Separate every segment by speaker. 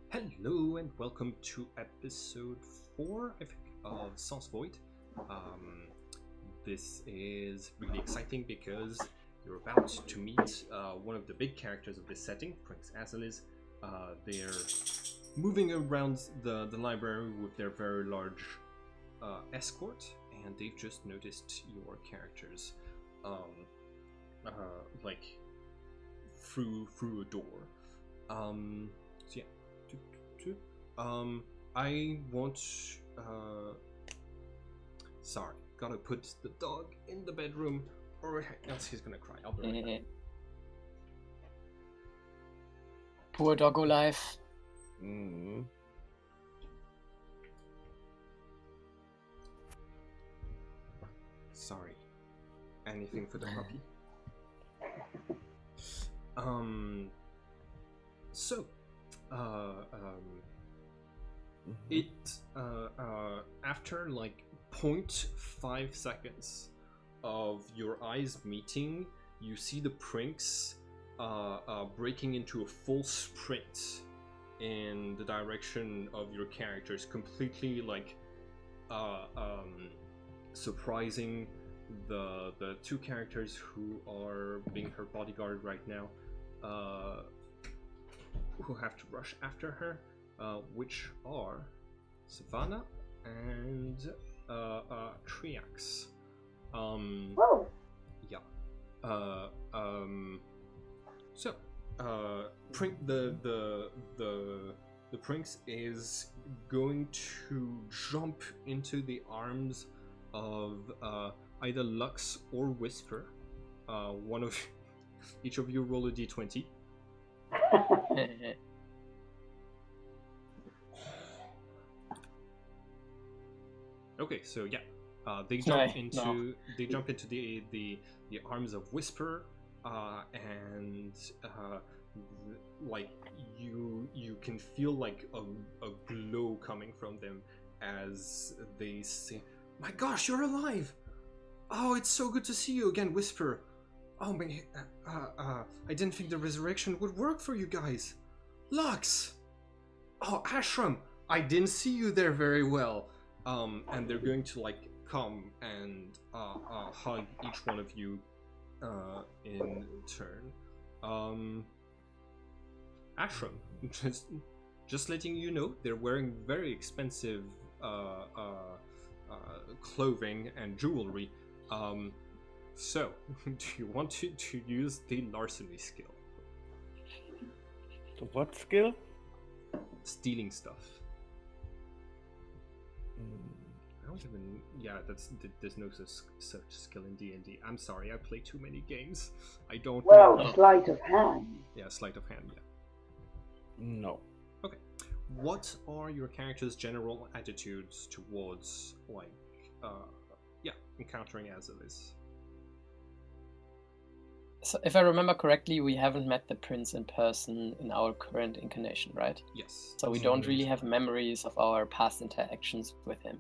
Speaker 1: Hello and welcome to episode 4, I think, of Sans Void. This is really exciting because you're about to meet one of the big characters of this setting, Prince Azalis. They're moving around the library with their very large escort, and they've just noticed your characters like through a door. So yeah. I want. Sorry, gotta put the dog in the bedroom, or else he's gonna cry. I'll be right back.
Speaker 2: Poor doggo life.
Speaker 1: Sorry. Anything for the puppy? So, after like 0.5 seconds of your eyes meeting, you see the Prinks breaking into a full sprint in the direction of your characters, completely like surprising the two characters who are being her bodyguard right now, who have to rush after her, which are Savannah and Triax.
Speaker 3: Oh.
Speaker 1: Yeah. So, the Prince is going to jump into the arms of either Lux or Whisper. One of each of you roll a d20. Okay, so yeah, they jump into the arms of Whisper, and like you can feel like a glow coming from them as they say, "My gosh, you're alive! Oh, it's so good to see you again, Whisper. Oh my, I didn't think the resurrection would work for you guys. Lux! Oh, Ashram, I didn't see you there very well." And they're going to like come and hug each one of you in turn. Ashram, just letting you know, they're wearing very expensive clothing and jewelry. So, do you want to use the larceny skill?
Speaker 4: The what skill?
Speaker 1: Stealing stuff. I don't even. Yeah, there's no such skill in D&D. I'm sorry, I play too many games. I don't.
Speaker 3: Well, sleight of hand.
Speaker 1: Yeah, sleight of hand. Yeah.
Speaker 4: No.
Speaker 1: Okay. What are your character's general attitudes towards like, encountering Azalis?
Speaker 2: So if I remember correctly, we haven't met the prince in person in our current incarnation, right?
Speaker 1: Yes.
Speaker 2: So we don't really have memories of our past interactions with them.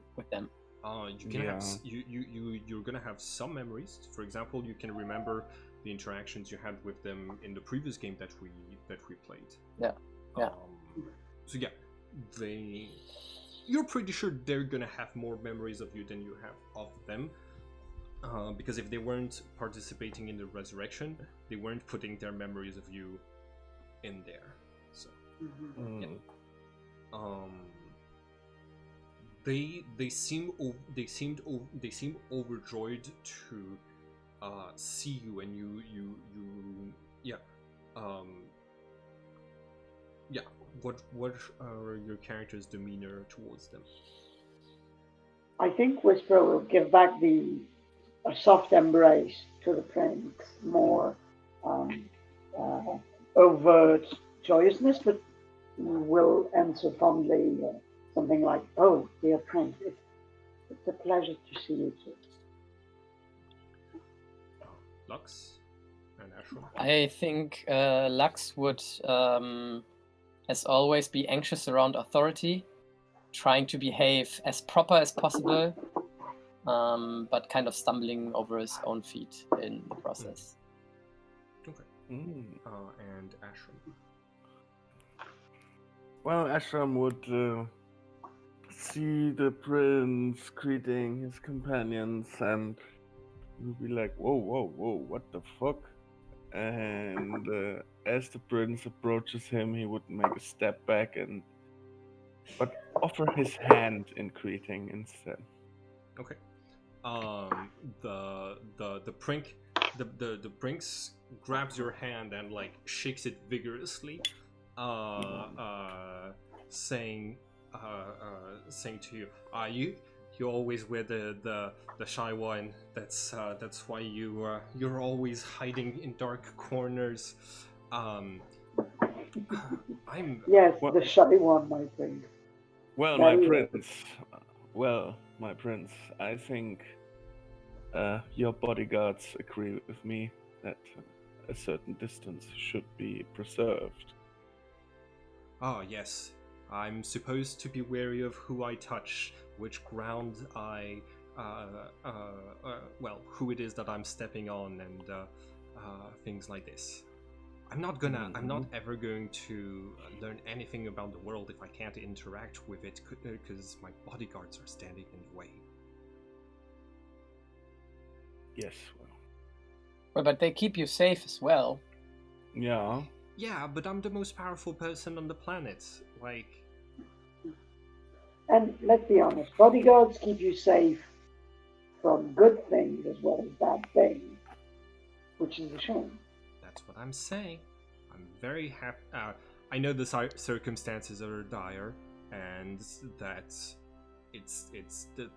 Speaker 1: You can have you're gonna have some memories. For example, you can remember the interactions you had with them in the previous game that we played.
Speaker 2: Yeah.
Speaker 1: So yeah, you're pretty sure they're gonna have more memories of you than you have of them. Because if they weren't participating in the resurrection, they weren't putting their memories of you in there. So, yeah. They seemed overjoyed to see you, and you What are your character's demeanor towards them?
Speaker 3: I think Whisper will give back a soft embrace to the prince, more overt joyousness, but will answer fondly something like, "Oh, dear prince, it's a pleasure to see you too."
Speaker 1: Lux and Ashram?
Speaker 2: I think Lux would, as always, be anxious around authority, trying to behave as proper as possible, but kind of stumbling over his own feet in the process.
Speaker 1: Okay. And Ashram?
Speaker 4: Well, Ashram would see the prince greeting his companions and he would be like, whoa, whoa, whoa, what the fuck? And as the prince approaches him, he would make a step back and but offer his hand in greeting instead.
Speaker 1: Okay. The prince the prince grabs your hand and like shakes it vigorously, saying saying to you, you always wear the shy one. That's why you're always hiding in dark corners. Um, I'm
Speaker 3: Yes,
Speaker 4: Well,
Speaker 3: the shy one, my friend.
Speaker 4: well, my
Speaker 3: Very well.
Speaker 4: prince. Well, my prince. I think your bodyguards agree with me that a certain distance should be preserved.
Speaker 1: yes. I'm supposed to be wary of who I touch, which ground I, well, who it is that I'm stepping on, and things like this. I'm not ever going to learn anything about the world if I can't interact with it, because my bodyguards are standing in the way.
Speaker 4: Yes.
Speaker 2: Well, but they keep you safe as well.
Speaker 4: Yeah.
Speaker 1: Yeah, but I'm the most powerful person on the planet. Like,
Speaker 3: And let's be honest, bodyguards keep you safe from good things as well as bad things, which is a shame.
Speaker 1: that's what I'm saying. I'm very happy. I know the circumstances are dire, and that the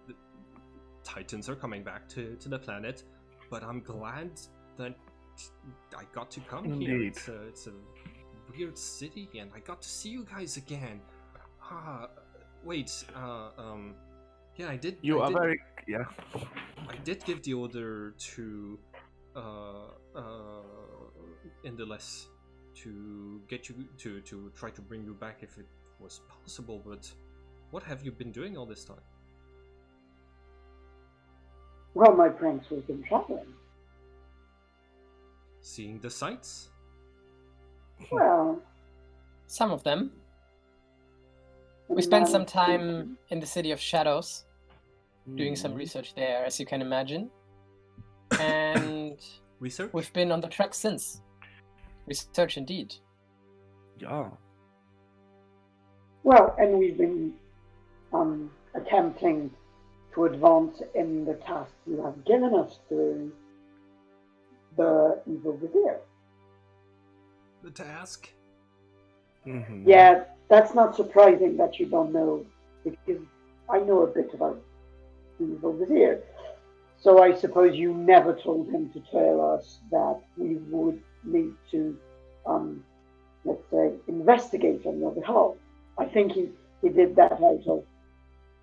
Speaker 1: Titans are coming back to the planet, but I'm glad that I got to come here.
Speaker 4: Indeed.
Speaker 1: It's a weird city, and I got to see you guys again. Wait, yeah, I did.
Speaker 4: You
Speaker 1: I
Speaker 4: are
Speaker 1: did,
Speaker 4: very. Yeah.
Speaker 1: I did give the order to, in the less, to get you to try to bring you back if it was possible. But what have you been doing all this time?
Speaker 3: Well, my prince has been traveling.
Speaker 1: Seeing the sights?
Speaker 3: Well,
Speaker 2: Some of them.
Speaker 3: in
Speaker 2: We
Speaker 3: a
Speaker 2: spent
Speaker 3: manner
Speaker 2: some
Speaker 3: of
Speaker 2: time
Speaker 3: speaking.
Speaker 2: in the City of Shadows, doing some
Speaker 4: Mhm.
Speaker 2: research there, as you can imagine. And
Speaker 1: Research?
Speaker 2: we've been on the track since. Research indeed.
Speaker 4: Yeah.
Speaker 3: Well, and we've been attempting to advance in the task you have given us through the evil vizier.
Speaker 1: The task?
Speaker 4: Mhm.
Speaker 3: Yeah, that's not surprising that you don't know, because I know a bit about the evil vizier. So I suppose you never told him to tell us that we would need to, let's say, investigate on your behalf. I think he did that out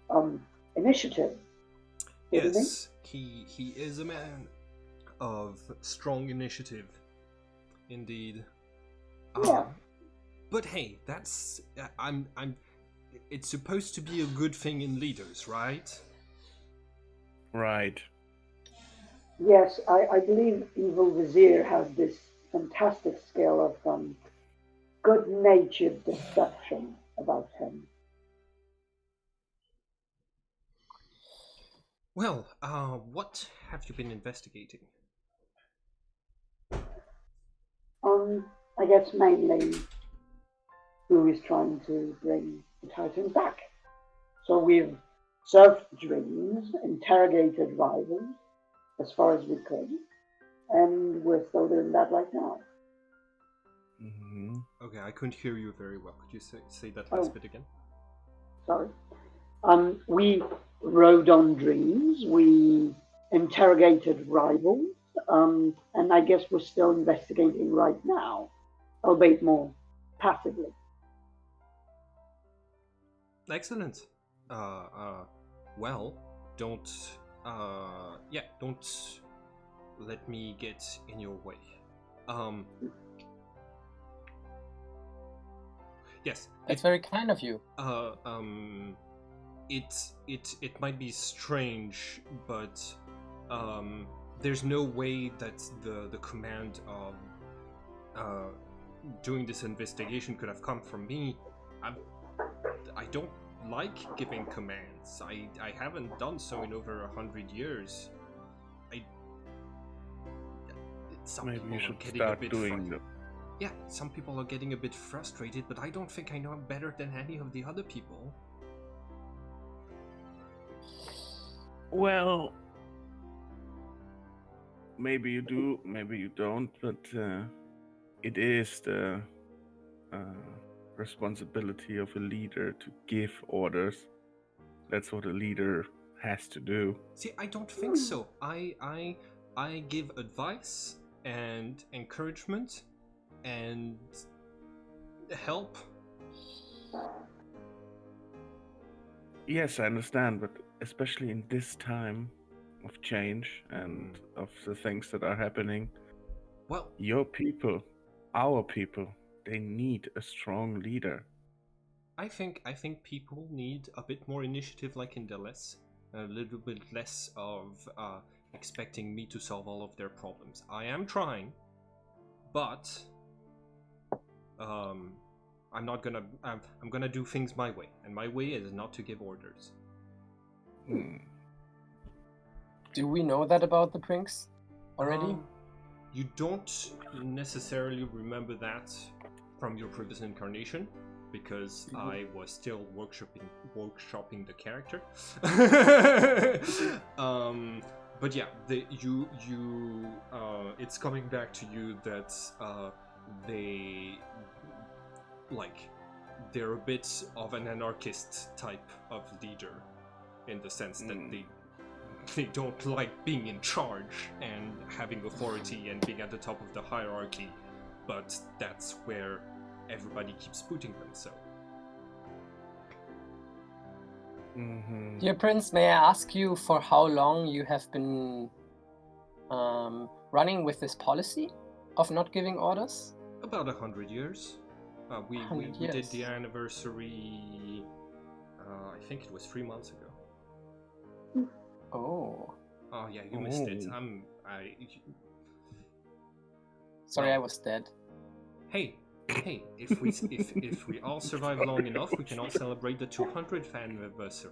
Speaker 3: of initiative, didn't he?
Speaker 1: Yes, he is a man of strong initiative, indeed.
Speaker 3: Yeah.
Speaker 1: But hey, that's I'm. It's supposed to be a good thing in leaders, right?
Speaker 4: Right.
Speaker 3: Yes, I believe Evil Vizier has this fantastic skill of good natured deception about him.
Speaker 1: Well, what have you been investigating?
Speaker 3: I guess mainly who is trying to bring the Titans back. So we've surfed dreams, interrogated rivals as far as we could, and we're still doing that right now.
Speaker 4: Mhm.
Speaker 1: Okay, I couldn't hear you very well. Could you say that
Speaker 3: Oh.
Speaker 1: last bit again?
Speaker 3: Sorry. We rode on dreams, we interrogated rivals, and I guess we're still investigating right now, albeit more passively.
Speaker 1: Excellent. Well, don't. Don't let me get in your way. Um. Yes.
Speaker 2: That's very kind of you.
Speaker 1: It might be strange, but there's no way that the command of doing this investigation could have come from me. I don't like giving commands. I haven't done so in over 100 years. Some
Speaker 4: Maybe you
Speaker 1: people are
Speaker 4: should
Speaker 1: getting a
Speaker 4: start
Speaker 1: bit
Speaker 4: doing them.
Speaker 1: Yeah, some people are getting a bit frustrated, but I don't think I know better than any of the other people.
Speaker 4: Well, maybe you do, maybe you don't, but it is the responsibility of a leader to give orders. That's what a leader has to do.
Speaker 1: See, I don't think so. I give advice and encouragement and help.
Speaker 4: Yes, I understand, but especially in this time of change and of the things that are happening,
Speaker 1: Well,
Speaker 4: your people, our people, they need a strong leader.
Speaker 1: I think people need a bit more initiative, like in Deleuze, a little bit less of expecting me to solve all of their problems. I am trying, but I'm not gonna. I'm gonna do things my way, and my way is not to give orders.
Speaker 2: Do we know that about the Prinks already?
Speaker 1: You don't necessarily remember that from your previous incarnation, because I was still workshopping the character. But yeah, it's coming back to you that they're a bit of an anarchist type of leader, in the sense that they don't like being in charge and having authority and being at the top of the hierarchy, but that's where everybody keeps putting them, so.
Speaker 2: Dear Prince, may I ask you for how long you have been running with this policy of not giving orders?
Speaker 1: About 100 years. We did the anniversary, I think it was 3 months ago.
Speaker 2: Oh.
Speaker 1: Oh yeah, you missed it.
Speaker 2: Sorry, I was dead.
Speaker 1: Hey, if we all survive long enough, we can all celebrate the 200th anniversary.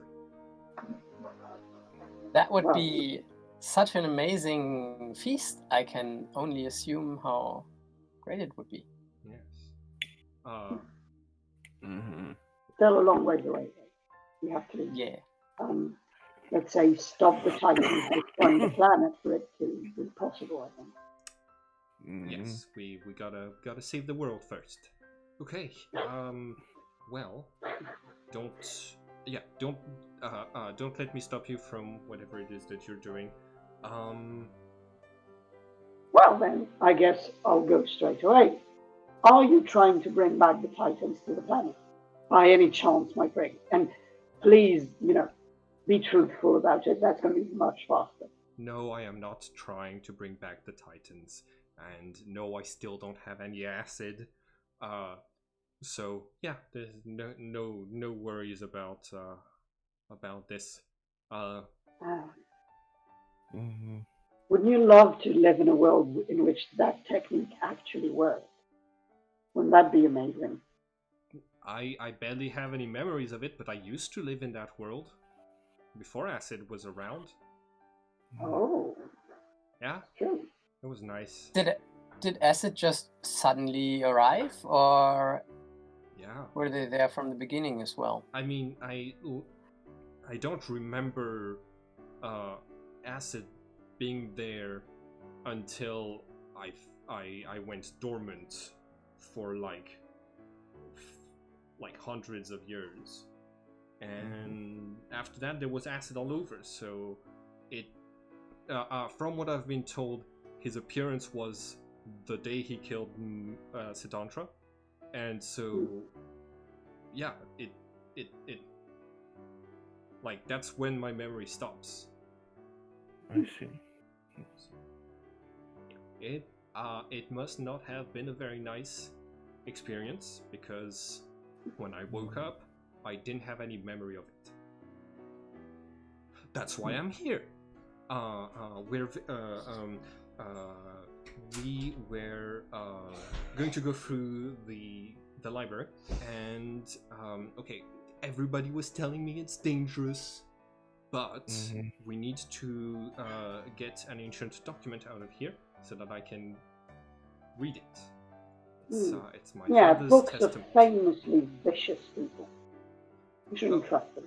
Speaker 2: That would be such an amazing feast. I can only assume how great it would be.
Speaker 1: Yes.
Speaker 3: Still a long way away. You have to, let's say, stop the Titans destroying the planet for it to be possible, I think.
Speaker 1: Yes, we gotta save the world first. Okay. Well, don't let me stop you from whatever it is that you're doing.
Speaker 3: Well then, I guess I'll go straight away. Are you trying to bring back the Titans to the planet? By any chance, my friend? And please, be truthful about it. That's going to be much faster.
Speaker 1: No, I am not trying to bring back the Titans. And no, I still don't have any acid. So yeah, there's no worries about this.
Speaker 3: Wouldn't you love to live in a world in which that technique actually worked? Wouldn't that be amazing?
Speaker 1: I barely have any memories of it, but I used to live in that world before acid was around.
Speaker 3: Oh.
Speaker 1: Yeah.
Speaker 3: True.
Speaker 1: It was nice.
Speaker 2: Did acid just suddenly arrive, or were they there from the beginning as well?
Speaker 1: I mean, I don't remember acid being there until I went dormant for like hundreds of years, and after that there was acid all over. So it from what I've been told, his appearance was the day he killed Siddhantra, and so yeah, it like that's when my memory stops.
Speaker 4: I see.
Speaker 1: It must not have been a very nice experience, because when I woke up, I didn't have any memory of it. That's why I'm here. We were going to go through the the library, and okay, everybody was telling me it's dangerous, but we need to get an ancient document out of here so that I can read it. It's my father's
Speaker 3: books
Speaker 1: testament.
Speaker 3: are famously vicious people. You shouldn't trust them.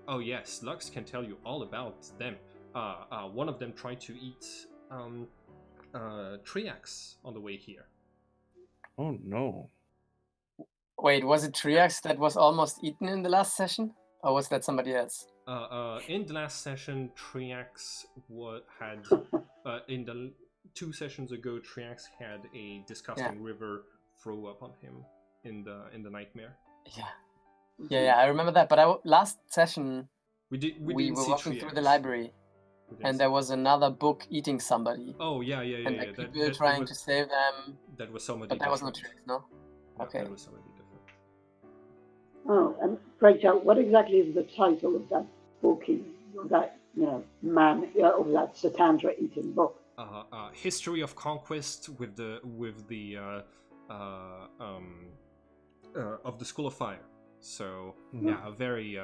Speaker 1: Oh yes, Lux can tell you all about them. One of them tried to eat Triax on the way here.
Speaker 4: Oh no.
Speaker 2: Wait, was it Triax that was almost eaten in the last session? Or was that somebody else?
Speaker 1: In the last session, Triax had in the 2 sessions ago, Triax had a disgusting river throw up on him in the nightmare.
Speaker 2: Yeah, I remember that. But last session
Speaker 1: we
Speaker 2: were walking through the library, and there was another book eating somebody.
Speaker 1: Oh yeah.
Speaker 2: And like people trying to save them.
Speaker 1: That was somebody.
Speaker 2: But that was
Speaker 1: different.
Speaker 2: not Triax, no? Okay.
Speaker 1: That was somebody different.
Speaker 3: Oh, and break out. What exactly is the title of that book? That man of that Satandra eating book.
Speaker 1: History of Conquest with the of the School of Fire. So a very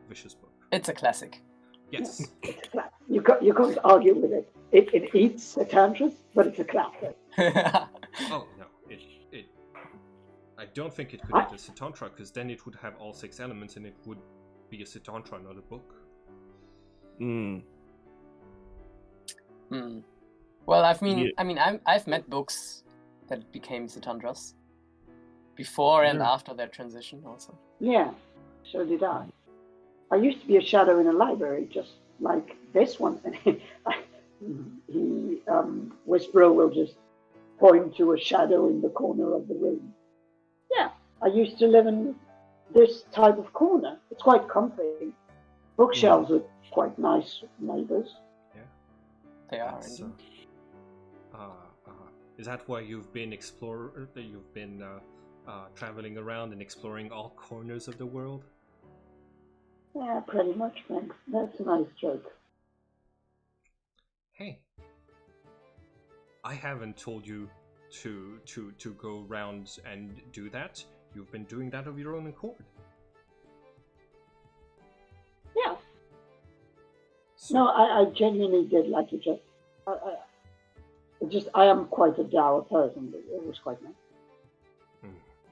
Speaker 1: vicious book.
Speaker 2: It's a classic.
Speaker 1: Yes.
Speaker 3: It's a classic. You can't argue with it. It eats Satandras, but it's a classic.
Speaker 1: Oh no, it. I don't think it could eat a Satantra, because then it would have all 6 elements, and it would be a Satantra, not a book.
Speaker 2: Well, I've met books that became Satandras before and after their transition, also.
Speaker 3: Yeah, so did I. I used to be a shadow in a library, just like this one. Whisperer will just point to a shadow in the corner of the room. Yeah, I used to live in this type of corner. It's quite comfy. Bookshelves are quite nice neighbors.
Speaker 2: Yeah, they are.
Speaker 1: Is that why you've been traveling around and exploring all corners of the world?
Speaker 3: Yeah, pretty much, thanks. That's a nice joke.
Speaker 1: Hey, I haven't told you to go around and do that. You've been doing that of your own accord.
Speaker 3: Yeah. So, no, I genuinely did like to just. I am quite a dour person, but it was quite nice.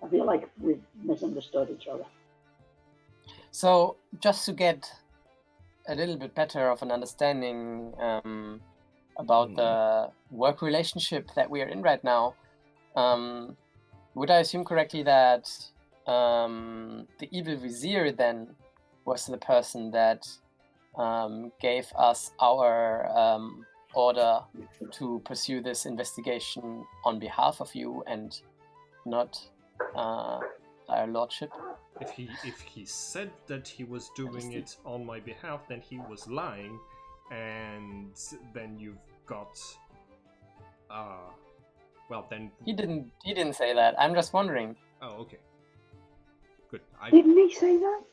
Speaker 3: I feel like we've misunderstood each other.
Speaker 2: So, just to get a little bit better of an understanding about the work relationship that we are in right now, would I assume correctly that the evil vizier then was the person that gave us our order to pursue this investigation on behalf of you and not our lordship?
Speaker 1: If he said that he was doing it on my behalf, then he was lying, and then you've got well then
Speaker 2: he didn't say that. I'm just wondering.
Speaker 1: Oh, okay. Good.
Speaker 3: Didn't he say that?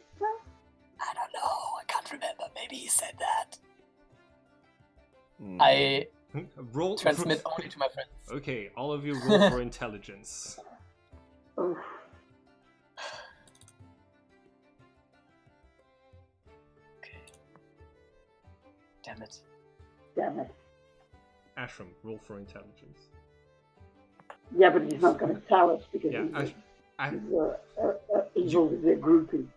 Speaker 2: I don't know. I can't remember. Maybe he said that. I transmit only to my friends.
Speaker 1: Okay, all of you roll for intelligence.
Speaker 3: Oh.
Speaker 2: Okay. Damn it.
Speaker 1: Ashram, roll for intelligence.
Speaker 3: Yeah, but he's not going to tell us because he's a groupie.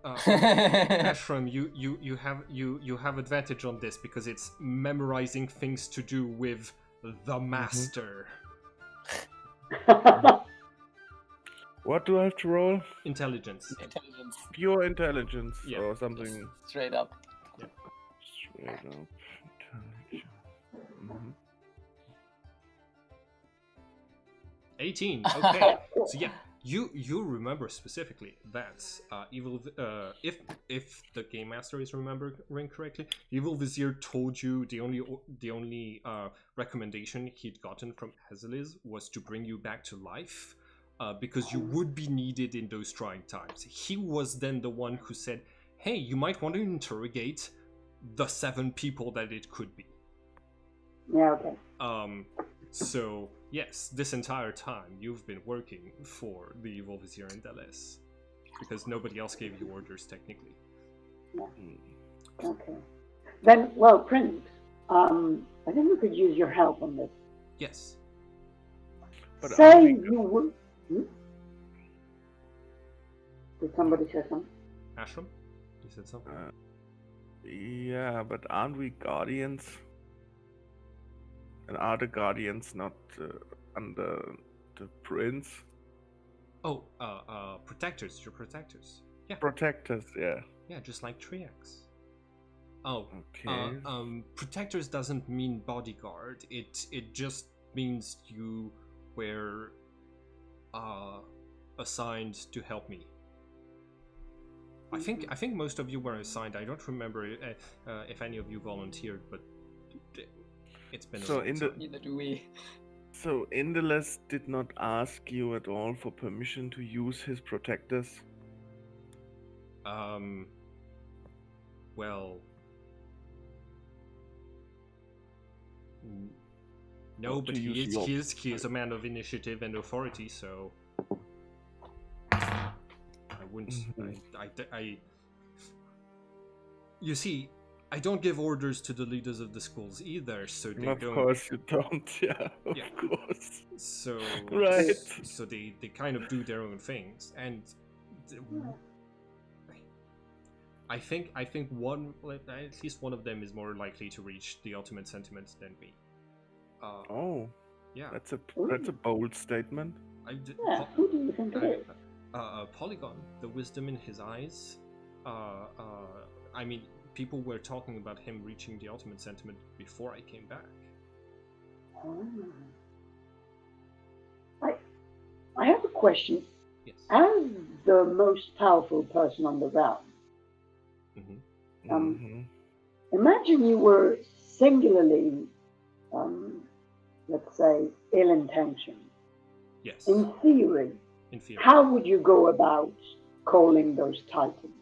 Speaker 1: Ashram, you have advantage on this because it's memorizing things to do with the master.
Speaker 4: What do I have to roll?
Speaker 1: Intelligence.
Speaker 4: Pure intelligence or something.
Speaker 2: Just straight up.
Speaker 1: Yeah.
Speaker 4: Straight up. Intelligence.
Speaker 1: 18. Okay. So yeah, you remember specifically that evil. If the game master is remembering correctly, evil vizier told you the only recommendation he'd gotten from Hazelis was to bring you back to life, because you would be needed in those trying times. He was then the one who said, "Hey, you might want to interrogate the 7 people that it could be."
Speaker 3: Yeah. Okay.
Speaker 1: So yes, this entire time you've been working for the evil vizier in Delis, because nobody else gave you orders technically.
Speaker 3: Okay. Then, well, Prince, I think we could use your help on this.
Speaker 1: Yes.
Speaker 4: But
Speaker 3: Say you would. Did somebody say something?
Speaker 1: Ashram, you said something.
Speaker 4: Yeah, but aren't we guardians? And are the guardians not under the prince?
Speaker 1: Oh, protectors. You're protectors. Yeah.
Speaker 4: Protectors, yeah.
Speaker 1: Yeah, just like Triax. Oh,
Speaker 4: Okay.
Speaker 1: protectors doesn't mean bodyguard. It just means you were assigned to help me. I think most of you were assigned. I don't remember if any of you volunteered, but it's been
Speaker 4: So
Speaker 1: a long time.
Speaker 2: Neither do we.
Speaker 4: So Indeles did not ask you at all for permission to use his protectors?
Speaker 1: Well, no,
Speaker 4: Or
Speaker 1: but
Speaker 4: to use your-
Speaker 1: he is a man of initiative and authority, so I wouldn't. You see, I don't give orders to the leaders of the schools either, so they
Speaker 4: Of
Speaker 1: don't.
Speaker 4: course you don't, yeah, of
Speaker 1: Yeah.
Speaker 4: course.
Speaker 1: So
Speaker 4: Right.
Speaker 1: So they kind of do their own things, and I think at least one of them is more likely to reach the ultimate sentiment than me.
Speaker 4: Oh,
Speaker 1: Yeah.
Speaker 4: that's a bold statement.
Speaker 3: Yeah, who do you think it is?
Speaker 1: Polygon, the wisdom in his eyes. I mean, people were talking about him reaching the ultimate sentiment before I came back.
Speaker 3: I have a question.
Speaker 1: Yes.
Speaker 3: As the most powerful person on the realm, imagine you were singularly, let's say, ill-intentioned.
Speaker 1: Yes.
Speaker 3: In theory,
Speaker 1: In theory.
Speaker 3: how would you go about calling those titans?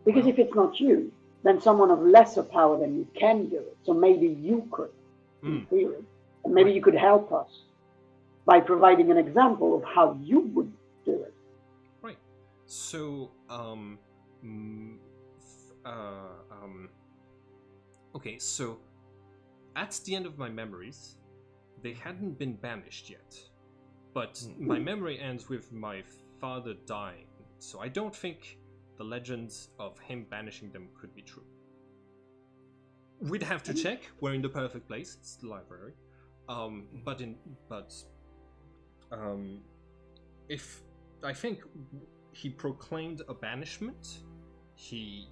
Speaker 3: Because if it's not you, then someone of lesser power than you can do it. So maybe you could, in theory. And maybe you could help us by providing an example of how you would do it.
Speaker 1: Right. So, okay, so at the end of my memories, they hadn't been banished yet. But my memory ends with my father dying, so I don't think the legends of him banishing them could be true. We'd have to check. We're in the perfect place. It's the library. If I think he proclaimed a banishment, he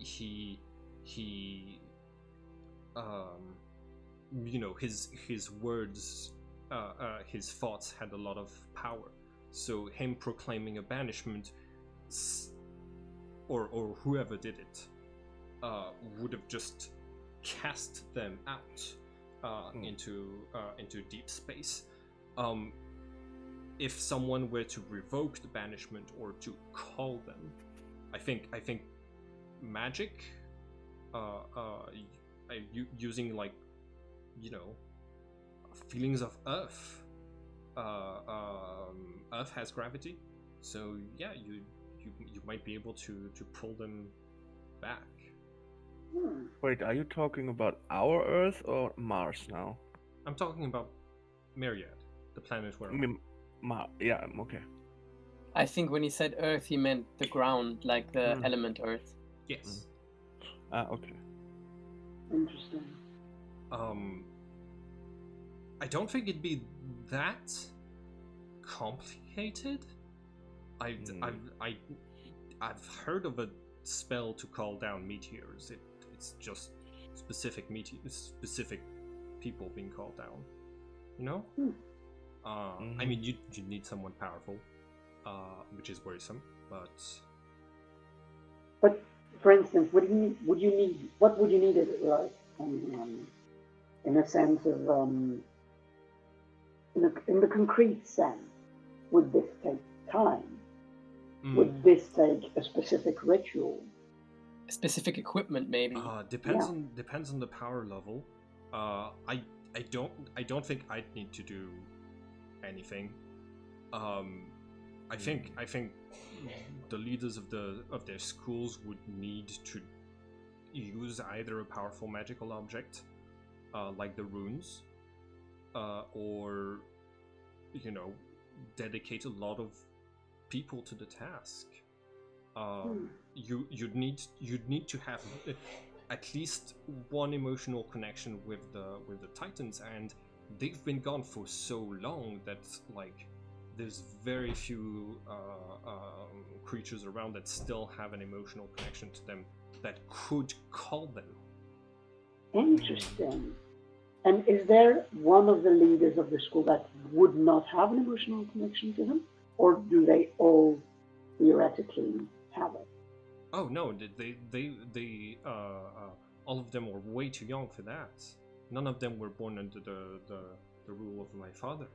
Speaker 1: you know, his words, his thoughts had a lot of power. So him proclaiming a banishment, or whoever did it, would have just cast them out into deep space. If someone were to revoke the banishment or to call them, I think magic, using, like, you know, feelings of Earth. Earth has gravity, so yeah, you might be able to pull them back.
Speaker 4: Wait, are you talking about our Earth or Mars now?
Speaker 1: I'm talking about Myriad, the planet where
Speaker 4: Yeah, okay.
Speaker 2: I think when he said Earth, he meant the ground, like the element Earth.
Speaker 1: Yes.
Speaker 4: Okay.
Speaker 3: Interesting.
Speaker 1: I don't think it'd be that complicated. I've heard of a spell to call down meteors. It's just specific people being called down. You know? I mean, you need someone powerful, which is worrisome. But
Speaker 3: for instance, what would you need it like in a sense of in the concrete sense? Would this take time? Would this take a specific ritual?
Speaker 2: Specific equipment, maybe.
Speaker 1: depends on the power level. I I don't think I'd need to do anything. I think the leaders of their schools would need to use either a powerful magical object, like the runes, or dedicate a lot of people to the task. You'd need to have at least one emotional connection with the Titans, and they've been gone for so long that like there's very few creatures around that still have an emotional connection to them that could call them.
Speaker 3: Interesting. And is there one of the leaders of the school that would not have an emotional connection to him, or do they all theoretically have it?
Speaker 1: Oh no, they all of them were way too young for that. None of them were born under the rule of my father.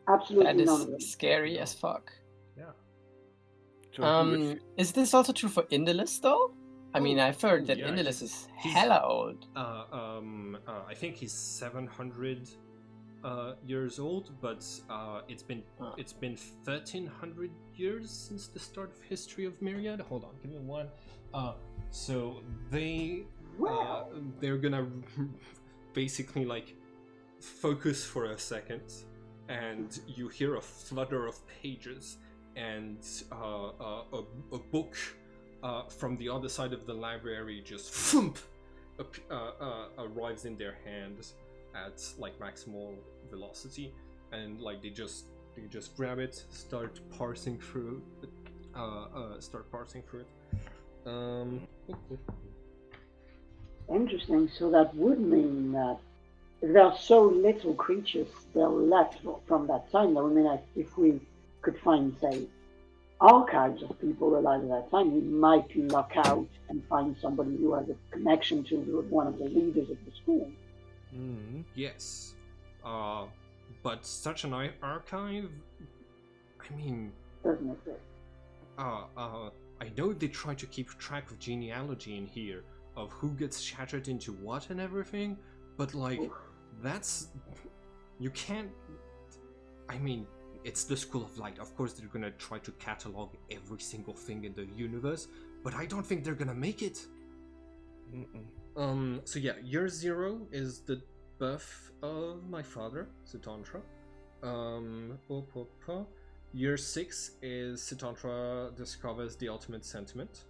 Speaker 3: Absolutely
Speaker 2: That
Speaker 3: none of them.
Speaker 2: is scary as fuck.
Speaker 1: Yeah.
Speaker 4: So
Speaker 2: Is this also true for Indolus though? I mean, I've heard that
Speaker 1: yeah,
Speaker 2: Indolus
Speaker 1: he's-
Speaker 2: is
Speaker 1: he's-
Speaker 2: hella old.
Speaker 1: I think he's 700 years old, but it's been 1300 years since the start of history of Myriad. Hold on, give me one. So
Speaker 3: Wow.
Speaker 1: they're gonna basically like focus for a second, and you hear a flutter of pages, and a book from the other side of the library just thump, arrives in their hands at like maximal velocity, and like they just grab it, start parsing through it.
Speaker 3: Interesting. So that would mean that if there are so little creatures still left from that time, that would mean that if we could find, say, archives of people alive at that time, we might luck out and find somebody who has a connection to one of the leaders of the school.
Speaker 1: Yes, but such an archive, I mean,
Speaker 3: Doesn't exist.
Speaker 1: I know they try to keep track of genealogy in here, of who gets shattered into what and everything, but like, you can't, I mean, it's the School of Light. Of course they're gonna try to catalog every single thing in the universe, but I don't think they're gonna make it. So yeah, year 0 is the birth of my father, Sitantra. Year 6 is Sitantra discovers the ultimate sentiment,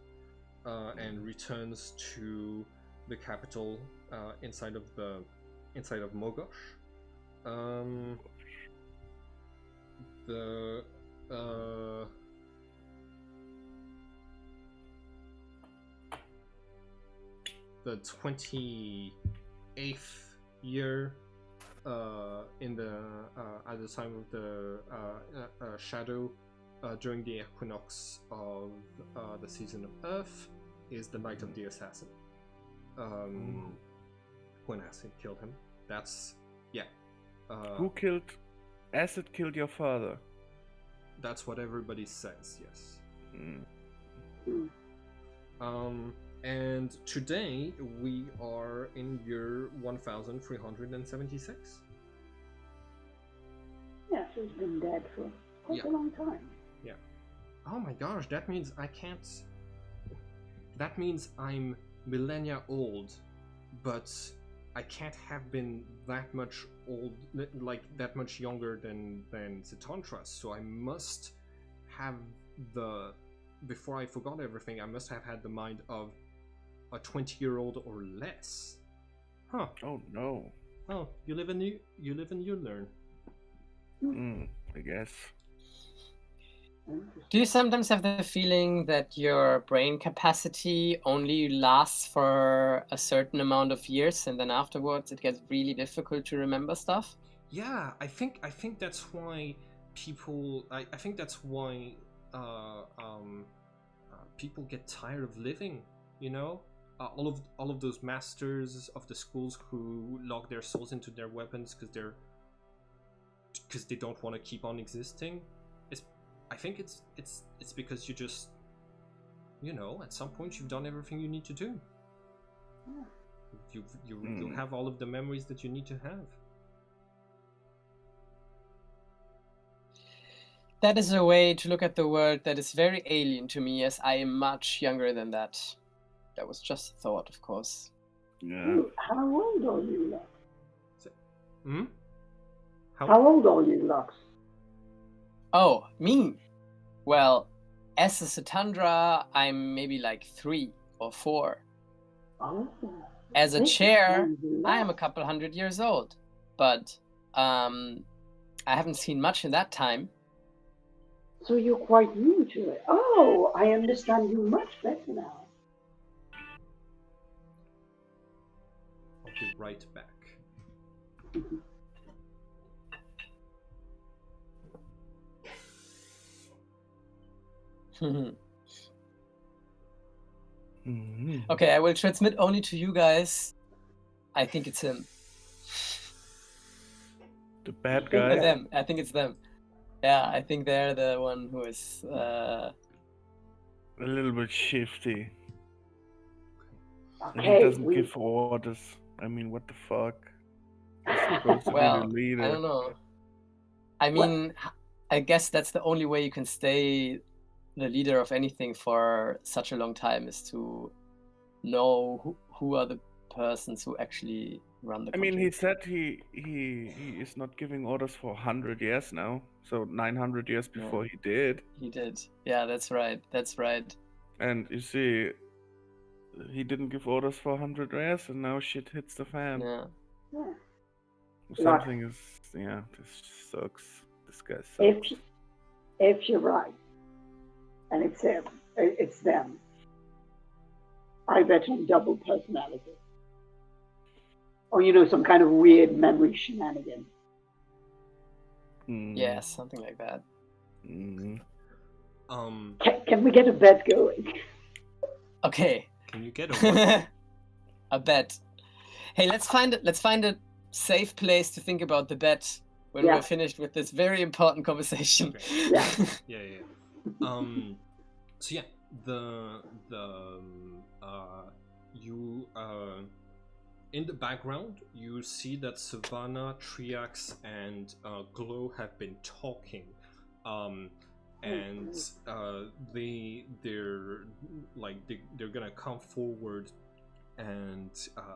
Speaker 1: and returns to the capital inside of Mogosh. The 28th year in the at the time of the shadow during the equinox of the season of Earth is the night of the assassin. When acid killed him. That's
Speaker 4: who killed? Acid killed your father.
Speaker 1: That's what everybody says. Yes.
Speaker 3: Hmm.
Speaker 1: And today we are in year 1376.
Speaker 3: Yeah, so he's been dead for quite a long time.
Speaker 1: Yeah. Oh my gosh, that means I can't. That means I'm millennia old, but I can't have been that much old, like that much younger than Sitantra. So I must have before I forgot everything, I must have had the mind of a 20-year-old or less. Huh.
Speaker 4: Oh no.
Speaker 1: Oh, you live and you learn.
Speaker 4: I guess.
Speaker 2: Do you sometimes have the feeling that your brain capacity only lasts for a certain amount of years, and then afterwards it gets really difficult to remember stuff?
Speaker 1: Yeah, I think that's why people. I think that's why people get tired of living. You know, all of those masters of the schools who lock their souls into their weapons because they don't want to keep on existing. I think it's because you just, at some point you've done everything you need to do. You have all of the memories that you need to have.
Speaker 2: That is a way to look at the world that is very alien to me, as I am much younger than that. That was just a thought, of course.
Speaker 4: Yeah.
Speaker 3: How old are you, Lux?
Speaker 1: Hmm?
Speaker 3: How old are you, Lux?
Speaker 2: Oh, me? Well, as a Satandra, I'm maybe like 3 or 4.
Speaker 3: Oh.
Speaker 2: As a
Speaker 3: this
Speaker 2: chair,
Speaker 3: sounds a
Speaker 2: I am a
Speaker 3: lot.
Speaker 2: couple 100 years old. But I haven't seen much in that time.
Speaker 3: So you're quite new to it. Oh, I understand you much better now.
Speaker 1: I'll be right back.
Speaker 2: Okay, I will transmit only to you guys. I think it's him.
Speaker 4: The bad
Speaker 3: Yeah.
Speaker 4: guy.
Speaker 2: Them. I think it's them. Yeah, I think they're the one who is.
Speaker 4: A little bit shifty. And he
Speaker 3: Okay,
Speaker 4: doesn't give orders. I mean, what the fuck? He's supposed to be
Speaker 2: Well,
Speaker 4: the leader.
Speaker 2: I don't know. I mean, I guess that's the only way you can stay the leader of anything for such a long time, is to know who are the persons who actually run the
Speaker 4: I
Speaker 2: country.
Speaker 4: mean, he said he is not giving orders for 100 years now. So 900 years before he did.
Speaker 2: He did. Yeah, that's right. That's right.
Speaker 4: And you see, he didn't give orders for 100 years, and now shit hits the fan.
Speaker 2: Yeah.
Speaker 3: Yeah.
Speaker 4: Something is, this sucks. This guy sucks.
Speaker 3: If you're right, and it's him, it's them, I bet on double personality. Or, some kind of weird memory shenanigan.
Speaker 2: Yeah, something like that.
Speaker 3: Can we get a bet going?
Speaker 2: Okay.
Speaker 1: Can you get a what?
Speaker 2: A bet. Hey, let's find a safe place to think about the bet when we're finished with this very important conversation.
Speaker 1: Okay.
Speaker 3: Yeah.
Speaker 1: So yeah, you in the background you see that Savannah, Triax, and Glow have been talking, and they're gonna come forward and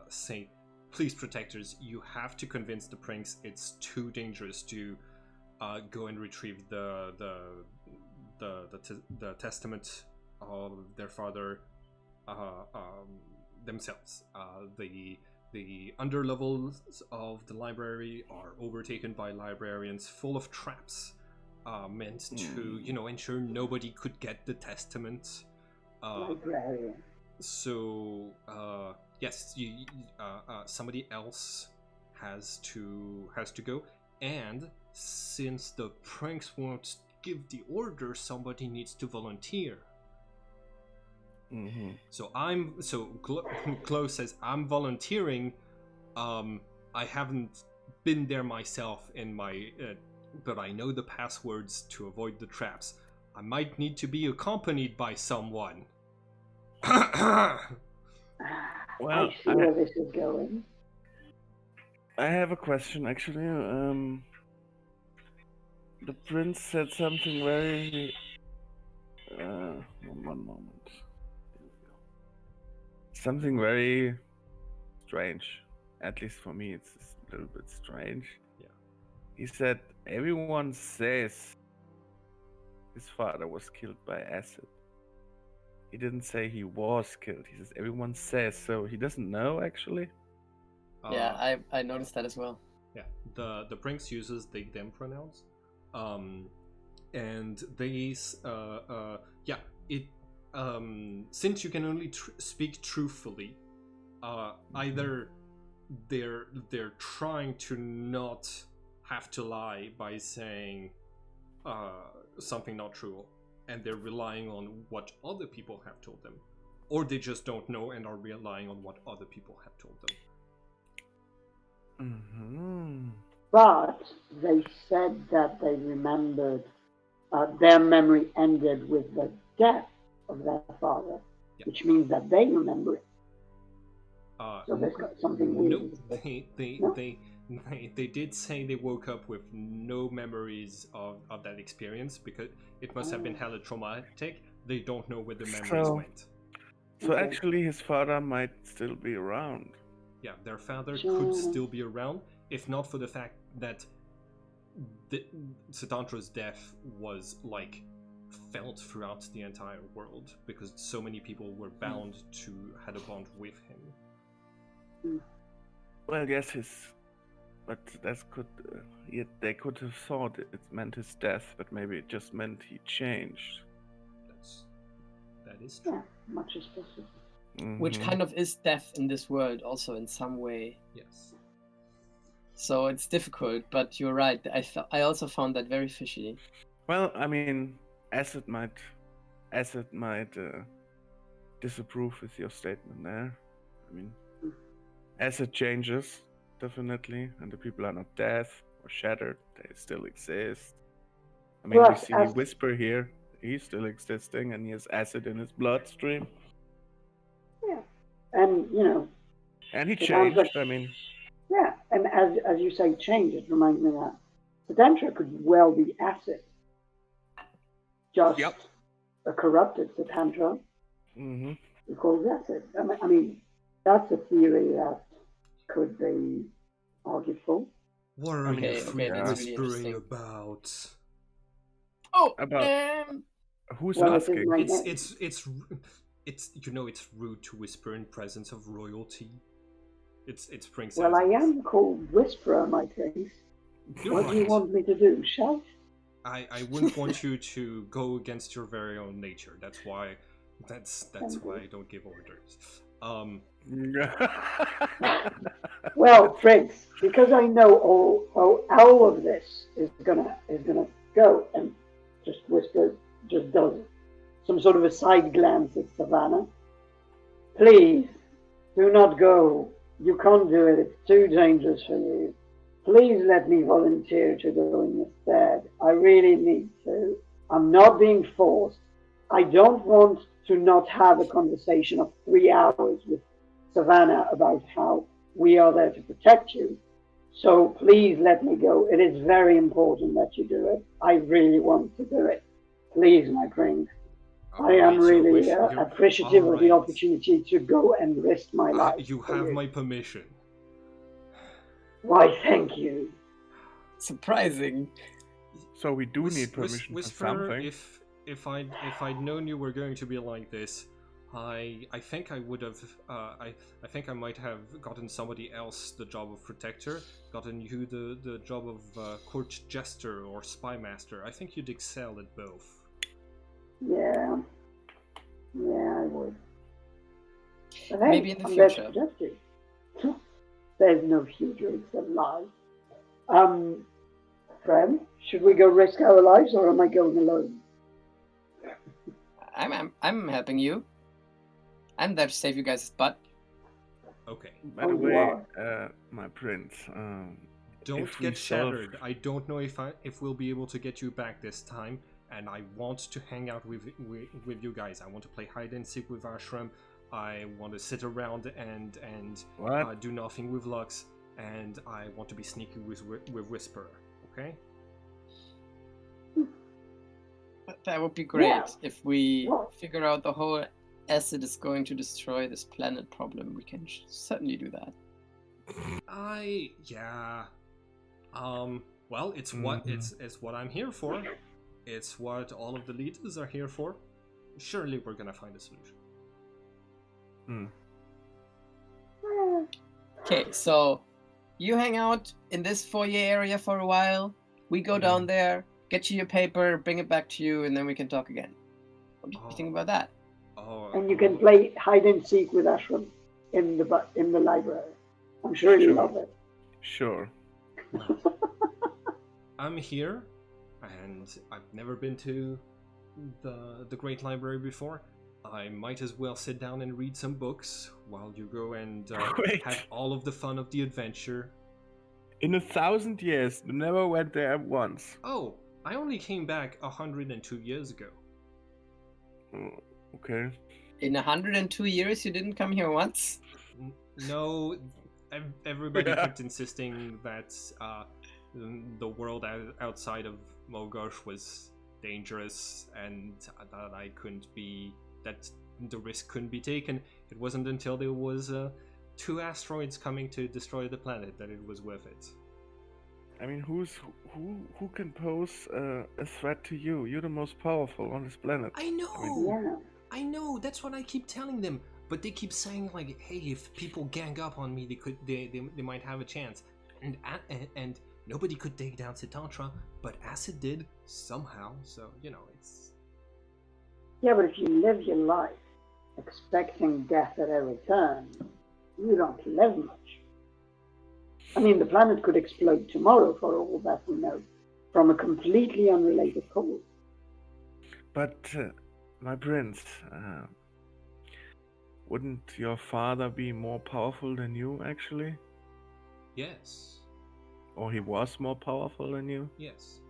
Speaker 1: say, please, protectors, you have to convince the prince it's too dangerous to go and retrieve the testament of their father themselves. The underlevels of the library are overtaken by librarians full of traps meant to, ensure nobody could get the testament.
Speaker 3: Librarian.
Speaker 1: So yes, somebody else has to go, and since the prince won't give the order, somebody needs to volunteer. So Glow says, I'm volunteering. I haven't been there myself but I know the passwords to avoid the traps. I might need to be accompanied by someone.
Speaker 3: I see where this is going.
Speaker 4: I have a question, actually. The prince said something very... one moment. Something very strange. At least for me, it's a little bit strange.
Speaker 1: Yeah.
Speaker 4: He said, everyone says his father was killed by acid. He didn't say he was killed. He says everyone says, so he doesn't know, actually.
Speaker 2: Yeah, I noticed that as well.
Speaker 1: Yeah, the prince uses they them pronouns, and they since you can only speak truthfully, either they're trying to not have to lie by saying something not true, and they're relying on what other people have told them, or they just don't know and are relying on what other people have told them.
Speaker 3: But they said that they remembered, their memory ended with the death of their father, which means that they remember it. So there's got something weird.
Speaker 1: No,
Speaker 3: with this.
Speaker 1: they did say they woke up with no memories of that experience because it must have been hella traumatic. They don't know where the memories went.
Speaker 4: So
Speaker 3: Okay.
Speaker 4: actually, his father might still be around.
Speaker 1: Yeah, their father
Speaker 3: Sure.
Speaker 1: could still be around, if not for the fact that Sitantra's death was like felt throughout the entire world because so many people were bound to had a bond with him.
Speaker 4: Well, yes, but that could. Yet they could have thought it meant his death, but maybe it just meant he changed.
Speaker 1: That is true.
Speaker 3: Yeah, much as possible.
Speaker 2: Which kind of is death in this world, also in some way.
Speaker 1: Yes.
Speaker 2: So it's difficult, but you're right. I also found that very fishy.
Speaker 4: Well, I mean, Acid might disapprove with your statement there. I mean, Acid changes definitely, and the people are not dead or shattered; they still exist. I mean, we
Speaker 3: Plus,
Speaker 4: see
Speaker 3: as-
Speaker 4: Whisper here; he's still existing, and he has acid in his bloodstream,
Speaker 3: Yeah, and you know,
Speaker 4: and he
Speaker 3: it sounds
Speaker 4: changed.
Speaker 3: like-
Speaker 4: I mean,
Speaker 3: yeah, and as you say, change. It reminds me of that Sitantra could well be acid, just
Speaker 4: Yep.
Speaker 3: a corrupted Sitantra
Speaker 4: hmm
Speaker 3: who calls acid. I mean, that's a theory that could be argued for.
Speaker 1: What are
Speaker 4: Okay,
Speaker 1: you
Speaker 4: okay,
Speaker 1: three
Speaker 4: that's
Speaker 2: really
Speaker 1: whispering
Speaker 2: interesting.
Speaker 1: about?
Speaker 2: Oh,
Speaker 4: About- who's
Speaker 3: Well, it is
Speaker 4: asking?
Speaker 3: my-
Speaker 1: It's you know it's rude to whisper in presence of royalty. It's Princess.
Speaker 3: Well, I am called Whisperer, my prince.
Speaker 1: You're
Speaker 3: What do you
Speaker 1: right.
Speaker 3: want me to do? Shout?
Speaker 1: I wouldn't want you to go against your very own nature. That's why why I don't give orders.
Speaker 3: Well, Prince, because I know all of this is gonna go, and just Whisper just does some sort of a side glance at Savannah. Please, do not go. You can't do it. It's too dangerous for you. Please let me volunteer to go instead. I really need to. I'm not being forced. I don't want to not have a conversation of 3 hours with Savannah about how we are there to protect you. So please let me go. It is very important that you do it. I really want to do it. Please, my prince. I am really appreciative of the opportunity to go and risk my life.
Speaker 1: You have my permission.
Speaker 3: Why, thank you.
Speaker 2: surprising.
Speaker 4: So we do need permission
Speaker 1: Whisper,
Speaker 4: for something.
Speaker 1: If I'd known you were going to be like this, I think I would have. I think I might have gotten somebody else the job of protector, gotten you the job of court jester or spy master. I think you'd excel at both.
Speaker 3: Yeah, I would. But hey,
Speaker 2: Maybe in the
Speaker 3: I'm there to
Speaker 2: future.
Speaker 3: protect you. There's no future except life. Friend, should we go risk our lives, or am I going alone?
Speaker 2: I'm helping you. I'm there to save you guys' butt.
Speaker 1: Okay.
Speaker 4: By the
Speaker 3: you
Speaker 4: way,
Speaker 3: are.
Speaker 4: my prince,
Speaker 1: Don't
Speaker 4: if we
Speaker 1: get
Speaker 4: solve-
Speaker 1: shattered. I don't know if we'll be able to get you back this time, and I want to hang out with you guys. I want to play hide and seek with Ashram. I want to sit around and
Speaker 4: What?
Speaker 1: do nothing with Lux, and I want to be sneaky with Whisperer. Okay.
Speaker 2: That would be great
Speaker 3: Yeah.
Speaker 2: if we
Speaker 3: Well-
Speaker 2: figure out the whole acid is going to destroy this planet problem. We can certainly do that.
Speaker 1: Yeah. Well, it's what I'm here for. It's what all of the leaders are here for. Surely we're gonna find a solution.
Speaker 2: Okay, so you hang out in this foyer area for a while. We go down there, get you your paper, bring it back to you, and then we can talk again. What do you think about that?
Speaker 1: Oh,
Speaker 3: And you can play hide and seek with Ashram in the library. I'm sure you
Speaker 4: Sure.
Speaker 3: love it.
Speaker 4: Sure.
Speaker 1: I'm here, and I've never been to the Great Library before. I might as well sit down and read some books while you go and
Speaker 4: Wait.
Speaker 1: have all of the fun of the adventure.
Speaker 4: In 1,000 years, you never went there once.
Speaker 1: Oh, I only came back 102 years ago.
Speaker 4: Oh, okay.
Speaker 2: In 102 years, you didn't come here once?
Speaker 1: No, everybody kept insisting that the world outside of Mogosh was dangerous and that I couldn't be, that the risk couldn't be taken. It wasn't until there was 2 asteroids coming to destroy the planet that it was worth it.
Speaker 4: I mean, who can pose a threat to you? You're the most powerful on this planet.
Speaker 1: I know.
Speaker 3: Yeah.
Speaker 1: I know. That's what I keep telling them. But they keep saying like, "Hey, if people gang up on me, they might have a chance." And nobody could take down Sitantra, but Acid did somehow. So it's.
Speaker 3: Yeah, but if you live your life expecting death at every turn, you don't live much. I mean, the planet could explode tomorrow for all that we know, from a completely unrelated cause.
Speaker 4: But, my prince, wouldn't your father be more powerful than you, actually?
Speaker 1: Yes.
Speaker 4: Or he was more powerful than you?
Speaker 1: Yes.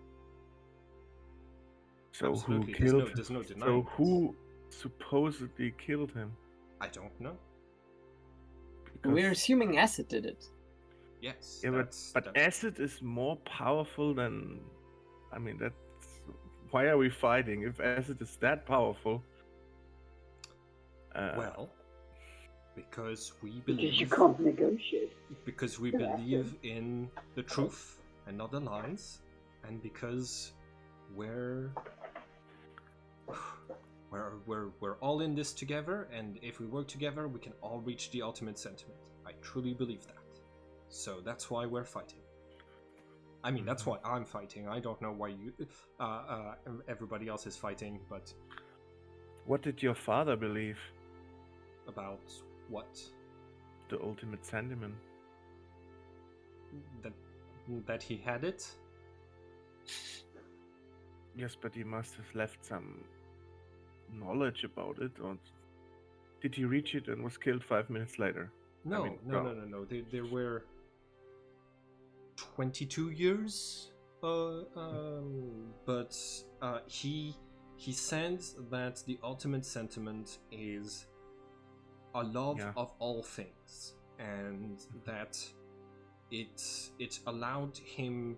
Speaker 4: So
Speaker 1: Absolutely.
Speaker 4: who killed
Speaker 1: There's no denying.
Speaker 4: So who supposedly killed him?
Speaker 1: I don't know.
Speaker 4: Because,
Speaker 2: We're assuming Acid did it.
Speaker 1: Yes.
Speaker 4: yeah, but
Speaker 1: that's...
Speaker 4: Acid is more powerful than. I mean, that's. Why are we fighting if Acid is that powerful?
Speaker 1: Well, because we
Speaker 3: Because you
Speaker 1: believe.
Speaker 3: can't negotiate.
Speaker 1: Because we
Speaker 3: Yeah,
Speaker 1: believe in the truth and not the lies, and because we're all in this together, and if we work together, we can all reach the ultimate sentiment. I truly believe that. So that's why we're fighting. I mean, that's why I'm fighting. I don't know why everybody else is fighting, but
Speaker 4: What did your father believe?
Speaker 1: about what?
Speaker 4: The ultimate sentiment.
Speaker 1: That he had it?
Speaker 4: Yes, but he must have left some knowledge about it, or did he reach it and was killed 5 minutes later?
Speaker 1: No. There were 22 years, but he says that the ultimate sentiment is a love of all things, and that it allowed him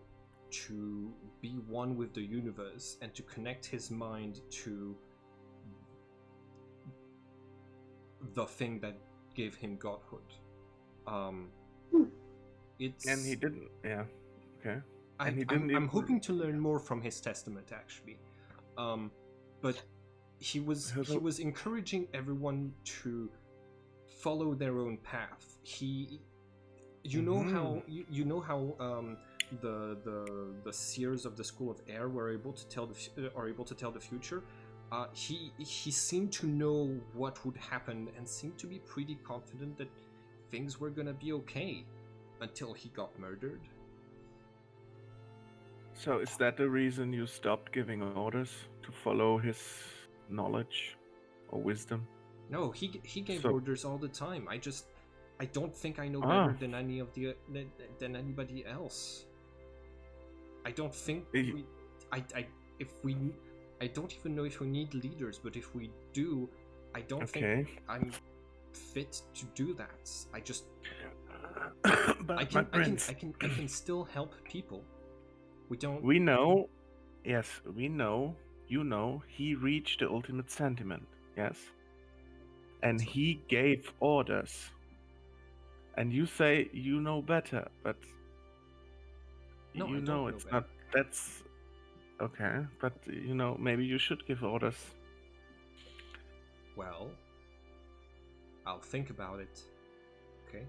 Speaker 1: to be one with the universe and to connect his mind to the thing that gave him godhood. It's
Speaker 4: And he didn't. Yeah. Okay. And he
Speaker 1: I'm
Speaker 4: didn't.
Speaker 1: hoping to learn more from his testament, actually. But he was encouraging everyone to follow their own path. You know how the seers of the School of Air were able to tell the future. He seemed to know what would happen and seemed to be pretty confident that things were gonna be okay until he got murdered.
Speaker 4: So is that the reason you stopped giving orders to follow his knowledge or wisdom?
Speaker 1: No, he gave
Speaker 4: So-
Speaker 1: orders all the time. I don't think I know better than than anybody else. I don't think
Speaker 4: You-
Speaker 1: I don't even know if we need leaders, but if we do, I don't
Speaker 4: Okay.
Speaker 1: think I'm fit to do that. I just
Speaker 4: But
Speaker 1: I
Speaker 4: my prince,
Speaker 1: can still help people. We don't.
Speaker 4: we know. Yes, we know. You know, he reached the ultimate sentiment. Yes. And he gave orders. And you say you know better, but
Speaker 1: No, I
Speaker 4: you
Speaker 1: don't
Speaker 4: know
Speaker 1: know
Speaker 4: it's
Speaker 1: better.
Speaker 4: not. That's okay. But maybe you should give orders.
Speaker 1: Well, I'll think about it. Okay,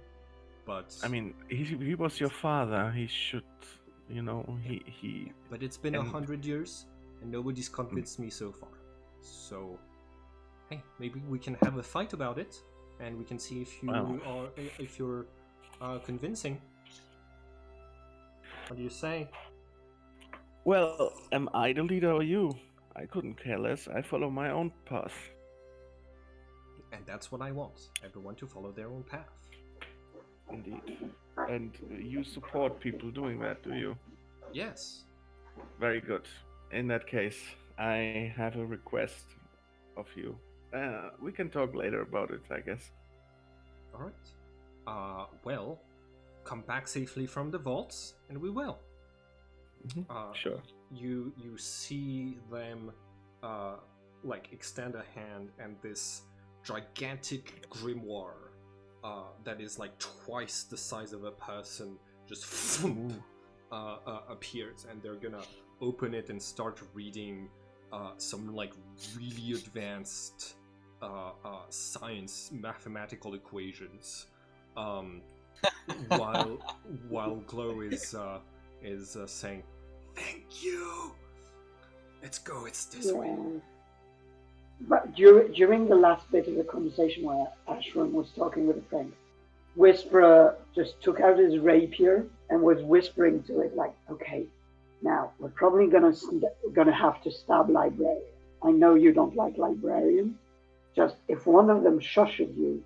Speaker 1: but
Speaker 4: I mean, he was your father. He should, he.
Speaker 1: But it's been
Speaker 4: and-
Speaker 1: 100 years, and nobody's convinced me so far. So, hey, maybe we can have a fight about it, and we can see if you're convincing. What do you say?
Speaker 4: Well, am I the leader or you? I couldn't care less. I follow my own path.
Speaker 1: And that's what I want. Everyone to follow their own path.
Speaker 4: Indeed. And you support people doing that, do you?
Speaker 1: Yes.
Speaker 4: Very good. In that case, I have a request of you. We can talk later about it, I guess.
Speaker 1: All right. well, come back safely from the vaults, and we will.
Speaker 4: Sure.
Speaker 1: You see them extend a hand, and this gigantic grimoire that is like twice the size of a person just appears, and they're gonna open it and start reading some like really advanced science mathematical equations, while Glow is saying, "Thank you. Let's go. It's this way."
Speaker 3: But during the last bit of the conversation where Ashram was talking with a friend, Whisperer just took out his rapier and was whispering to it like, "Okay, now we're probably gonna have to stab librarian. I know you don't like librarians. Just if one of them shushes you,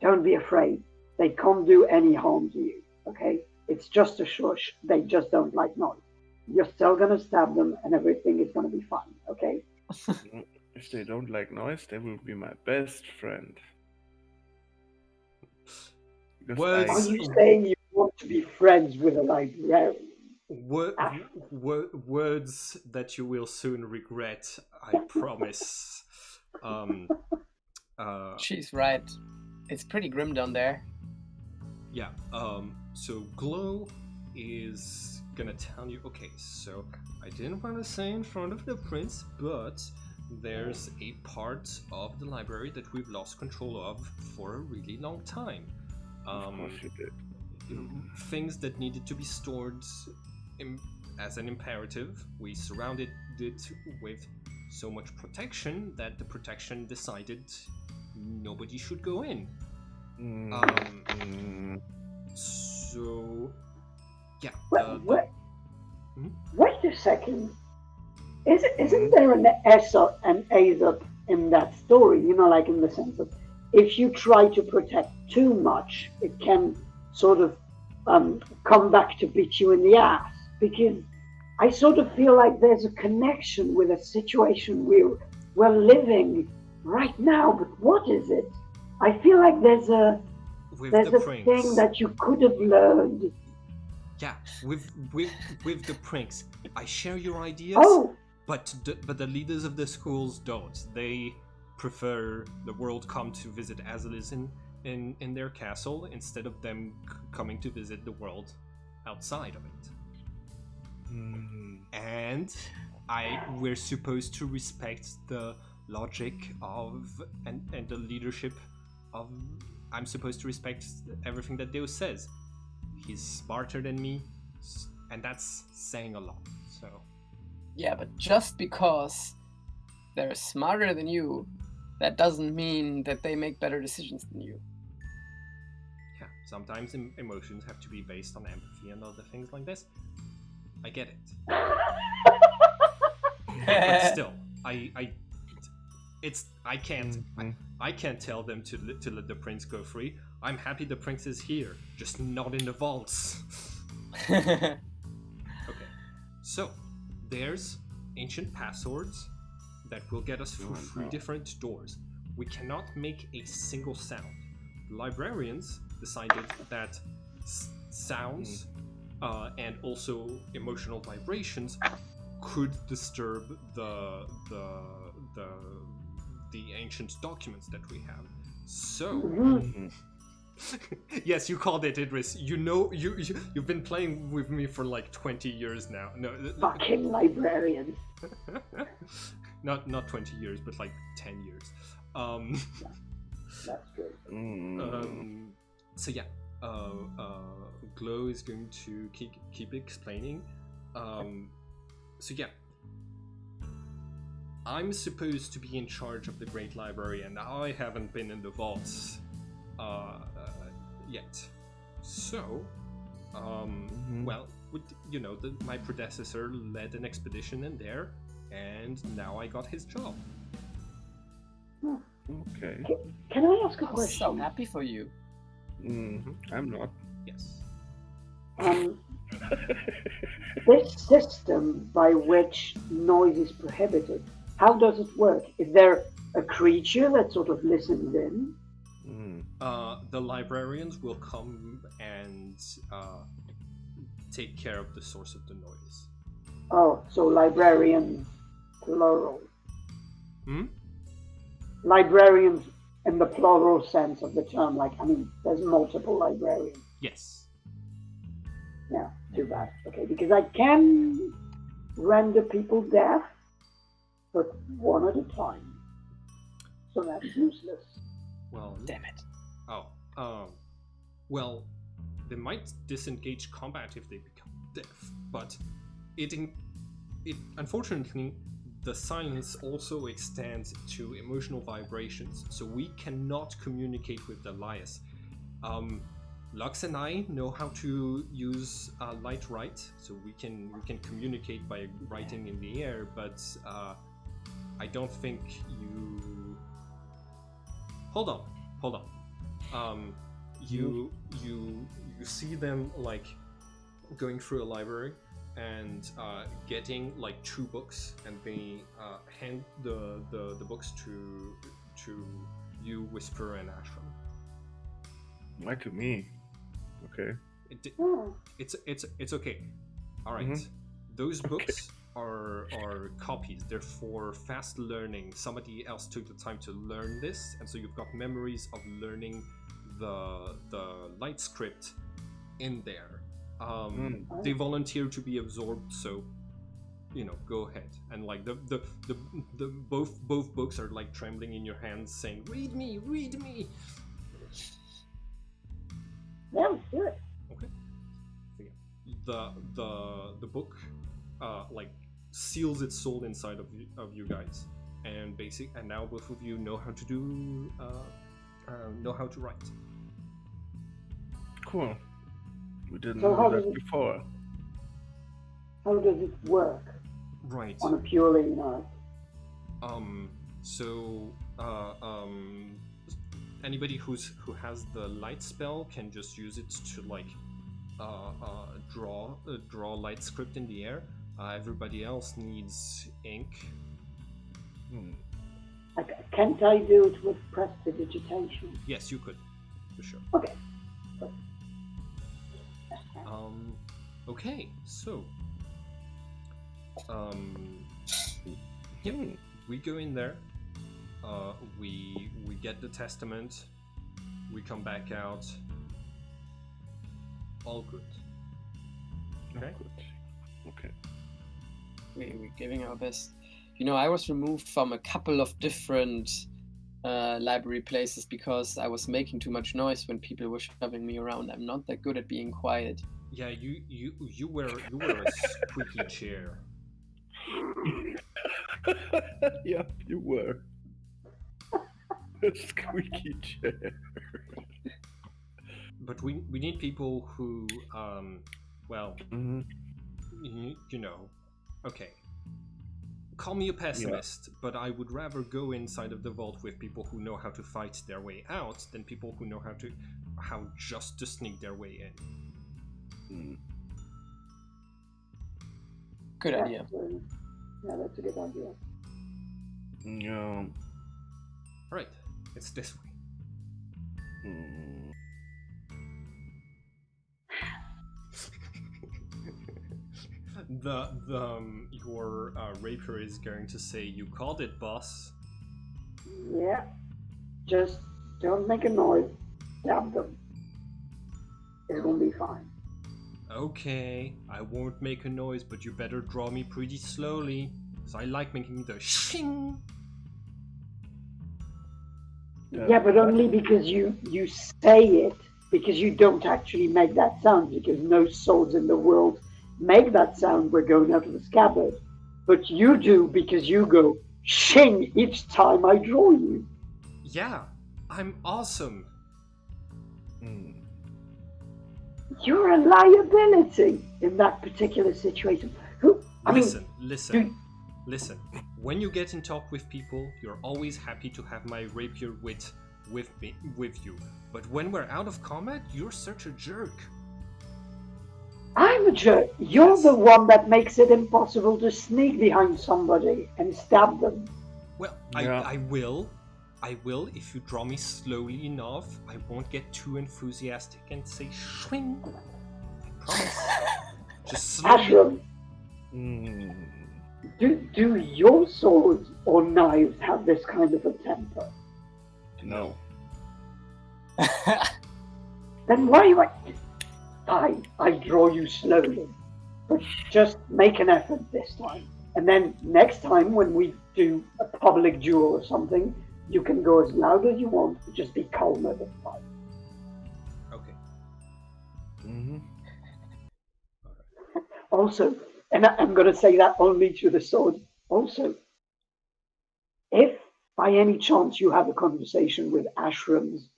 Speaker 3: don't be afraid. They can't do any harm to you. Okay? It's just a shush. They just don't like noise. You're still gonna stab them, and everything is gonna be fine. Okay?"
Speaker 4: If they don't like noise, they will be my best friend.
Speaker 3: Are you saying you want to be friends with a librarian?
Speaker 1: Words that you will soon regret, I promise.
Speaker 2: She's right. It's pretty grim down there.
Speaker 1: Yeah, so Glow is gonna tell you, okay, so I didn't want to say in front of the prince, but there's a part of the library that we've lost control of for a really long time.
Speaker 4: Of course you did.
Speaker 1: Things that needed to be stored as an imperative. We surrounded it with so much protection that the protection decided nobody should go in. So, yeah.
Speaker 3: Wait a second. Isn't there an Aesop in that story? You know, like in the sense of if you try to protect too much, it can sort of come back to beat you in the ass. Because I sort of feel like there's a connection with a situation we're living right now. But what is it? I feel like there's a thing that you could have learned.
Speaker 1: Yeah, with the pranks. I share your ideas.
Speaker 3: Oh.
Speaker 1: But the leaders of the schools don't. They prefer the world come to visit Azalis in their castle instead of them coming to visit the world outside of it. And we're supposed to respect the logic of and the leadership of. I'm supposed to respect everything that Deus says. He's smarter than me, and that's saying a lot. So.
Speaker 2: Yeah, but just because they're smarter than you, that doesn't mean that they make better decisions than you.
Speaker 1: Yeah, sometimes emotions have to be based on empathy and other things like this. I get it. But still, I can't tell them to let the prince go free. I'm happy the prince is here, just not in the vaults. Okay, so there's ancient passwords that will get us through 3 different doors. We cannot make a single sound. The librarians decided that sounds and also emotional vibrations could disturb the ancient documents that we have. So, yes, you called it, Idris. You know, you've been playing with me for like 20 years now. No,
Speaker 3: fucking librarians.
Speaker 1: not 20 years, but like 10 years.
Speaker 3: That's good.
Speaker 1: So yeah, Glow is going to keep explaining. So yeah, I'm supposed to be in charge of the Great Library, and I haven't been in the vaults yet. So, well, my predecessor led an expedition in there, and now I got his job.
Speaker 4: Okay.
Speaker 3: Can I ask a
Speaker 2: I'm
Speaker 3: question?
Speaker 2: so happy for you.
Speaker 4: I'm not.
Speaker 1: Yes.
Speaker 3: This system by which noise is prohibited, how does it work? Is there a creature that sort of listens in?
Speaker 1: the librarians will come and take care of the source of the noise.
Speaker 3: Oh, so librarians, plural. Librarians in the plural sense of the term. Like, I mean, there's multiple librarians.
Speaker 1: Yes.
Speaker 3: Yeah, too bad. Okay, because I can render people deaf, but one at a time. So that's useless.
Speaker 1: Well,
Speaker 2: Damn it.
Speaker 1: Well, they might disengage combat if they become deaf, but it unfortunately, the silence also extends to emotional vibrations, so we cannot communicate with the Elias. Lux and I know how to use light write, so we can communicate by writing in the air, but I don't think you. Hold on. You see them like going through a library and getting like 2 books, and they hand the books to you, Whisper, and Ashram.
Speaker 4: Why to me? Okay.
Speaker 1: It's okay. All right. Those books are copies. They're for fast learning. Somebody else took the time to learn this, and so you've got memories of learning the light script in there. They volunteer to be absorbed, so go ahead. And like the both books are like trembling in your hands, saying, "Read me, read me."
Speaker 3: Yeah, let's do it.
Speaker 1: Okay. So yeah, the book like seals its soul inside of you guys, and now both of you know how to do know how to write.
Speaker 4: Cool. We didn't
Speaker 3: So how
Speaker 4: know
Speaker 3: does
Speaker 4: that
Speaker 3: it-
Speaker 4: before.
Speaker 3: How does it work
Speaker 1: Right.
Speaker 3: on a purely,
Speaker 1: So anybody who has the light spell can just use it to like draw light script in the air. Everybody else needs ink.
Speaker 3: can't I do it with prestidigitation?
Speaker 1: Yes, you could, for sure.
Speaker 3: Okay.
Speaker 1: Okay, so yep, we go in there. We get the testament. We come back out. All good. Okay.
Speaker 4: Okay.
Speaker 2: We're giving our best. I was removed from a couple of different library places because I was making too much noise when people were shoving me around. I'm not that good at being quiet.
Speaker 1: Yeah, you were a squeaky chair.
Speaker 4: Yeah, you were. A squeaky chair.
Speaker 1: But we need people who okay. Call me a pessimist, but I would rather go inside of the vault with people who know how to fight their way out than people who know how just to sneak their way in.
Speaker 2: Good idea.
Speaker 3: Yeah, that's a good idea.
Speaker 4: Yeah.
Speaker 1: Right, it's this way. Your rapier is going to say, "You called it, boss."
Speaker 3: Yeah. Just don't make a noise. Stab them. It's gonna be fine.
Speaker 1: Okay, I won't make a noise, but you better draw me pretty slowly, because I like making the shing.
Speaker 3: Yeah, but only because you say it, because you don't actually make that sound, because no swords in the world make that sound. We're going out of the scabbard. But you do because you go shing each time I draw you.
Speaker 1: Yeah, I'm awesome.
Speaker 3: You're a liability in that particular situation.
Speaker 1: Listen. When you get in talk with people, you're always happy to have my rapier with you. But when we're out of combat, you're such a jerk.
Speaker 3: I'm a jerk. You're the one that makes it impossible to sneak behind somebody and stab them.
Speaker 1: Well,
Speaker 4: Yeah.
Speaker 1: I will, I will, if you draw me slowly enough. I won't get too enthusiastic and say swing. I promise. Just slowly.
Speaker 3: Ashram,
Speaker 4: Hmm.
Speaker 3: do your swords or knives have this kind of a temper?
Speaker 4: No.
Speaker 3: Then why you? Fine, I draw you slowly, but just make an effort this time. And then next time when we do a public duel or something, you can go as loud as you want, but just be calmer this time.
Speaker 1: Okay.
Speaker 4: Mm-hmm.
Speaker 3: Also, and I'm going to say that only to the sword. Also, if by any chance you have a conversation with Ashram's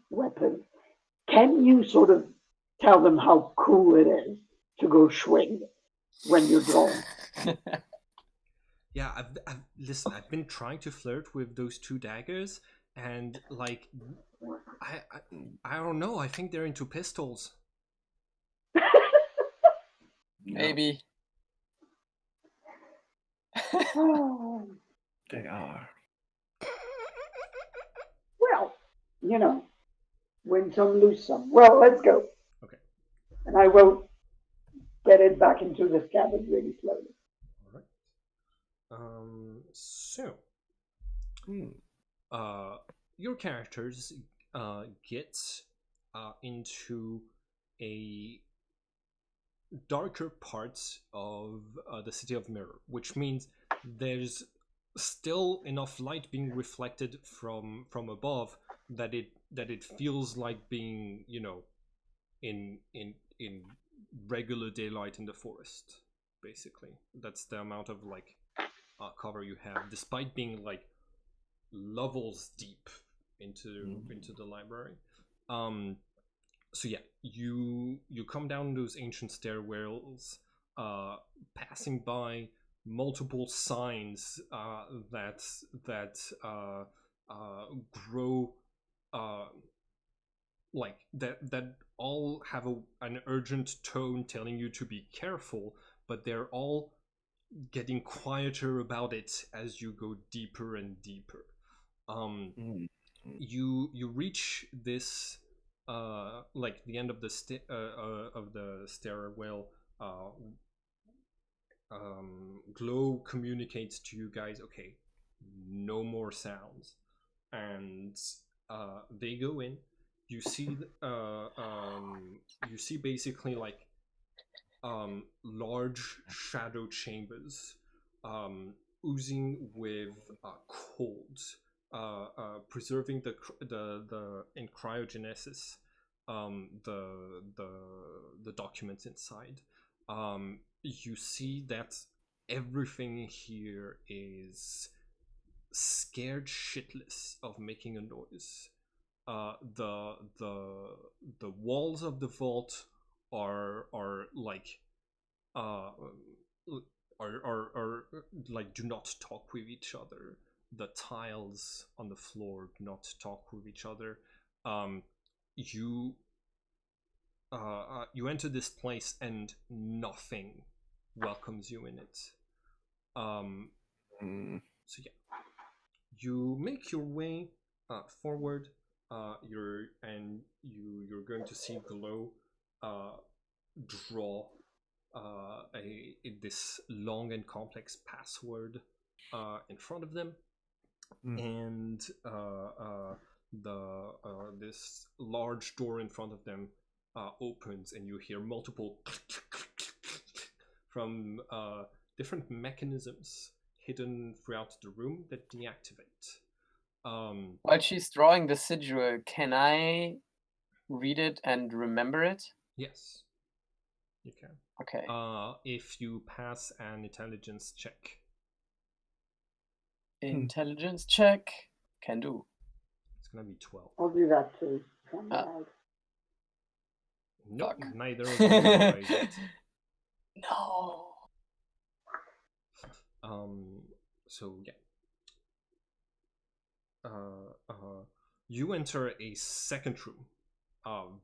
Speaker 3: weapon, can you sort of tell them how cool it is to go swing when you're drawn?
Speaker 1: Yeah, listen. I've been trying to flirt with those two daggers, and like, I don't know. I think they're into pistols.
Speaker 2: Maybe.
Speaker 3: Oh,
Speaker 4: They are.
Speaker 3: well, you know, win some, lose some. Well, let's go.
Speaker 1: Okay.
Speaker 3: And I will get it back into the scabbard really slowly.
Speaker 1: All right. So, your characters get into a darker parts of the city of Mirror, which means there's still enough light being reflected from above that it feels like being, you know, in regular daylight in the forest. Basically, that's the amount of like cover you have, despite being like levels deep into the library. So yeah, you come down those ancient stairwells, passing by multiple signs that grow, like that all have an urgent tone telling you to be careful, but they're all getting quieter about it as you go deeper and deeper. You reach this like the end of the stairwell. Glow communicates to you guys, okay, no more sounds, and they go in. You see you see basically like large shadow chambers, oozing with cold, preserving the in cryogenesis, the documents inside. You see that everything here is scared shitless of making a noise. The walls of the vault are like uh are like do not talk with each other. The tiles on the floor do not talk with each other. Um, you you enter this place and nothing welcomes you in it. So yeah, you make your way forward. You're going to see Glow draw this long and complex password in front of them, and this large door in front of them opens, and you hear multiple from different mechanisms hidden throughout the room that deactivate.
Speaker 2: While she's drawing the sigil, can I read it and remember it?
Speaker 1: Yes, you can.
Speaker 2: Okay.
Speaker 1: If you pass an intelligence check.
Speaker 2: Intelligence check. Can do.
Speaker 1: It's gonna be 12.
Speaker 3: I'll do that too.
Speaker 1: Nope,
Speaker 2: Fuck.
Speaker 1: neither of you memorize it.
Speaker 2: No.
Speaker 1: So yeah. You enter a second room,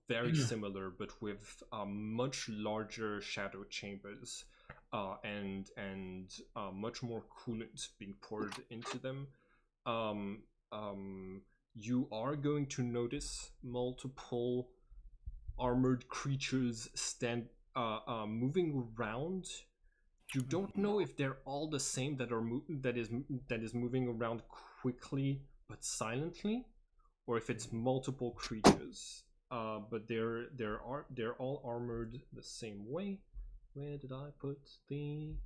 Speaker 1: very similar, but with much larger shadow chambers, and much more coolant being poured into them. you are going to notice multiple armored creatures moving around. You don't know if they're all the same that is moving around quickly but silently, or if it's multiple creatures. But they're all armored the same way. Where did I put the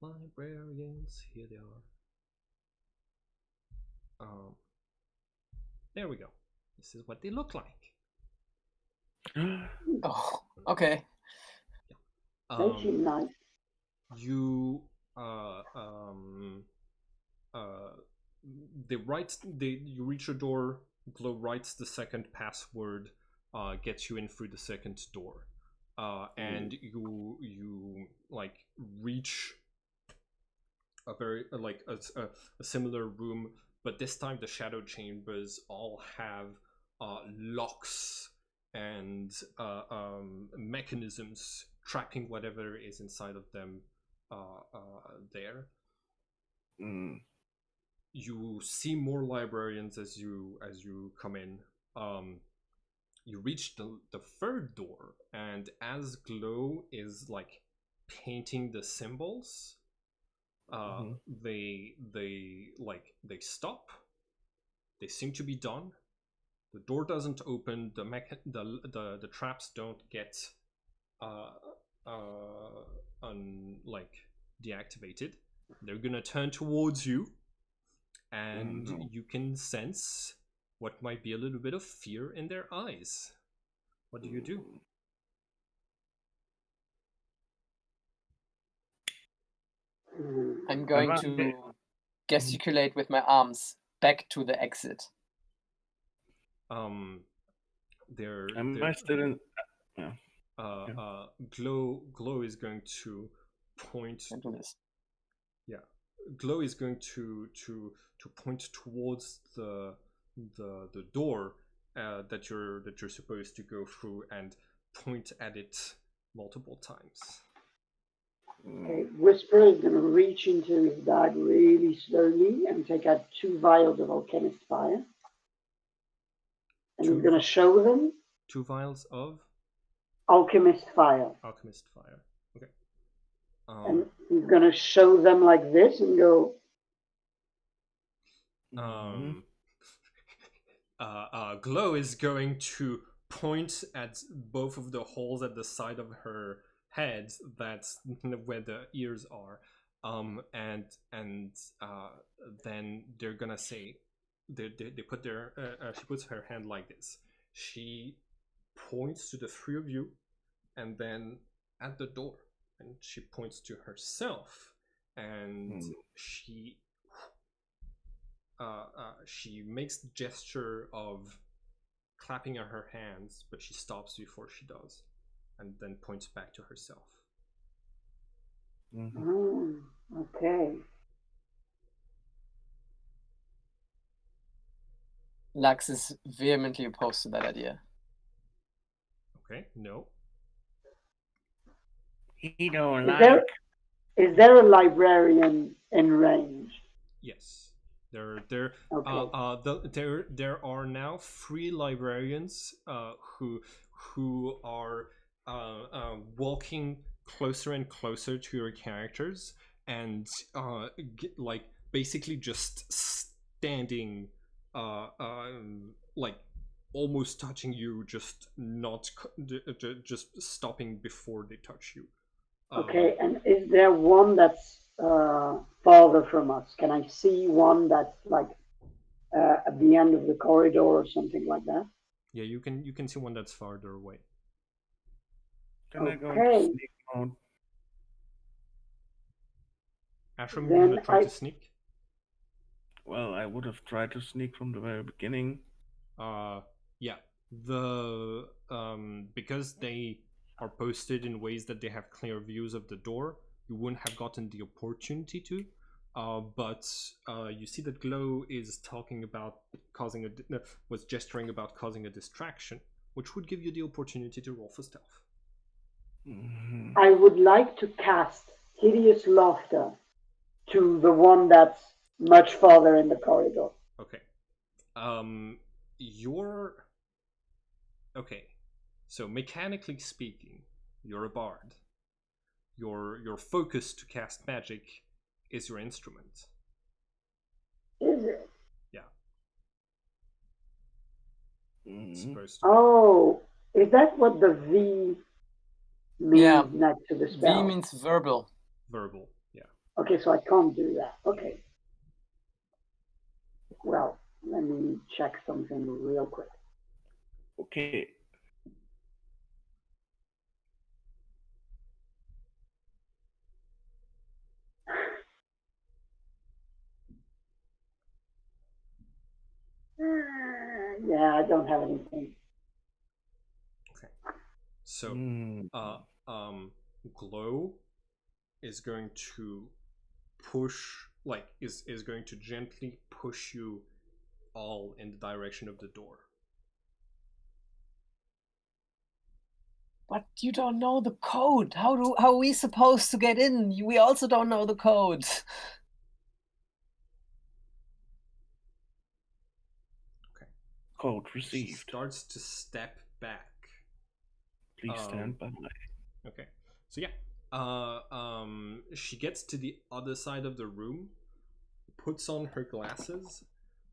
Speaker 1: librarians? Here they are. There we go. This is what they look like.
Speaker 2: Oh, okay.
Speaker 3: They seem nice.
Speaker 1: You you reach a door. Glow writes the second password, gets you in through the second door, and you like reach a very a similar room, but this time the shadow chambers all have locks and mechanisms trapping whatever is inside of them there. You see more librarians as you come in. You reach the third door, and as Glow is like painting the symbols, they stop. They seem to be done. The door doesn't open. The traps don't get deactivated. They're gonna turn towards you, and you can sense what might be a little bit of fear in their eyes. What do you do?
Speaker 2: I'm going to gesticulate with my arms back to the exit.
Speaker 1: Glow is going to point. Yeah, Glow is going to point towards the door that you're supposed to go through and point at it multiple times.
Speaker 3: Okay, Whisper is going to reach into his bag really slowly and take out 2 vials of alchemist fire. And he's going to show them.
Speaker 1: 2 vials of?
Speaker 3: Alchemist fire.
Speaker 1: Alchemist fire. Okay.
Speaker 3: And he's going to show them like this and go.
Speaker 1: Glow is going to point at both of the holes at the side of her head. That's where the ears are. And then they're gonna say, they put their she puts her hand like this. She points to the 3 of you, and then at the door, and she points to herself, and she makes the gesture of clapping at her hands, but she stops before she does, and then points back to herself.
Speaker 3: Okay.
Speaker 2: Lux is vehemently opposed to that idea.
Speaker 1: Okay, no.
Speaker 4: He don't
Speaker 3: Is there a librarian in range?
Speaker 1: Yes. There are now 3 librarians who are walking closer and closer to your characters, and basically just standing like almost touching you, just not just stopping before they touch you.
Speaker 3: Okay, and is there one that's farther from us? Can I see one that's like at the end of the corridor or something like that?
Speaker 1: Yeah, you can see one that's farther away.
Speaker 4: Can I go into sneak mode?
Speaker 1: Ashram, you want to try to sneak?
Speaker 4: Well, I would have tried to sneak from the very beginning.
Speaker 1: Yeah. The because they are posted in ways that they have clear views of the door, you wouldn't have gotten the opportunity to. But you see that Glow is talking about was gesturing about causing a distraction, which would give you the opportunity to roll for stealth.
Speaker 3: I would like to cast Hideous Laughter to the one that's much farther in the corridor.
Speaker 1: Okay. You're okay. So mechanically speaking, you're a bard. Your focus to cast magic is your instrument.
Speaker 3: Is it?
Speaker 1: Yeah, it's
Speaker 4: Mhm.
Speaker 1: supposed to be.
Speaker 3: Oh, is that what the V means
Speaker 2: Yeah.
Speaker 3: next to the
Speaker 2: V
Speaker 3: spell?
Speaker 2: means verbal.
Speaker 1: Verbal. Yeah.
Speaker 3: Okay, so I can't do that. Okay. Well, let me check something real quick.
Speaker 4: Okay.
Speaker 3: Yeah, I don't have anything.
Speaker 1: Okay. So,
Speaker 4: Mm.
Speaker 1: Glow is going to push, like, is going to gently push you all in the direction of the door.
Speaker 2: But you don't know the code. How are we supposed to get in? We also don't know the code.
Speaker 1: Okay.
Speaker 4: Code
Speaker 1: She
Speaker 4: received.
Speaker 1: starts to step back.
Speaker 4: Please stand by.
Speaker 1: Okay. So yeah. She gets to the other side of the room, puts on her glasses,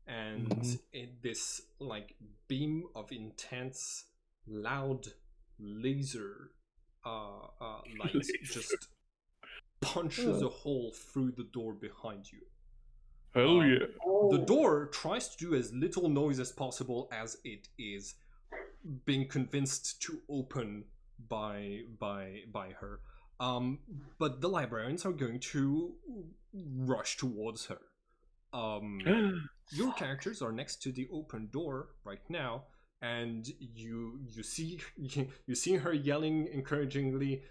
Speaker 1: and
Speaker 4: Mhm.
Speaker 1: in this like beam of intense, loud laser light
Speaker 4: Laser.
Speaker 1: just punches a hole through the door behind you.
Speaker 4: Hell yeah.
Speaker 1: The
Speaker 3: Oh,
Speaker 1: door tries to do as little noise as possible as it is being convinced to open by her. But the librarians are going to rush towards her. Your characters are next to the open door right now, and you see you see her yelling encouragingly,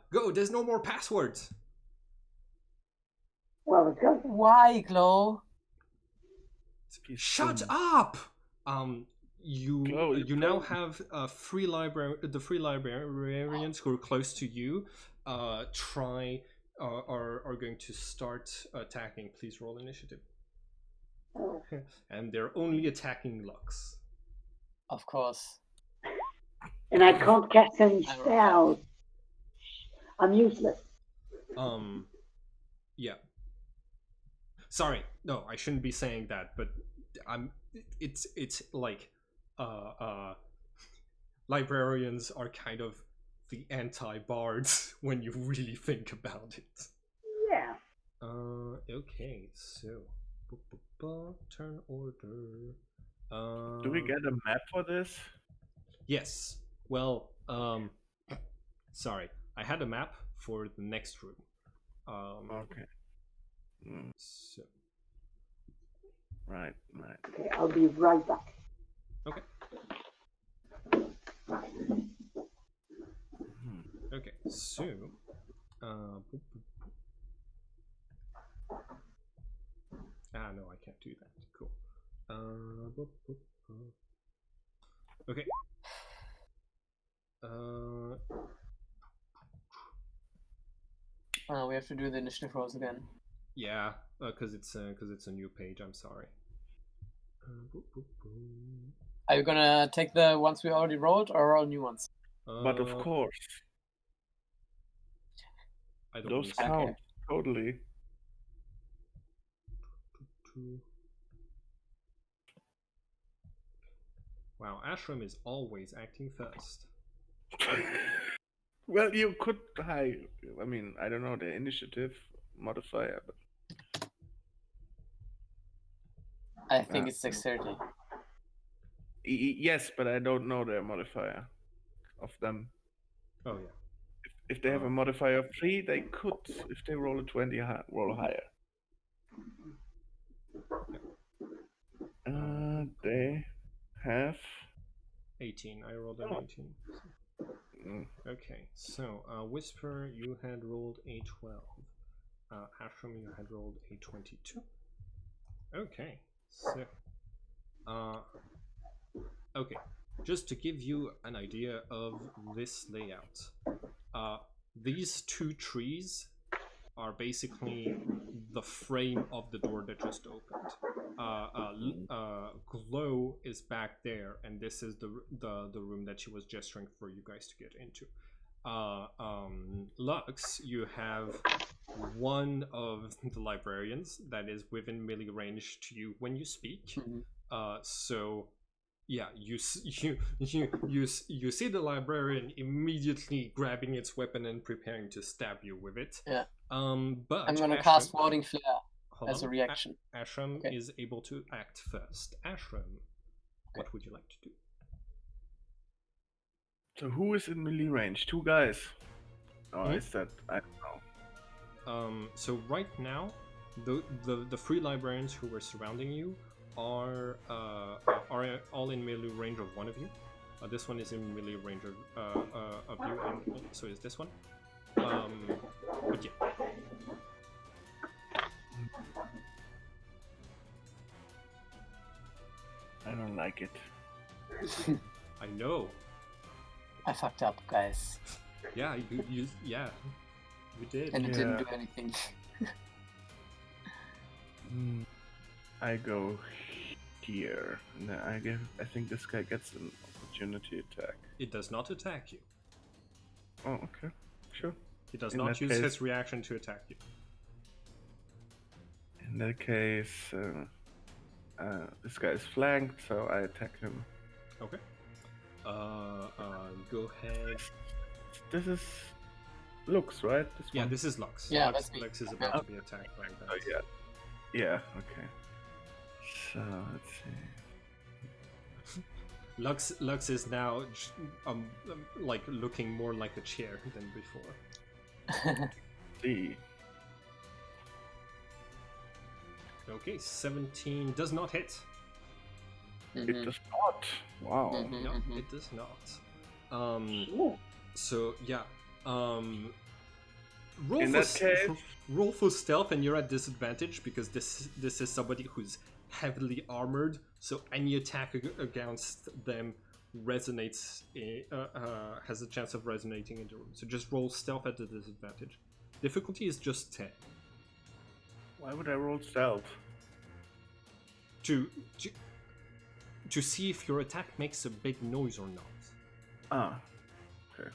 Speaker 1: "Go! There's no more passwords."
Speaker 3: well, it's got
Speaker 2: Why, Glow?
Speaker 1: Shut up!
Speaker 4: Glow,
Speaker 1: You now have the free librarians who are close to you. Try are going to start attacking. Please roll initiative.
Speaker 3: oh,
Speaker 1: And they're only attacking Lux.
Speaker 2: Of course.
Speaker 3: and I can't cast any
Speaker 2: I roll
Speaker 3: spells. I'm useless.
Speaker 1: Yeah. Sorry, no, I shouldn't be saying that, but I'm. It's like, librarians are kind of the anti-bards when you really think about it.
Speaker 3: Yeah.
Speaker 1: Okay, so turn order.
Speaker 4: Do we get a map for this?
Speaker 1: Yes. Well, sorry, I had a map for the next room.
Speaker 4: Okay.
Speaker 1: So,
Speaker 4: Right.
Speaker 3: Okay, I'll be right back.
Speaker 1: okay.
Speaker 4: Hmm.
Speaker 1: Okay, so, no, I can't do that. Cool. Okay.
Speaker 2: We have to do the initiative rolls again.
Speaker 1: Yeah, because it's a new page. I'm sorry.
Speaker 2: Are you gonna take the ones we already rolled or roll new ones?
Speaker 4: But of course,
Speaker 1: I don't
Speaker 4: those
Speaker 1: understand.
Speaker 4: count totally.
Speaker 1: Wow, Ashram is always acting first.
Speaker 4: Well, you could high. I mean, I don't know the initiative modifier, but
Speaker 2: I think it's dexterity.
Speaker 4: Yes, but I don't know the modifier of them.
Speaker 1: Oh yeah.
Speaker 4: If they have a modifier of 3, they could, if they roll a 20, roll higher. They have
Speaker 1: 18. I rolled an 18. Okay, so Whisper, you had rolled a 12. Ashram, you had rolled a 22. Okay, so okay, just to give you an idea of this layout, these two trees are basically the frame of the door that just opened. Glow is back there, and this is the room that she was gesturing for you guys to get into. Lux, you have one of the librarians that is within melee range to you when you speak. So yeah, you see the librarian immediately grabbing its weapon and preparing to stab you with it.
Speaker 2: Yeah.
Speaker 1: But
Speaker 2: I'm gonna
Speaker 1: Ashram,
Speaker 2: cast Warding Flare
Speaker 1: hold
Speaker 2: as a
Speaker 1: on.
Speaker 2: reaction.
Speaker 1: Ashram
Speaker 2: Okay.
Speaker 1: is able to act first. Ashram, what would you like to do?
Speaker 4: So who is in melee range? Two guys. Or is that, I don't know.
Speaker 1: So right now, the three librarians who were surrounding you are all in melee range of one of you. This one is in melee range of you, and so is this one. But yeah.
Speaker 4: I don't like it.
Speaker 1: I know.
Speaker 2: I fucked up, guys.
Speaker 1: Yeah, you did.
Speaker 2: And it didn't do anything.
Speaker 4: I go here. And I think this guy gets an opportunity attack.
Speaker 1: It does not attack you.
Speaker 4: Oh, okay. Sure.
Speaker 1: It does
Speaker 4: In
Speaker 1: not
Speaker 4: that
Speaker 1: use
Speaker 4: case-
Speaker 1: his reaction to attack you.
Speaker 4: In that case, this guy is flanked, so I attack him.
Speaker 1: Okay. Go ahead.
Speaker 4: This is Lux, right?
Speaker 1: Yeah,
Speaker 4: one?
Speaker 1: this is Lux.
Speaker 2: Yeah,
Speaker 1: Lux,
Speaker 2: that's me.
Speaker 1: Lux is about to be attacked by that.
Speaker 4: Oh, yeah. Yeah, okay. So, let's see.
Speaker 1: Lux is now like looking more like a chair than before.
Speaker 4: See.
Speaker 1: Okay, 17 does not hit.
Speaker 4: It does not. Wow.
Speaker 1: No, it does not. So yeah. Roll
Speaker 4: In
Speaker 1: for
Speaker 4: that case,
Speaker 1: roll for stealth, and you're at disadvantage because this is somebody who's heavily armored. So any attack against them resonates, has a chance of resonating in the room. So just roll stealth at the disadvantage. Difficulty is just 10.
Speaker 4: why would I roll stealth?
Speaker 1: To see if your attack makes a big noise or not.
Speaker 4: Ah. Okay.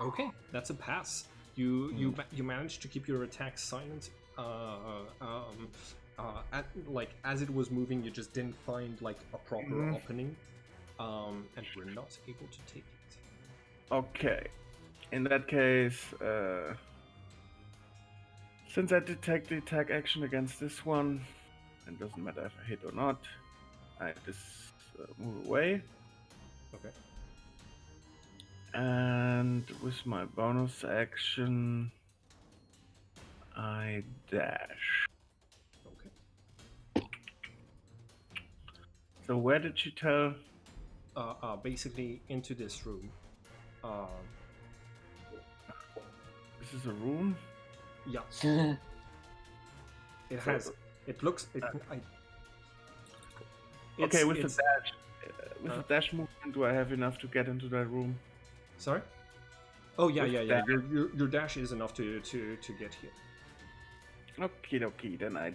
Speaker 1: Okay, that's a pass. You managed to keep your attack silent. As it was moving, you just didn't find like a proper opening, and were not able to take it.
Speaker 4: Okay. In that case, since I detect the attack action against this one, it doesn't matter if I hit or not, I just move away.
Speaker 1: Okay.
Speaker 4: And with my bonus action, I dash.
Speaker 1: Okay.
Speaker 4: So where did she tell?
Speaker 1: Basically into this room.
Speaker 4: This is a room?
Speaker 1: Yeah. It has. It looks.
Speaker 4: Okay, with the dash. With the dash movement, do I have enough to get into that room?
Speaker 1: Sorry. Oh yeah,
Speaker 4: With
Speaker 1: yeah.
Speaker 4: dash.
Speaker 1: Your dash is enough to get here.
Speaker 4: Okie dokie, then I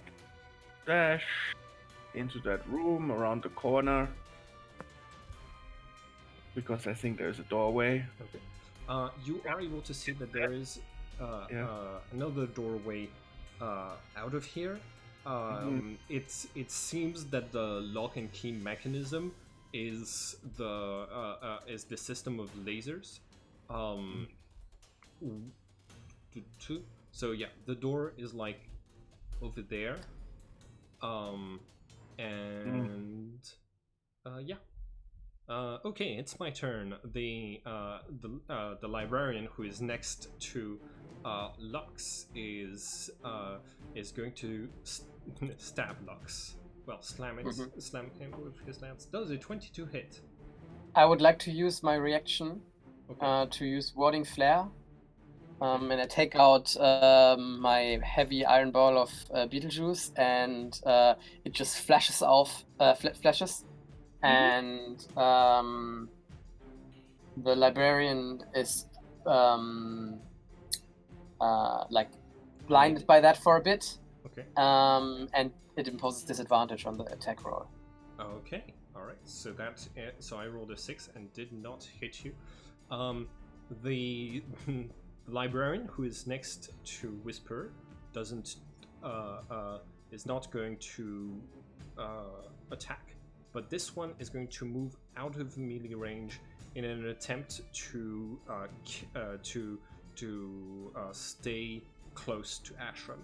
Speaker 4: dash into that room around the corner. Because I think there's a doorway.
Speaker 1: Okay. You are able to see that there is another doorway out of here. It seems that the lock and key mechanism is the system of lasers. So yeah, the door is like over there. Okay, it's my turn. The librarian who is next to Lux is going to stab Lux. Well, slam him with his lance. Does a 22 hit?
Speaker 2: I would like to use my reaction
Speaker 1: Okay.
Speaker 2: to use Warding Flare. And I take out my heavy iron ball of Beetlejuice, and it just flashes off, flashes. And the librarian is like blinded by that for a bit,
Speaker 1: Okay.
Speaker 2: And it imposes disadvantage on the attack roll.
Speaker 1: Okay. All right. So that so I rolled a 6 and did not hit you. The librarian who is next to Whisper doesn't is not going to attack, but this one is going to move out of melee range in an attempt to stay close to Ashram,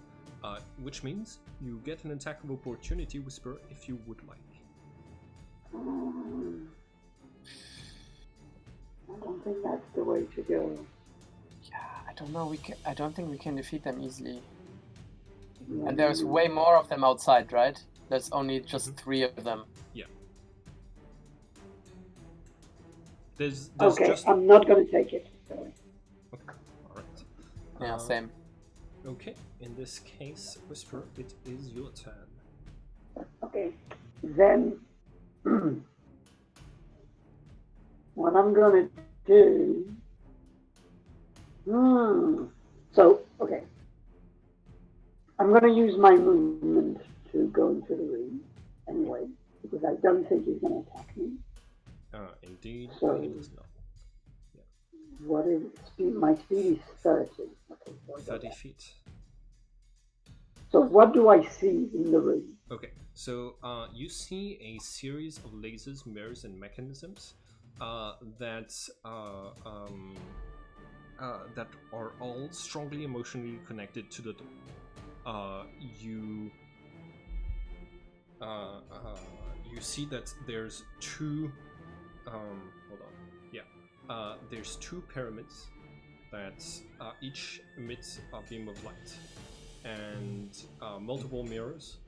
Speaker 1: which means you get an attack of opportunity, Whisper, if you would like.
Speaker 3: I don't think that's the way to go.
Speaker 2: Yeah, I don't know. I don't think we can defeat them easily.
Speaker 3: Yeah.
Speaker 2: And there's way more of them outside, right? There's only just 3 of them.
Speaker 1: Yeah. There's
Speaker 3: Okay,
Speaker 1: just...
Speaker 3: I'm not going to take it. Sorry.
Speaker 1: Okay, alright.
Speaker 2: Yeah, same.
Speaker 1: Okay, in this case, Whisper, it is your turn.
Speaker 3: Okay, then what I'm going to do... So, okay. I'm going to use my movement to go into the room anyway, because I don't think he's going to attack me.
Speaker 1: Indeed,
Speaker 3: So,
Speaker 1: he does not.
Speaker 3: What is speed? My speed is 30. Okay, so
Speaker 1: 30 feet.
Speaker 3: So what do I see in the room?
Speaker 1: Okay, so you see a series of lasers, mirrors, and mechanisms that are all strongly emotionally connected to the door. You see that there's 2. Hold on. Yeah. There's 2 pyramids that each emits a beam of light, and multiple mirrors,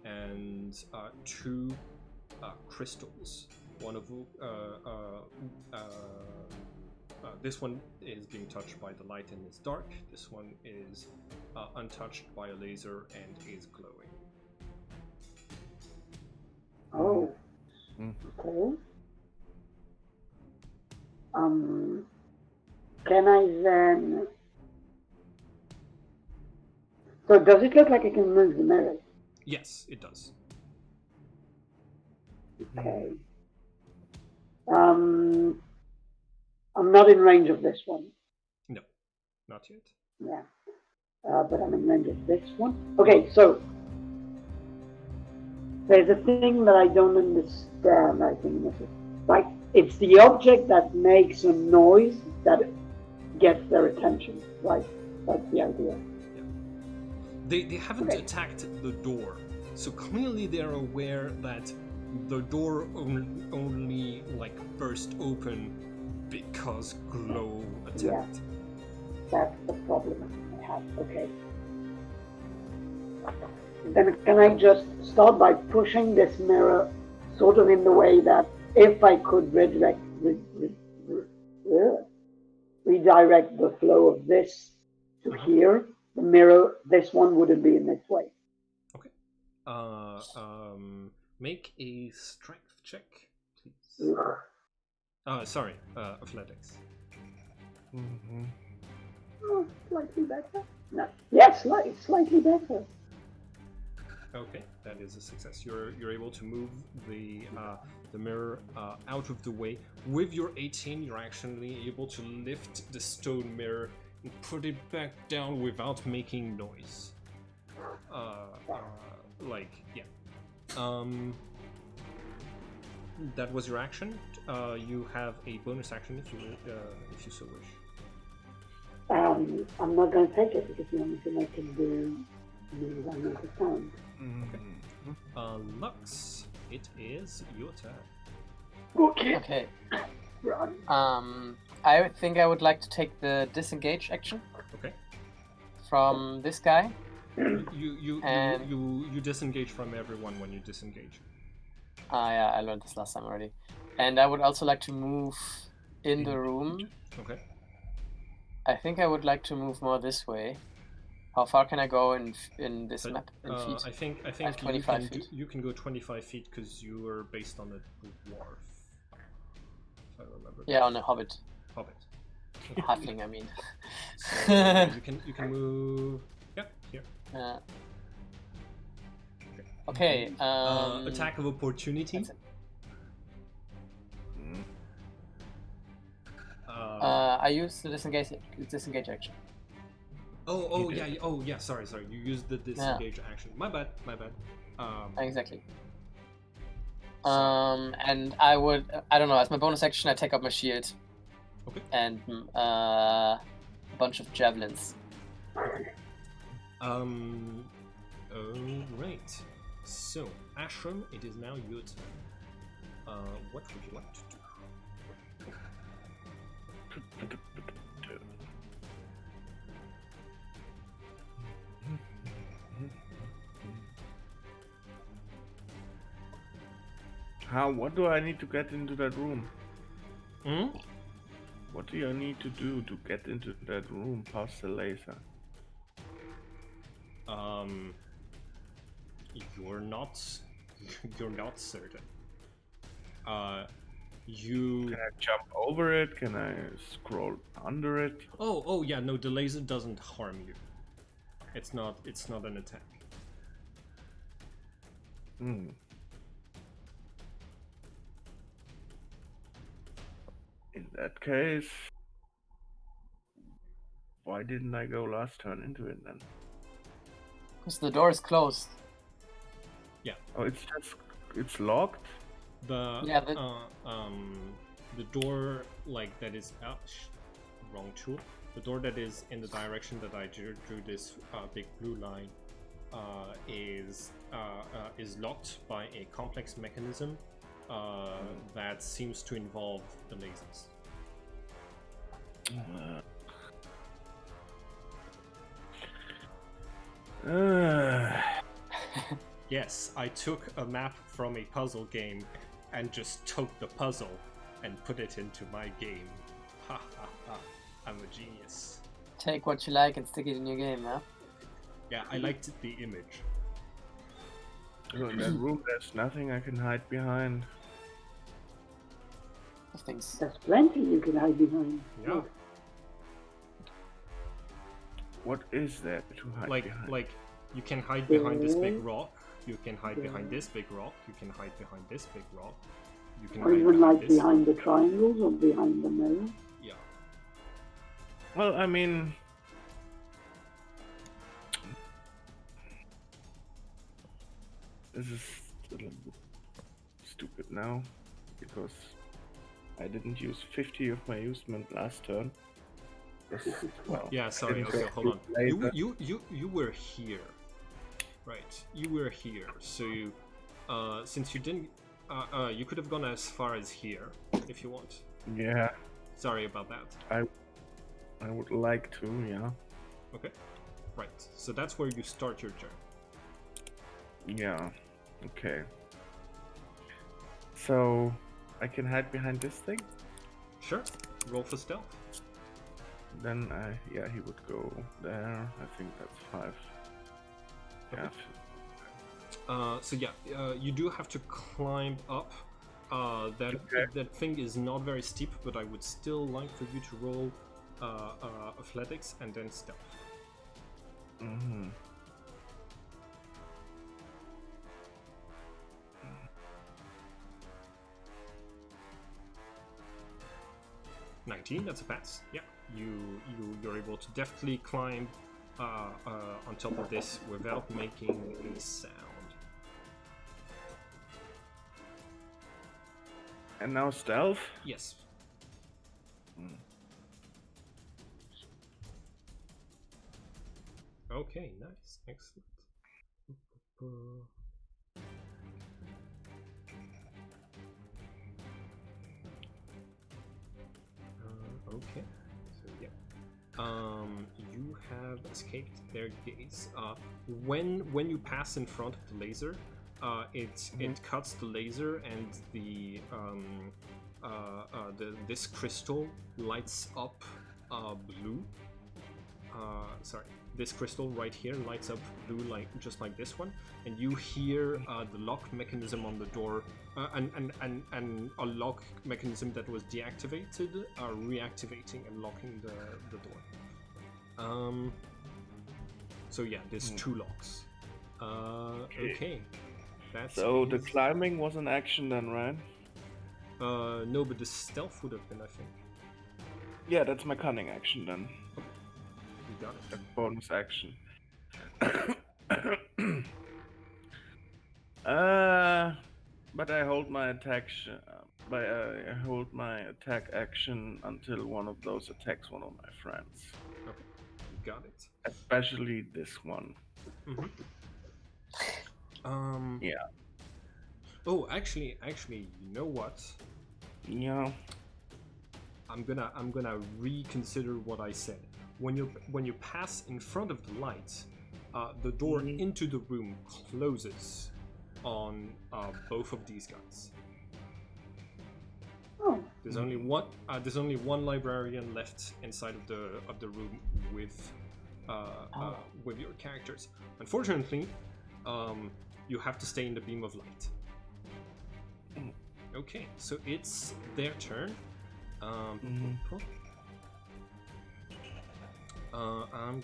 Speaker 1: and 2 crystals. One of this one is being touched by the light and is dark. This one is untouched by a laser and is glowing.
Speaker 3: Oh. Okay. Can I then... So does it look like I can move the mirrors?
Speaker 1: Yes, it does.
Speaker 3: Okay. I'm not in range of this one.
Speaker 1: No, not yet.
Speaker 3: Yeah. But I'm in range of this one. Okay, so there's a thing that I don't understand, I think. Like, it's the object that makes a noise that gets their attention, right? That's the idea.
Speaker 1: Yeah. They haven't attacked the door, so clearly they're aware that the door only like burst open because glow attacked.
Speaker 3: Yeah. That's the problem I have. Okay. Then can I just start by pushing this mirror sort of in the way that if I could redirect the flow of this to here, the mirror, this one wouldn't be in this way.
Speaker 1: Okay. Make a strength check, please. Sorry, athletics.
Speaker 4: Mm-hmm.
Speaker 3: Oh, slightly better. No. Yes, slightly better.
Speaker 1: Okay, that is a success. You're able to move the mirror out of the way. With your 18, you're actually able to lift the stone mirror and put it back down without making noise. That was your action. You have a bonus action if you so wish.
Speaker 3: I'm not going to take it because the only thing I can do is I make a sound.
Speaker 1: Okay. Lux, it is your turn.
Speaker 3: Okay.
Speaker 2: Run. I think I would like to take the disengage action.
Speaker 1: Okay.
Speaker 2: From this guy.
Speaker 1: You disengage from everyone when you disengage.
Speaker 2: Yeah, I learned this last time already. And I would also like to move in the room.
Speaker 1: Okay.
Speaker 2: I think I would like to move more this way. How far can I go in this map in feet?
Speaker 1: I think
Speaker 2: 25 feet.
Speaker 1: You can go 25 feet because you are based on a dwarf. If I remember.
Speaker 2: Yeah, on a hobbit.
Speaker 1: Hobbit.
Speaker 2: Halfling, I mean.
Speaker 1: So you can move. Yeah, here.
Speaker 2: Okay.
Speaker 1: Attack of opportunity.
Speaker 2: That's it. I use the disengage action.
Speaker 1: Oh yeah. Sorry. You used the disengage action. My bad.
Speaker 2: Exactly.
Speaker 1: So-
Speaker 2: And I don't know, as my bonus action, I take out my shield.
Speaker 1: Okay.
Speaker 2: And a bunch of javelins.
Speaker 1: All right. So Ashram, it is now your turn. What would you like to do?
Speaker 4: What do I need to get into that room?
Speaker 1: Hmm?
Speaker 4: What do you need to do to get into that room past the laser?
Speaker 1: You're not certain.
Speaker 4: Can I jump over it? Can I scroll under it?
Speaker 1: Oh yeah, no, the laser doesn't harm you. It's not an attack.
Speaker 4: Hmm. In that case, why didn't I go last turn into it then?
Speaker 2: Because the door is closed.
Speaker 4: Oh, it's locked?
Speaker 1: The door like that is wrong tool. The door that is in the direction that I drew this big blue line is locked by a complex mechanism that seems to involve the lasers. Yes, I took a map from a puzzle game and just took the puzzle and put it into my game. Ha ha ha, I'm a genius.
Speaker 2: Take what you like and stick it in your game, huh?
Speaker 1: Yeah, I liked the image.
Speaker 4: So in that room, there's nothing I can hide behind.
Speaker 2: Things.
Speaker 3: There's plenty you can hide behind.
Speaker 1: Yeah.
Speaker 4: What is there to hide behind?
Speaker 1: Like you can hide behind this big rock. You can hide behind this big rock. You can hide behind this big rock. You can
Speaker 3: Or
Speaker 1: hide
Speaker 3: even
Speaker 1: behind
Speaker 3: like
Speaker 1: this.
Speaker 3: behind the triangles or behind the mirror.
Speaker 1: Yeah.
Speaker 4: Well, I mean... This is a little bit stupid now, because I didn't use 50 of my usement last turn. Well,
Speaker 1: Yeah, sorry.
Speaker 4: didn't
Speaker 1: Okay,
Speaker 4: go
Speaker 1: hold on.
Speaker 4: laser.
Speaker 1: You were here, right? You were here. So you, since you didn't, you could have gone as far as here if you want.
Speaker 4: Yeah,
Speaker 1: Sorry about that.
Speaker 4: I would like to, yeah.
Speaker 1: Okay, right. So that's where you start your turn.
Speaker 4: Yeah, okay. So, I can hide behind this thing?
Speaker 1: Sure. Roll for stealth.
Speaker 4: Then, he would go there. I think that's 5.
Speaker 1: Okay.
Speaker 4: Yeah.
Speaker 1: So yeah, you do have to climb up. That thing is not very steep, but I would still like for you to roll athletics and then stealth.
Speaker 4: Mm-hmm.
Speaker 1: That's a pass. Yeah, you're able to deftly climb on top of this without making a sound.
Speaker 4: And now stealth?
Speaker 1: Yes. Okay, nice, excellent. Okay, so yeah. You have escaped their gaze. When you pass in front of the laser, it cuts the laser and this crystal lights up blue. Sorry, this crystal right here lights up blue, like just like this one, and you hear the lock mechanism on the door, and a lock mechanism that was deactivated reactivating and locking the door. So yeah, there's 2 locks. Okay. That's
Speaker 4: So the climbing was an action then, right?
Speaker 1: no, but the stealth would have been, I think.
Speaker 4: Yeah, that's my cunning action then.
Speaker 1: You got it.
Speaker 4: A bonus action. But I hold my attack. I hold my attack action until one of those attacks one of my friends.
Speaker 1: Okay, you got it.
Speaker 4: Especially this one.
Speaker 1: Mm-hmm.
Speaker 4: Yeah.
Speaker 1: Oh, actually, you know what?
Speaker 4: Yeah.
Speaker 1: I'm gonna reconsider what I said. When you pass in front of the light, the door into the room closes on both of these guys.
Speaker 3: Oh.
Speaker 1: There's only one librarian left inside of the room with your characters. Unfortunately, you have to stay in the beam of light. Okay, so it's their turn. I'm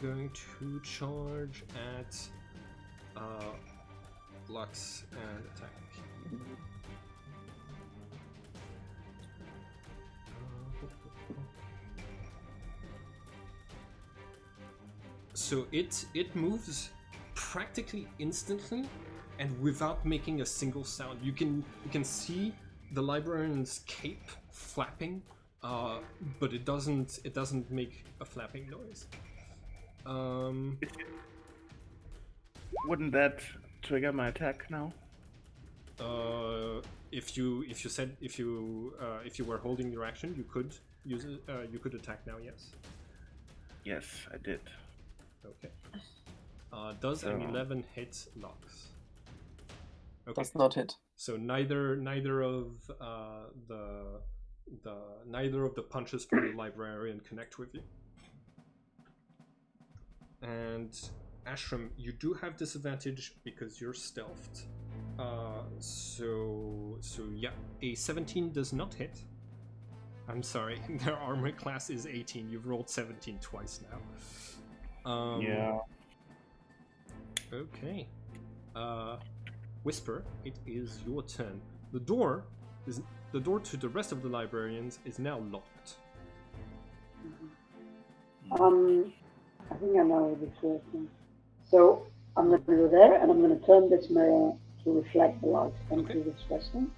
Speaker 1: going to charge at Lux and attack. So it moves practically instantly and without making a single sound. You can see the librarian's cape flapping, but it doesn't make a flapping noise.
Speaker 4: Wouldn't that trigger my attack now?
Speaker 1: If you were holding your action, you could use it. You could attack now. Yes.
Speaker 4: Yes, I did.
Speaker 1: Okay. Does an 11 hit Lux? Okay.
Speaker 2: Does not hit.
Speaker 1: So neither of the punches from the librarian connect with you. And Ashram, you do have disadvantage because you're stealthed. So yeah, a 17 does not hit. I'm sorry, their armor class is 18. You've rolled 17 twice now.
Speaker 4: Yeah.
Speaker 1: Okay. Whisper, it is your turn. The door to the rest of the librarians is now locked.
Speaker 3: I think I know this working. So I'm going to go there, and I'm going to turn this mirror to reflect the light into this resting.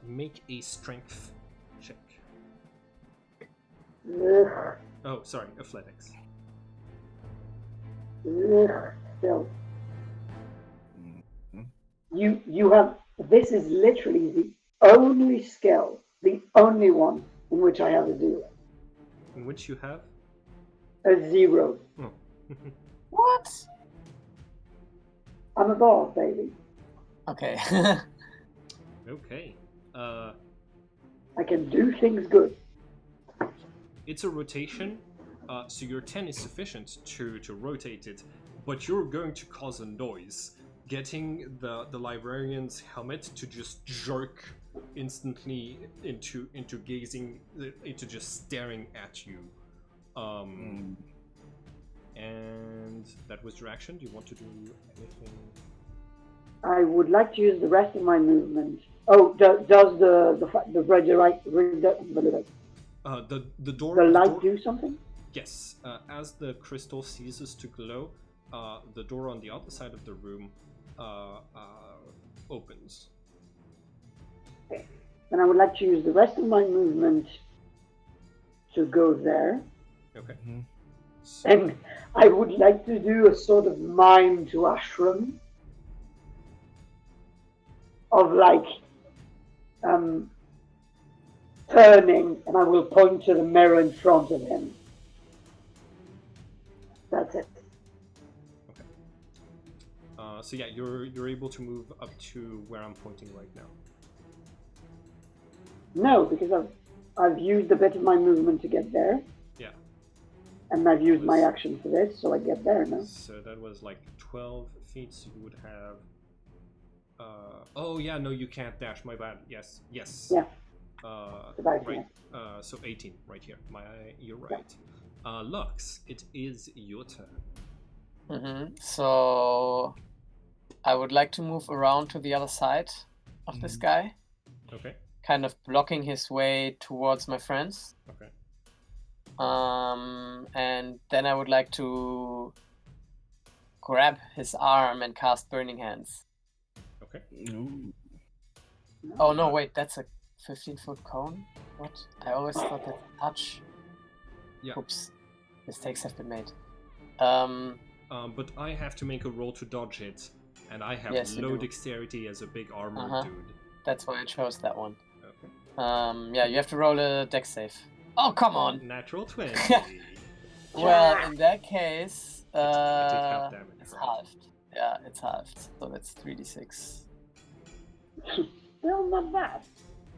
Speaker 1: Make a strength check.
Speaker 3: Ugh.
Speaker 1: Oh, sorry, athletics.
Speaker 3: Ugh. Still. You have. This is literally the only skill, the only one in which I have a 0.
Speaker 1: In which you have
Speaker 3: a 0.
Speaker 1: Oh.
Speaker 2: What?
Speaker 3: I'm a bard, baby.
Speaker 2: Okay.
Speaker 1: Okay.
Speaker 3: I can do things good.
Speaker 1: It's a rotation, so your 10 is sufficient to rotate it, but you're going to cause a noise. Getting the librarian's helmet to just jerk instantly into gazing, into just staring at you. And that was your action. Do you want to do anything?
Speaker 3: I would like to use the rest of my movement. Oh, does the red light
Speaker 1: the door?
Speaker 3: The light do something?
Speaker 1: Yes. As the crystal ceases to glow, the door on the other side of the room opens.
Speaker 3: Okay. Then I would like to use the rest of my movement to go there.
Speaker 1: Okay.
Speaker 3: So, and I would like to do a sort of mime to Ashram of like turning, and I will point to the mirror in front of him. That's it.
Speaker 1: So yeah, you're able to move up to where I'm pointing right now.
Speaker 3: No, because I've used a bit of my movement to get there.
Speaker 1: Yeah.
Speaker 3: And I've used my action for this, so I get there now.
Speaker 1: So that was like 12 feet. So you would have. Oh yeah, no, you can't dash. My bad. Yes.
Speaker 3: Yeah.
Speaker 1: Right. So 18 right here. You're right. Yeah. Lux, it is your turn.
Speaker 2: So I would like to move around to the other side of this guy,
Speaker 1: Okay.
Speaker 2: kind of blocking his way towards my friends.
Speaker 1: Okay.
Speaker 2: And then I would like to grab his arm and cast Burning Hands.
Speaker 1: Okay.
Speaker 4: Ooh.
Speaker 2: Oh no, wait, that's a 15-foot cone? What? I always thought that's touch.
Speaker 1: Yeah.
Speaker 2: Oops. Mistakes have been made.
Speaker 1: But I have to make a roll to dodge it, and I have
Speaker 2: Yes, you
Speaker 1: low
Speaker 2: do.
Speaker 1: dexterity as a big armor
Speaker 2: Uh-huh.
Speaker 1: dude.
Speaker 2: That's why I chose that one.
Speaker 1: Okay.
Speaker 2: Yeah, you have to roll a dex save. Oh, come on!
Speaker 1: Natural 20.
Speaker 2: Well, in that case,
Speaker 1: I take half damage,
Speaker 2: it's
Speaker 1: right?
Speaker 2: halved. Yeah, it's halved. So that's 3d6.
Speaker 3: Still not bad.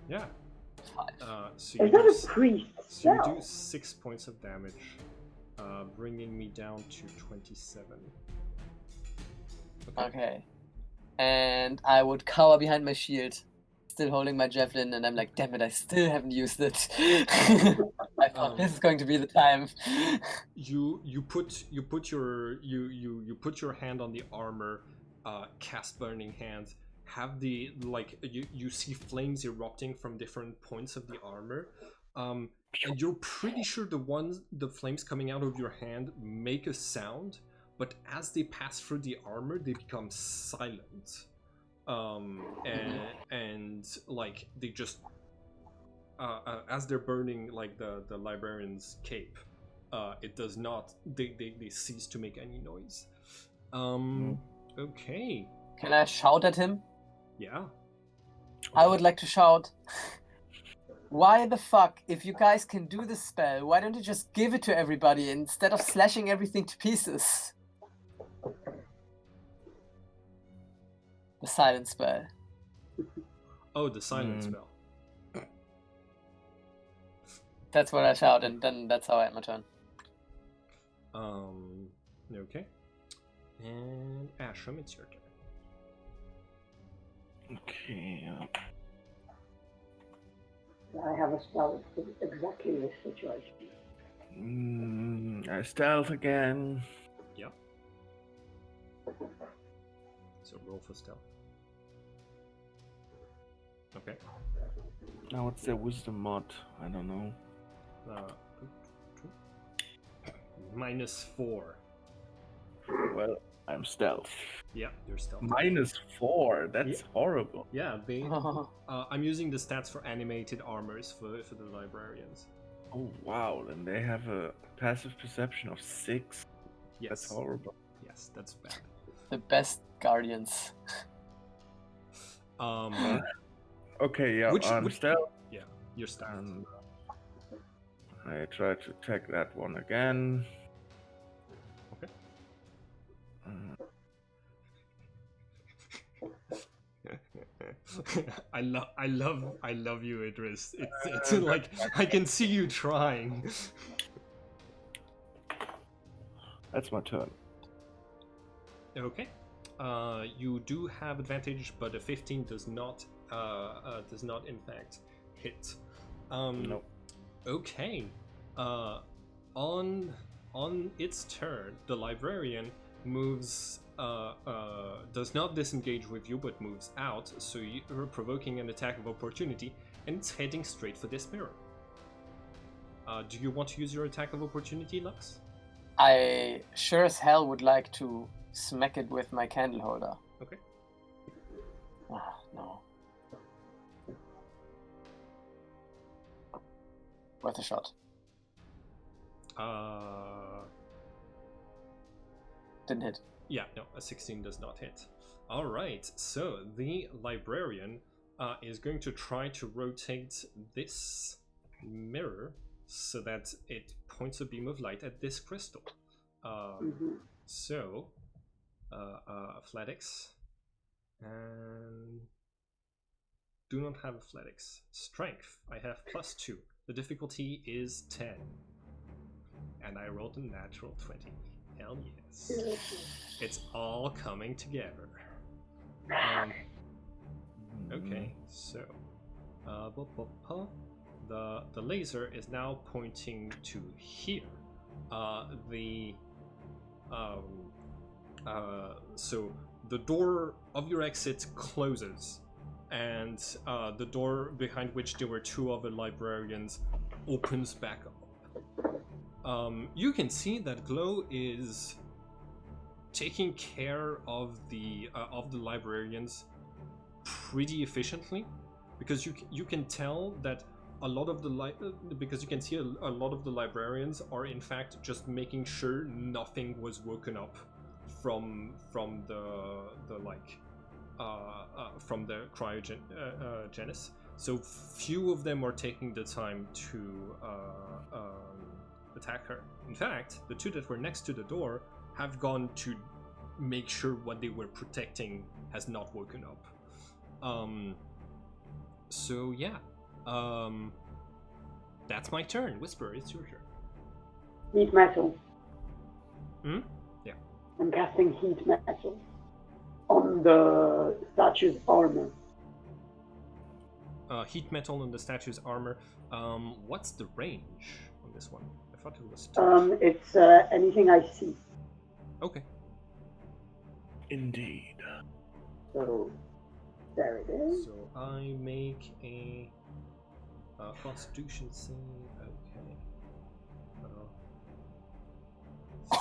Speaker 1: Yeah.
Speaker 2: 5.
Speaker 1: So
Speaker 3: Is
Speaker 1: you
Speaker 3: that
Speaker 1: do
Speaker 3: a priest
Speaker 1: so you
Speaker 3: spell?
Speaker 1: do 6 points of damage, bringing me down to 27.
Speaker 2: Okay. And I would cower behind my shield, still holding my javelin, and I'm like, damn it, I still haven't used it. I thought this is going to be the time.
Speaker 1: You put your hand on the armor, cast Burning Hands, have the you see flames erupting from different points of the armor, and you're pretty sure the flames coming out of your hand make a sound, but as they pass through the armor they become silent, and like they just as they're burning like the librarian's cape, it does not, they cease to make any noise. Okay.
Speaker 2: Can I shout at him?
Speaker 1: Yeah.
Speaker 2: I would like to shout, why the fuck, if you guys can do this spell, why don't you just give it to everybody instead of slashing everything to pieces? The silent spell.
Speaker 1: Oh, the silent spell.
Speaker 2: That's what I shout, and then that's how I end my turn.
Speaker 1: Okay. And Ashram, it's your turn.
Speaker 4: Okay.
Speaker 3: I have a spell for exactly this situation.
Speaker 4: I stealth again.
Speaker 1: Yeah. So roll for stealth. Okay.
Speaker 4: Now what's their wisdom mod? I don't know.
Speaker 1: -4.
Speaker 4: Well, I'm stealth.
Speaker 1: Yeah, you're stealth.
Speaker 4: -4. That's horrible.
Speaker 1: Yeah, I'm using the stats for animated armors for the librarians.
Speaker 4: Oh wow, then they have a passive perception of 6.
Speaker 1: Yes.
Speaker 4: That's horrible.
Speaker 1: Yes, that's bad.
Speaker 2: The best guardians.
Speaker 4: Okay, yeah, I'm stealth.
Speaker 1: Yeah, you're stealth.
Speaker 4: And I try to attack that one again.
Speaker 1: Okay. I love you, Idris. It's like I can see you trying.
Speaker 4: That's my turn.
Speaker 1: Okay. You do have advantage, but a 15 does not in fact hit.
Speaker 4: Nope.
Speaker 1: Okay. On its turn, the librarian moves. Does not disengage with you, but moves out. So you're provoking an attack of opportunity, and it's heading straight for this mirror. Do you want to use your attack of opportunity, Lux?
Speaker 2: I sure as hell would like to smack it with my candle holder.
Speaker 1: Okay.
Speaker 2: No. Worth a shot. Didn't hit.
Speaker 1: Yeah, no, a 16 does not hit. Alright, so the librarian is going to try to rotate this mirror so that it points a beam of light at this crystal. So, athletics, and do not have athletics. Strength, I have +2. The difficulty is 10. And I rolled a natural 20. Hell yes. It's all coming together. Okay, so the laser is now pointing to here. So the door of your exit closes, and the door behind which there were two other librarians opens back up. You can see that Glow is taking care of the librarians pretty efficiently, because you can tell that a lot of the because you can see a lot of the librarians are in fact just making sure nothing was woken up from the cryogenesis. So few of them are taking the time to attack her. In fact, the two that were next to the door have gone to make sure what they were protecting has not woken up. So yeah, that's my turn. Whisper, it's your turn.
Speaker 3: Heat metal.
Speaker 1: Hmm? Yeah.
Speaker 3: I'm casting heat metal on the statue's armor.
Speaker 1: Heat metal on the statue's armor. What's the range on this one? I thought it was touch.
Speaker 3: It's anything I see.
Speaker 1: Okay.
Speaker 4: Indeed.
Speaker 3: So there it is.
Speaker 1: So I make a Constitution save. Okay.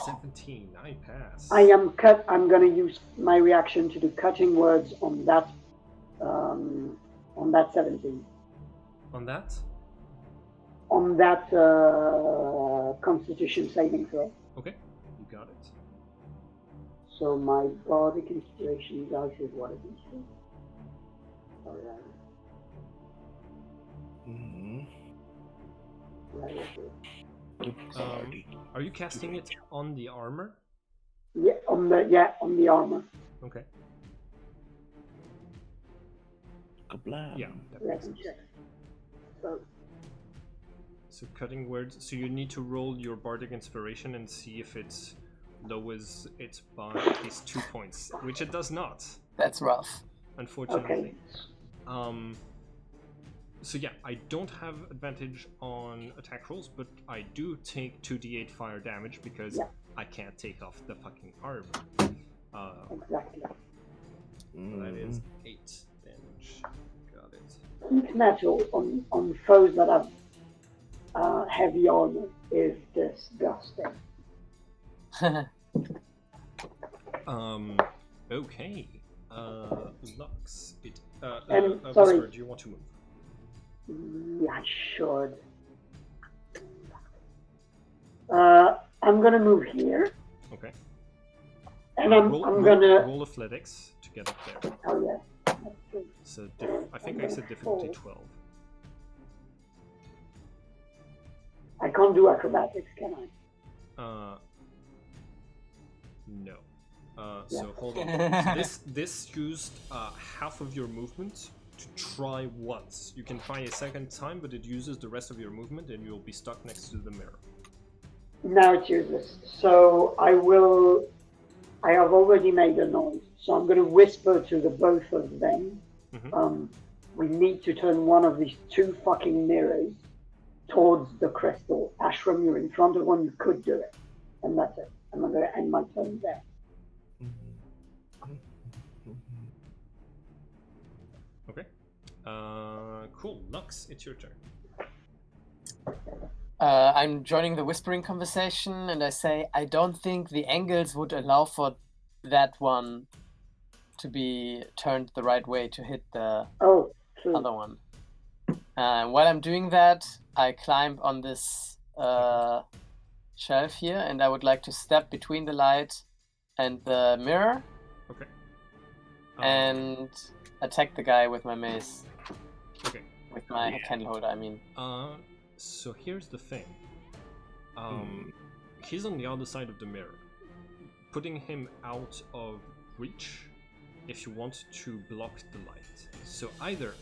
Speaker 1: 17. I pass.
Speaker 3: I'm gonna use my reaction to do cutting words on that 17.
Speaker 1: On that?
Speaker 3: On that Constitution saving throw.
Speaker 1: Okay, you got it.
Speaker 3: So my bardic inspiration dice is what it is. Alright.
Speaker 4: Mm-hmm.
Speaker 3: Where is it?
Speaker 1: Are you casting it on the armor?
Speaker 3: Yeah, on the armor.
Speaker 1: Okay.
Speaker 4: Kablam.
Speaker 1: Yeah. That
Speaker 3: Let
Speaker 1: makes
Speaker 3: me
Speaker 1: sense.
Speaker 3: check. So
Speaker 1: So cutting words. So you need to roll your bardic inspiration and see if it lowers it by at least 2 points, which it does not,
Speaker 2: That's rough.
Speaker 1: unfortunately. So yeah, I don't have advantage on attack rolls, but I do take 2d8 fire damage because I can't take off the fucking armor.
Speaker 3: exactly.
Speaker 1: So that is 8 damage. Got it.
Speaker 3: Heat metal on foes that have heavy armor is disgusting.
Speaker 1: Okay. Lux.
Speaker 3: Sorry.
Speaker 1: Whisper, do you want to move?
Speaker 3: Yeah, I should. I'm gonna move here,
Speaker 1: Okay.
Speaker 3: and I'm gonna.
Speaker 1: roll athletics to get up there.
Speaker 3: Oh yeah.
Speaker 1: So I think I said difficulty 12.
Speaker 3: I can't do acrobatics, can I?
Speaker 1: No.
Speaker 3: Yeah.
Speaker 1: So hold on. So this used half of your movement to try once. You can try a second time, but it uses the rest of your movement, and you'll be stuck next to the mirror.
Speaker 3: Now it's useless. So I have already made a noise, so I'm going to whisper to the both of them.
Speaker 1: Mm-hmm.
Speaker 3: We need to turn one of these two fucking mirrors towards the crystal. Ashram, you're in front of one, you could do it. And that's it. And I'm going to end my turn there.
Speaker 1: Okay. Cool. Lux, it's your turn.
Speaker 2: I'm joining the whispering conversation, and I say, I don't think the angles would allow for that one to be turned the right way to hit the other one. While I'm doing that, I climb on this shelf here, and I would like to step between the light and the mirror.
Speaker 1: Okay.
Speaker 2: And attack the guy with my mace.
Speaker 1: Okay.
Speaker 2: With my candle holder, I mean.
Speaker 1: So here's the thing. He's on the other side of the mirror. Putting him out of reach if you want to block the light. So either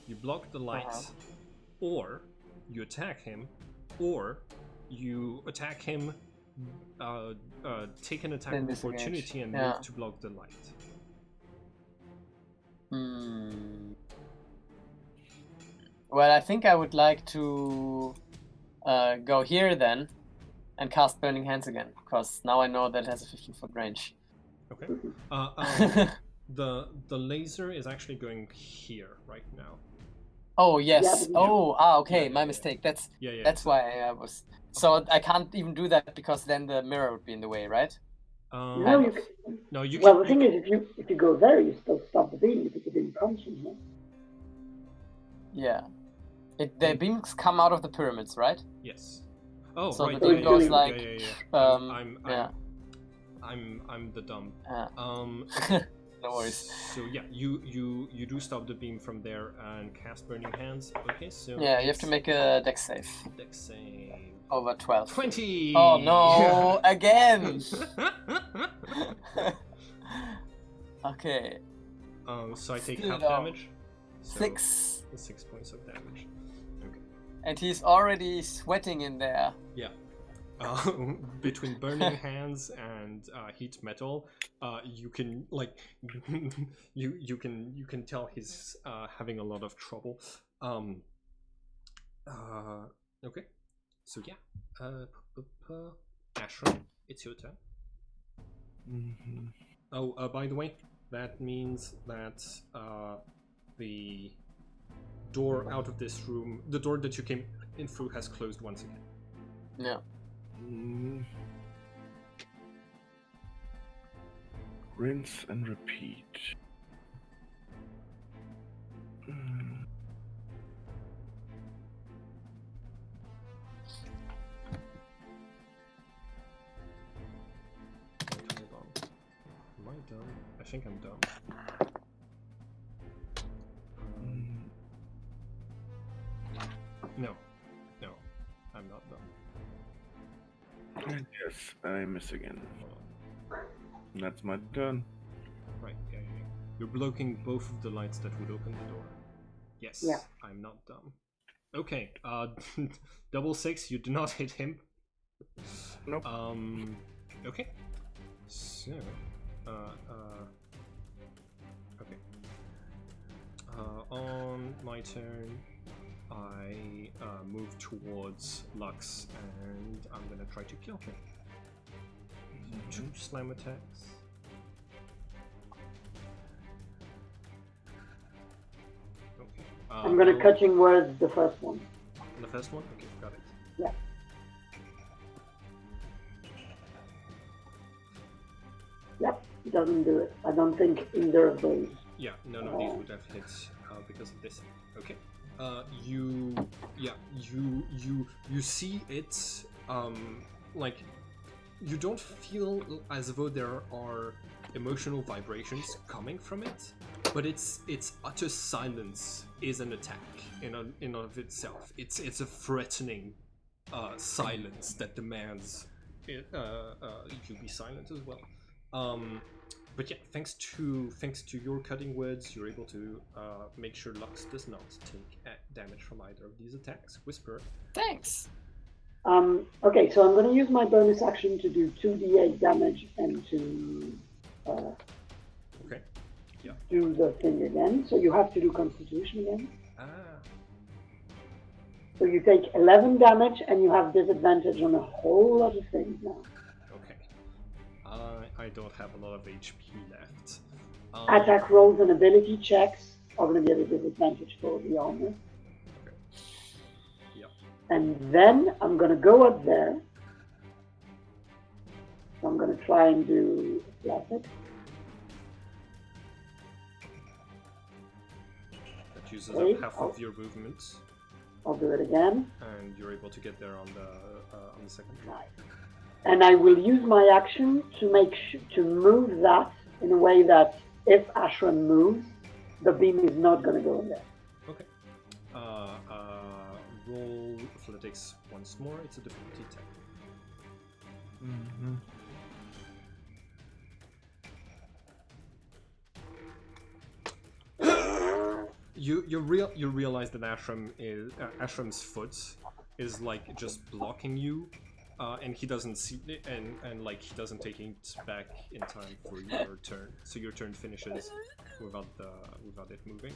Speaker 1: you block the light, or you attack him, or you attack him, take an attack of opportunity and move to block the light.
Speaker 2: Well, I think I would like to go here then and cast Burning Hands again, because now I know that it has a 15-foot range.
Speaker 1: Okay. The laser is actually going here right now.
Speaker 2: Oh yes.
Speaker 3: Yeah,
Speaker 2: Okay.
Speaker 1: Yeah,
Speaker 2: My
Speaker 1: yeah.
Speaker 2: mistake. That's
Speaker 1: So,
Speaker 2: why I was. So I can't even do that because then the mirror would be in the way, right?
Speaker 3: No, you can.
Speaker 1: No, you
Speaker 3: Well,
Speaker 1: can.
Speaker 3: the thing is, if you go there, you still stop the beam because the beam comes from here.
Speaker 2: Yeah. The beams come out of the pyramids, right?
Speaker 1: Yes. Oh,
Speaker 2: So
Speaker 1: right.
Speaker 2: the beam goes like.
Speaker 1: I'm the dumb. Okay.
Speaker 2: No worries.
Speaker 1: So yeah, you do stop the beam from there and cast Burning Hands. Okay, so
Speaker 2: Yeah, you have to make a dex save.
Speaker 1: Dex save.
Speaker 2: Over 12.
Speaker 1: 20.
Speaker 2: Oh no! Again. Okay.
Speaker 1: So I take
Speaker 2: Still
Speaker 1: half
Speaker 2: down.
Speaker 1: damage. So
Speaker 2: 6.
Speaker 1: 6 points of damage. Okay.
Speaker 2: And he's already sweating in there.
Speaker 1: Yeah. Between burning hands and heat metal, you can like you can tell he's having a lot of trouble. Okay. So yeah. Ashram, it's your turn.
Speaker 4: Mm-hmm.
Speaker 1: Oh, by the way, that means that the door out of this room, the door that you came in through, has closed once again.
Speaker 2: Yeah.
Speaker 4: Rinse and repeat.
Speaker 1: Hold on. Am I dumb? I think I'm dumb. No, I'm not dumb.
Speaker 4: And yes, I miss again. That's my turn.
Speaker 1: Right, yeah. You're blocking both of the lights that would open the door. Yes,
Speaker 3: Yeah.
Speaker 1: I'm not dumb. Okay, double 6, you do not hit him.
Speaker 4: Nope.
Speaker 1: Okay. So, okay. On my turn, I move towards Lux, and I'm gonna try to kill him. 2 slam attacks. Okay.
Speaker 3: I'm gonna cutting words the first one.
Speaker 1: The first one? Okay, got it.
Speaker 3: Yeah. Yep, it doesn't do it. I don't think either of those.
Speaker 1: Yeah, none of these would have hit because of this. Okay. You see it. Like, you don't feel as though there are emotional vibrations coming from it, but its utter silence is an attack in of itself. It's a threatening silence that demands you be silent as well. But yeah, thanks to your cutting words, you're able to make sure Lux does not take damage from either of these attacks. Whisper.
Speaker 2: Thanks.
Speaker 3: Okay, so I'm going to use my bonus action to do 2d8 damage and to
Speaker 1: Okay. Yeah.
Speaker 3: do the thing again. So you have to do Constitution again. So you take 11 damage and you have disadvantage on a whole lot of things now.
Speaker 1: Okay. I don't have a lot of HP left.
Speaker 3: Attack rolls and ability checks are going to be at a disadvantage for the armor.
Speaker 1: Okay. Yeah.
Speaker 3: And then I'm going to go up there. So I'm going to try and do Classic.
Speaker 1: That uses up half of your movements.
Speaker 3: I'll do it again.
Speaker 1: And you're able to get there on the second try.
Speaker 3: Right. And I will use my action to to move that in a way that if Ashram moves, the beam is not going to go in there.
Speaker 1: Okay. Roll athletics once more. It's a difficulty 10.
Speaker 4: Mm-hmm.
Speaker 1: You realize that Ashram's foot is like just blocking you, and he doesn't see and like he doesn't take it back in time for your turn. So your turn finishes without it moving.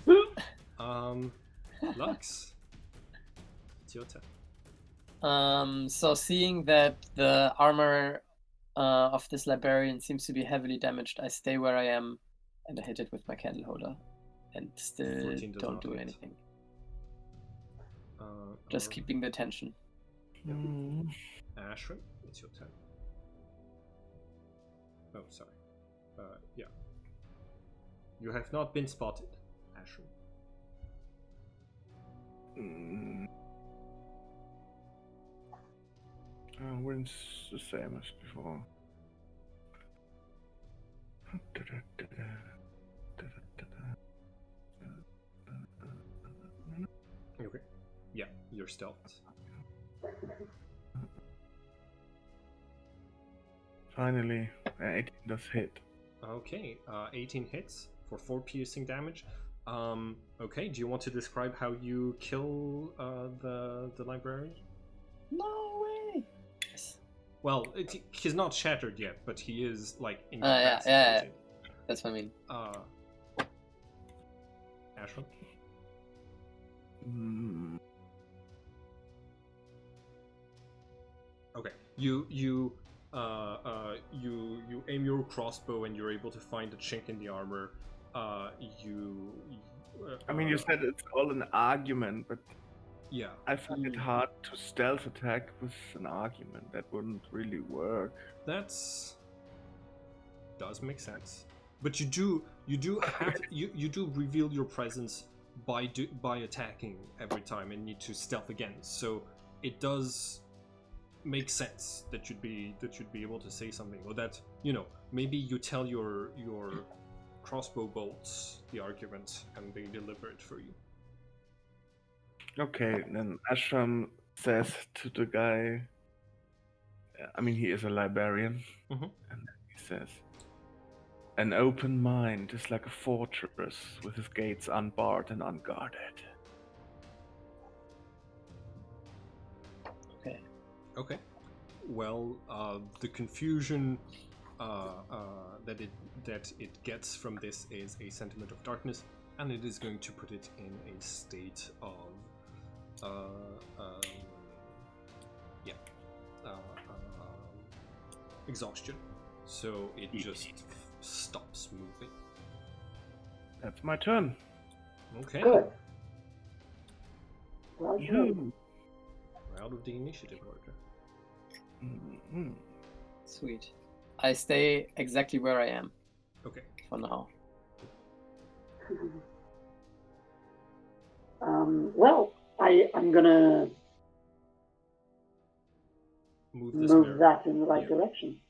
Speaker 1: Lux, it's your turn.
Speaker 2: So seeing that the armor of this librarian seems to be heavily damaged. I stay where I am, and I hit it with my candle holder, and still
Speaker 1: 14 does
Speaker 2: don't
Speaker 1: not
Speaker 2: do
Speaker 1: hit.
Speaker 2: anything.
Speaker 1: Uh,
Speaker 2: Just
Speaker 1: or-
Speaker 2: keeping the tension.
Speaker 1: Ashram, it's your turn. Oh, sorry. Yeah. You have not been spotted, Ashram.
Speaker 4: Wins the same as before.
Speaker 1: Okay. Yeah, you're stealth.
Speaker 4: Finally, 18 does hit.
Speaker 1: Okay, 18 hits for 4 piercing damage. Okay, do you want to describe how you kill the librarian?
Speaker 2: No way.
Speaker 1: Well, he's not shattered yet, but he is like
Speaker 2: Yeah.
Speaker 1: incapacitated.
Speaker 2: That's what I mean.
Speaker 1: Ashram? Okay, you aim your crossbow and you're able to find a chink in the armor.
Speaker 4: I mean, you said it's all an argument, but
Speaker 1: yeah,
Speaker 4: I find it hard to stealth attack with an argument. That wouldn't really work.
Speaker 1: does make sense. But you do reveal your presence by attacking every time and need to stealth again. So it does make sense that you'd be able to say something, or that maybe you tell your crossbow bolts the argument and they deliver it for you.
Speaker 4: Okay, then Ashram says to the guy, I mean, he is a librarian, and then he says, "An open mind is like a fortress with its gates unbarred and unguarded."
Speaker 1: Okay. Well, the confusion that it gets from this is a sentiment of darkness, and it is going to put it in a state of exhaustion. So it just stops moving.
Speaker 4: That's my turn.
Speaker 1: Okay.
Speaker 3: Good. Well,
Speaker 1: We're out of the initiative order.
Speaker 2: Sweet. I stay exactly where I am.
Speaker 1: Okay.
Speaker 2: For now.
Speaker 3: Well, I'm gonna
Speaker 1: move
Speaker 3: that in the right direction.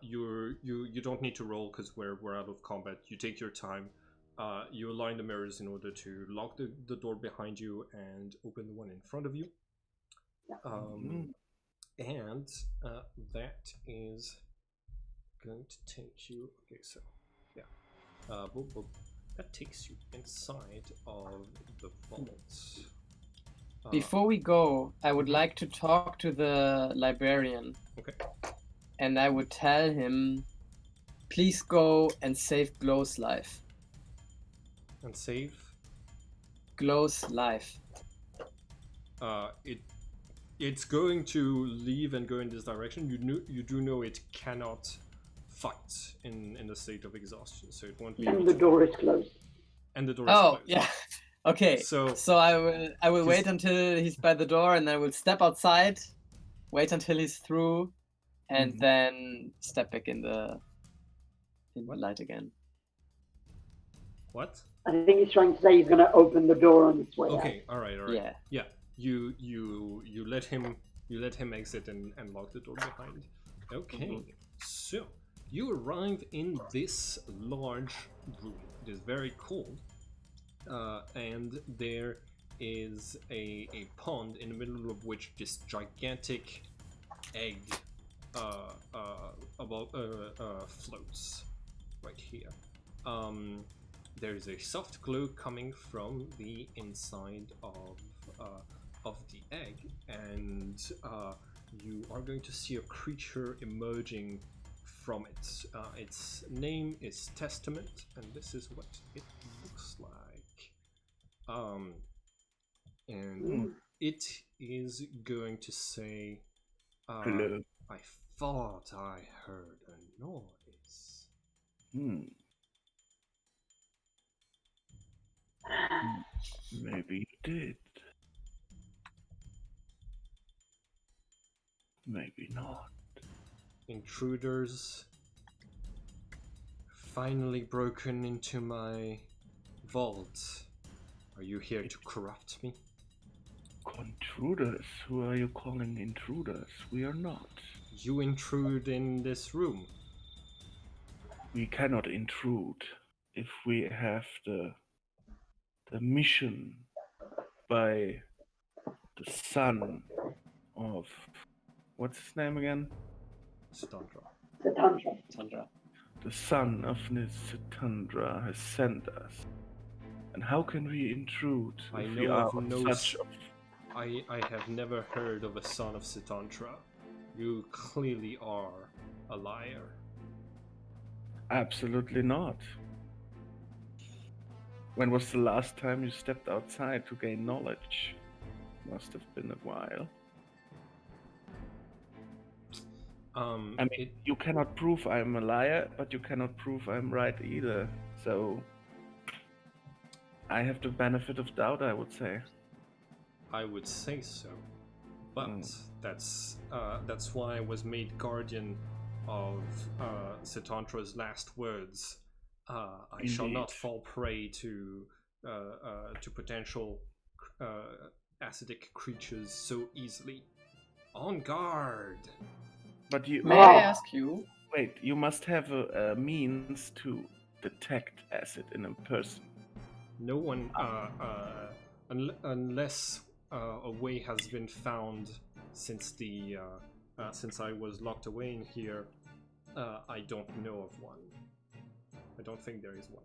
Speaker 1: You don't need to roll because we're out of combat. You take your time. You align the mirrors in order to lock the door behind you and open the one in front of you. And that is going to take you. Okay, so yeah, that takes you inside of the vault.
Speaker 2: Before we go, I would like to talk to the librarian.
Speaker 1: Okay.
Speaker 2: And I would tell him, please go and save Glow's life.
Speaker 1: And save?
Speaker 2: Glow's life.
Speaker 1: It's going to leave and go in this direction. You do know it cannot fight in the state of exhaustion, so it won't be.
Speaker 3: And the door is closed.
Speaker 1: And the door is closed.
Speaker 2: Yeah. Okay. So I will wait until he's by the door, and I will step outside, wait until he's through, and then step back in the light again.
Speaker 1: What?
Speaker 3: I think he's trying to say he's going to open the door on its way out.
Speaker 1: Okay. All right.
Speaker 2: Yeah.
Speaker 1: You let him exit and lock the door behind. Okay. So you arrive in this large room. It is very cold. And there is a pond in the middle of which this gigantic egg floats right here. There is a soft glow coming from the inside of the egg, and you are going to see a creature emerging from it. Its name is Testament, and this is what it looks like. And it is going to say,
Speaker 4: Hello.
Speaker 1: I thought I heard a noise.
Speaker 4: Maybe you did. Maybe not.
Speaker 1: Intruders finally broken into my vault. Are you here to corrupt me?
Speaker 4: Intruders? Who are you calling intruders? We are not.
Speaker 1: You intrude in this room.
Speaker 4: We cannot intrude if we have the mission by the son of, what's his name again?
Speaker 1: Satandra.
Speaker 2: Sandra.
Speaker 4: The son of Satandra has sent us. And how can we intrude
Speaker 1: I
Speaker 4: if we
Speaker 1: know
Speaker 4: are
Speaker 1: of
Speaker 4: on
Speaker 1: no
Speaker 4: such
Speaker 1: I have never heard of a son of Satandra. You clearly are a liar.
Speaker 4: Absolutely not. When was the last time you stepped outside to gain knowledge? Must have been a while. I mean, you cannot prove I'm a liar, but you cannot prove I'm right either. So I have the benefit of doubt, I would say.
Speaker 1: I would say so, but that's why I was made guardian of Satandra's last words. I shall not fall prey to potential acidic creatures so easily. On guard.
Speaker 4: But you
Speaker 2: May I ask you?
Speaker 4: wait. You must have a means to detect acid in a person.
Speaker 1: No one, unless a way has been found since since I was locked away in here, I don't know of one. I don't think there is one.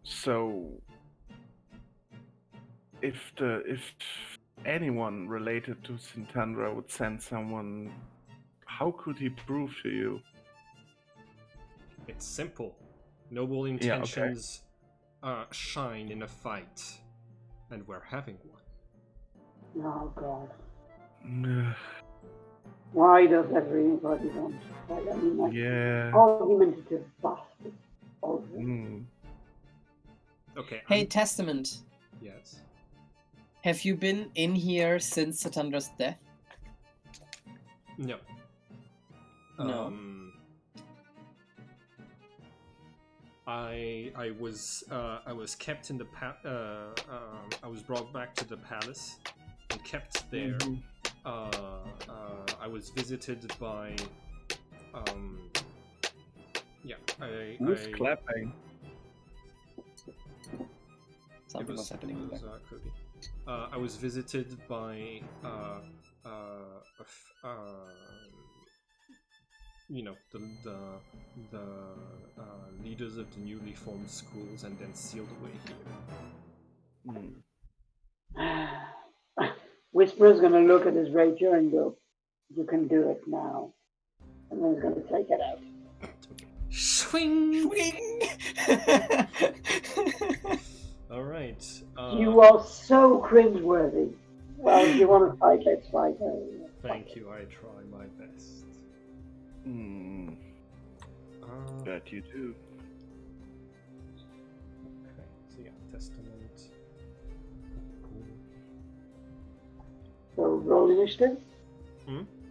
Speaker 4: So, if anyone related to Sintandra would send someone, how could he prove to you?
Speaker 1: It's simple. Noble intentions shine in a fight, and we're having one.
Speaker 3: Oh God.
Speaker 4: Ugh,
Speaker 3: Why does everybody want to fight? I mean, like,
Speaker 4: yeah.
Speaker 3: argumentative bastards. All of them.
Speaker 1: Okay.
Speaker 2: Hey, Testament.
Speaker 1: Yes.
Speaker 2: Have you been in here since Satandra's death?
Speaker 1: No.
Speaker 2: No.
Speaker 1: I was kept in the I was brought back to the palace and kept there. I was visited by
Speaker 4: Who's clapping?
Speaker 2: Something was happening in there.
Speaker 1: Could be. I was visited by the leaders of the newly formed schools, and then sealed away here.
Speaker 3: Whisperer's going to look at his rapier and go, "You can do it now," and then he's going to take it out.
Speaker 1: Swing!
Speaker 2: Swing!
Speaker 1: All right.
Speaker 3: You are so cringeworthy. Well, if you want to fight, let's fight.
Speaker 1: Thank you. I try my best.
Speaker 4: Bet you do.
Speaker 1: Okay. So yeah, Testament.
Speaker 3: So roll initiative.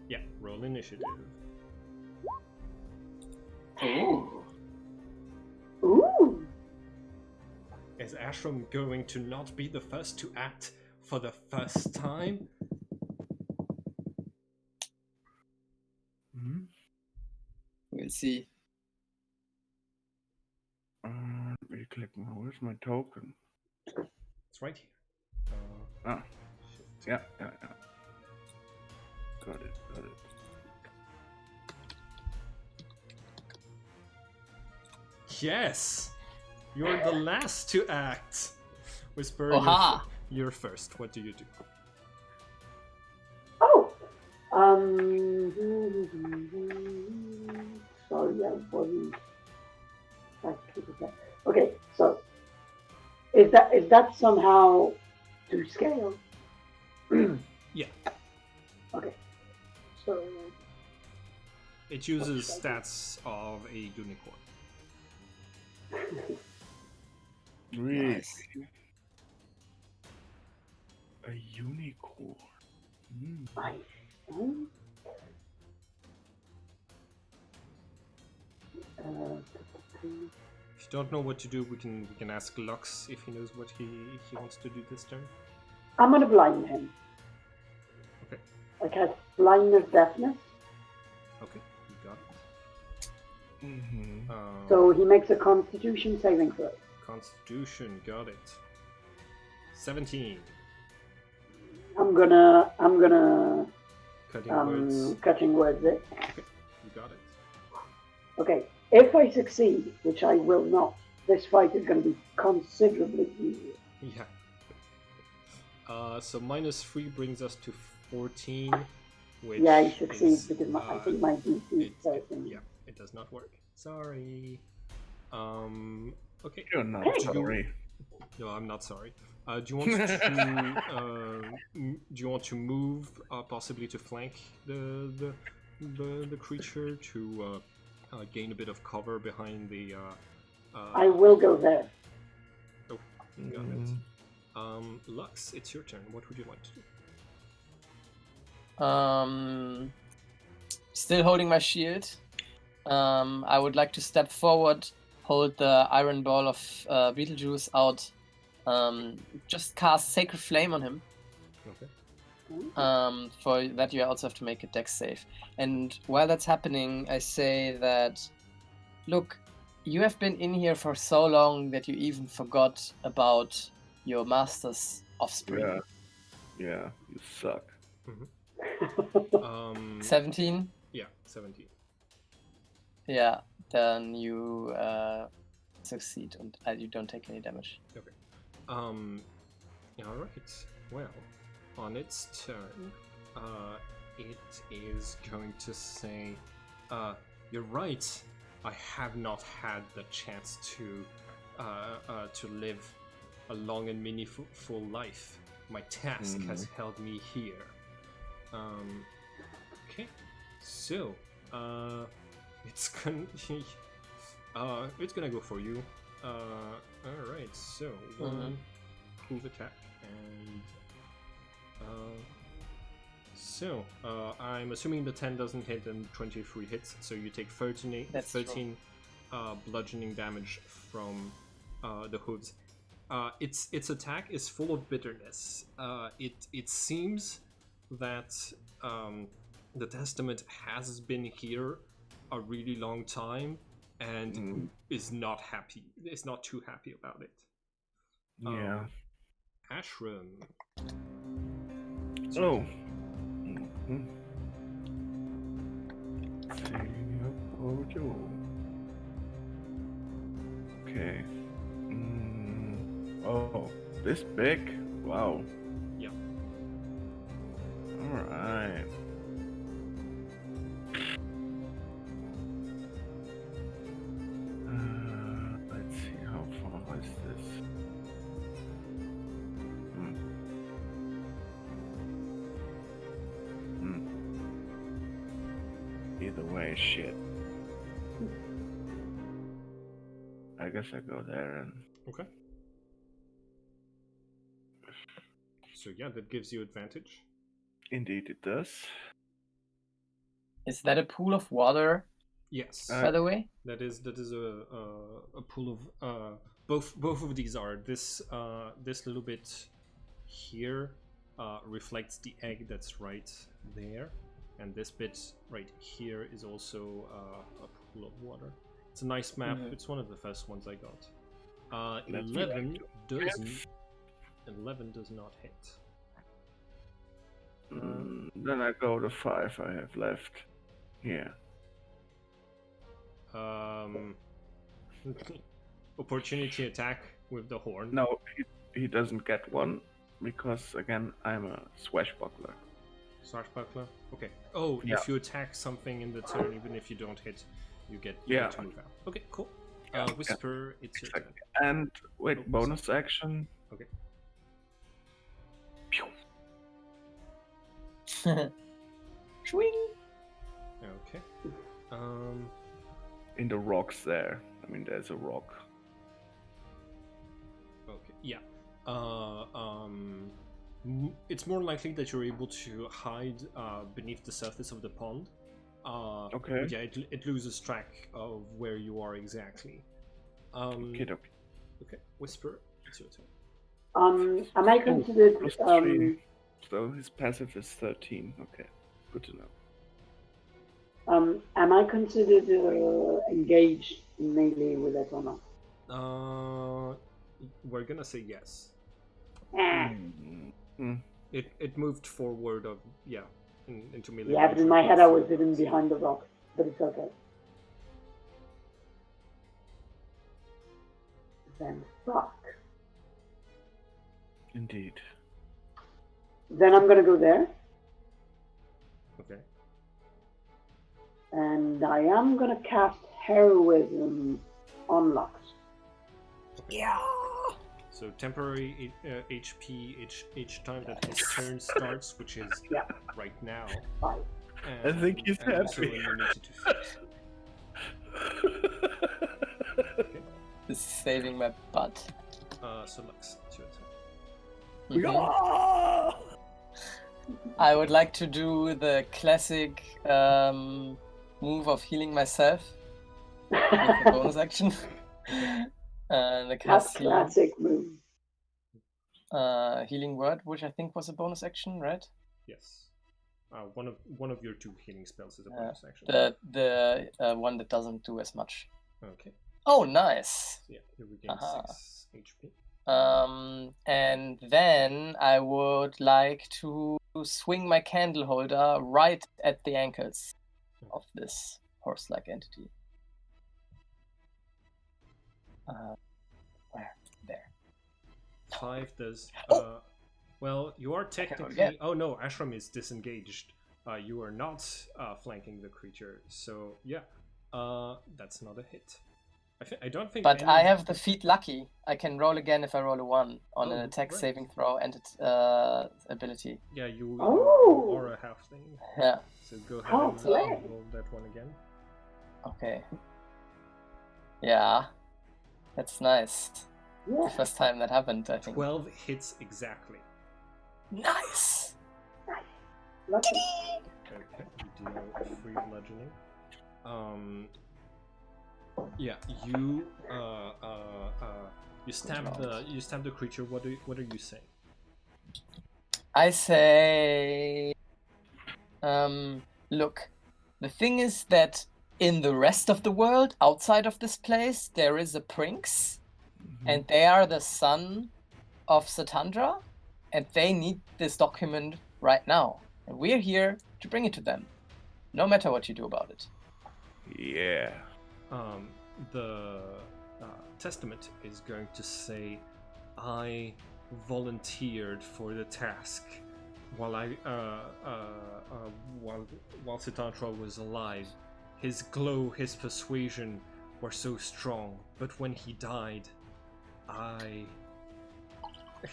Speaker 1: Yeah. Roll initiative.
Speaker 2: Ooh.
Speaker 3: Ooh.
Speaker 1: Is Ashram going to not be the first to act for the first time?
Speaker 2: We'll see.
Speaker 4: Where's my token?
Speaker 1: It's right here.
Speaker 4: Yeah. Got it.
Speaker 1: Yes! You're the last to act! Whisper,
Speaker 2: Oha!
Speaker 1: you're first. What do you do?
Speaker 3: Oh. Sorry, I wasn't. Okay, so is that somehow to scale?
Speaker 1: Yeah.
Speaker 3: Okay. So
Speaker 1: It uses stats of a unicorn.
Speaker 4: Really?
Speaker 2: Nice.
Speaker 4: A unicorn. Hmm.
Speaker 3: I think.
Speaker 1: If you don't know what to do, we can ask Lux if he knows what he wants to do this turn.
Speaker 3: I'm gonna blind him.
Speaker 1: Okay.
Speaker 3: I cast blindness, deafness.
Speaker 1: Okay, you got it.
Speaker 4: Mm-hmm.
Speaker 3: So he makes a Constitution saving throw.
Speaker 1: Constitution, got it. 17.
Speaker 3: I'm gonna
Speaker 1: Cutting words.
Speaker 3: cutting words it.
Speaker 1: Okay, you got it.
Speaker 3: Okay, if I succeed, which I will not, this fight is going to be considerably easier.
Speaker 1: Yeah. So -3 brings us to 14, which
Speaker 3: Yeah, he succeeds
Speaker 1: is,
Speaker 3: because I think my DC is 13.
Speaker 1: yeah, it does not work. Sorry. Okay.
Speaker 4: You're not
Speaker 3: Hey.
Speaker 4: sorry.
Speaker 1: No, I'm not sorry. Do you want to move possibly to flank the creature to gain a bit of cover behind the?
Speaker 3: I will go there.
Speaker 1: Oh, got it. Lux, it's your turn. What would you like to do?
Speaker 2: Still holding my shield. I would like to step forward, hold the iron ball of Beetlejuice out. Just cast Sacred Flame on him.
Speaker 1: Okay.
Speaker 2: For that you also have to make a dex save. And while that's happening, I say that, look, you have been in here for so long that you even forgot about your master's offspring.
Speaker 4: Yeah, you suck.
Speaker 2: 17?
Speaker 1: Yeah, 17.
Speaker 2: Yeah, then you succeed and you don't take any damage.
Speaker 1: Okay. All right. Well, on its turn, it is going to say, "You're right. I have not had the chance to live a long and meaningful life. My task has held me here." Okay. So, it's gonna go for you. All right. So one move attack and I'm assuming the 10 doesn't hit and 23 hits, so you take 13 bludgeoning damage from the hooves. Its attack is full of bitterness. It seems that the Testament has been here a really long time and is not happy. Is not too happy about it.
Speaker 4: Yeah.
Speaker 1: Ashram.
Speaker 4: Oh. Mm-hmm. Okay. Oh, this big? Wow.
Speaker 1: Yeah.
Speaker 4: All right. Let's see, how far is this? Either way, shit. I guess I go there and...
Speaker 1: Okay. So yeah, that gives you advantage.
Speaker 4: Indeed it does.
Speaker 2: Is that a pool of water,
Speaker 1: Yes.
Speaker 2: by the way?
Speaker 1: That is a pool of both of these are this little bit here reflects the egg that's right there, and this bit right here is also a pool of water. It's a nice map. It's one of the first ones I got. 11 does not hit.
Speaker 4: Then I go to 5 I have left. Yeah.
Speaker 1: Opportunity attack with the horn.
Speaker 4: No, he doesn't get one because again I'm a swashbuckler.
Speaker 1: Swashbuckler. Okay. Oh,
Speaker 4: Yeah.
Speaker 1: if you attack something in the turn, even if you don't hit, you get to move out. Okay, cool. Whisper, it's your turn.
Speaker 4: And wait, bonus action.
Speaker 1: Okay.
Speaker 4: Pew.
Speaker 2: Swing.
Speaker 1: Okay.
Speaker 4: In the rocks there. I mean, there's a rock.
Speaker 1: Okay. Yeah. It's more likely that you're able to hide beneath the surface of the pond.
Speaker 4: Okay.
Speaker 1: But yeah, it loses track of where you are exactly.
Speaker 4: Okay.
Speaker 1: Okay. Whisper. It's your turn.
Speaker 3: Am I considered
Speaker 4: +3. So his passive is 13. Okay. Good to know.
Speaker 3: am I considered engaged in melee with it or not?
Speaker 1: We're gonna say yes.
Speaker 4: Mm.
Speaker 1: It moved forward into melee.
Speaker 3: Yeah, but in my head I was hidden behind the rock, but it's okay. Then fuck.
Speaker 4: Indeed.
Speaker 3: Then I'm gonna go there,
Speaker 1: Okay.
Speaker 3: and I am gonna cast heroism on Lux.
Speaker 2: Yeah.
Speaker 1: So temporary HP each time that his turn starts, which is
Speaker 3: Yeah.
Speaker 1: right now.
Speaker 3: 5.
Speaker 4: I think he's
Speaker 1: and also
Speaker 4: happy.
Speaker 1: immunity to fear. Okay.
Speaker 2: This is saving my butt.
Speaker 1: So Lux, it's your turn.
Speaker 2: Mhm. I would like to do the classic move of healing myself with the bonus action. And the
Speaker 3: That's
Speaker 2: cast
Speaker 3: classic move.
Speaker 2: healing word, which I think was a bonus action, right?
Speaker 1: Yes. One of your 2 healing spells is a bonus action.
Speaker 2: The one that doesn't do as much.
Speaker 1: Okay.
Speaker 2: Oh, nice.
Speaker 1: So yeah, you regain 6 HP.
Speaker 2: And then I would like to swing my candle holder right at the ankles of this horse-like entity. Where? There.
Speaker 1: 5 does.
Speaker 2: Oh!
Speaker 1: Well, you are
Speaker 2: roll
Speaker 1: technically.
Speaker 2: again.
Speaker 1: Oh no, Ashram is disengaged. You are not flanking the creature. So yeah, that's not a hit. I don't think.
Speaker 2: But
Speaker 1: any
Speaker 2: I
Speaker 1: of-
Speaker 2: have the feat lucky. I can roll again if I roll a 1 on an
Speaker 1: Oh,
Speaker 2: attack
Speaker 1: right.
Speaker 2: saving throw and its ability.
Speaker 1: Yeah, you
Speaker 3: Oh!
Speaker 1: are a halfling.
Speaker 2: Yeah.
Speaker 1: So go ahead
Speaker 3: Oh,
Speaker 1: and
Speaker 3: play.
Speaker 1: roll that one again.
Speaker 2: Okay. Yeah. That's nice.
Speaker 3: Yeah.
Speaker 2: The first time that happened, I think.
Speaker 1: 12 hits exactly.
Speaker 2: Nice!
Speaker 3: Lucky.
Speaker 1: Okay, you deal 3 bludgeoning. Yeah, you stab the creature. What are you saying?
Speaker 2: I say, look, the thing is that in the rest of the world, outside of this place, there is a prince, and they are the son of Satandra, and they need this document right now. And we're here to bring it to them, no matter what you do about it.
Speaker 4: Yeah.
Speaker 1: The testament is going to say, I volunteered for the task while while Satandra was alive. His glow, his persuasion were so strong, but when he died,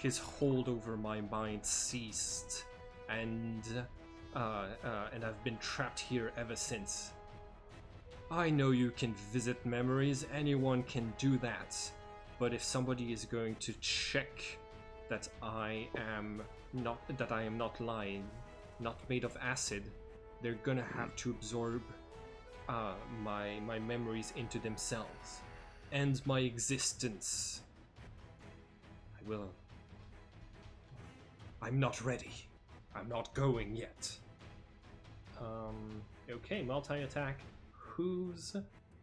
Speaker 1: his hold over my mind ceased, and I've been trapped here ever since. I know you can visit memories, anyone can do that, but if somebody is going to check that I am not lying, not made of acid, they're gonna have to absorb my memories into themselves, and my existence. I'm not ready. I'm not going yet. Okay, multi-attack. Hooves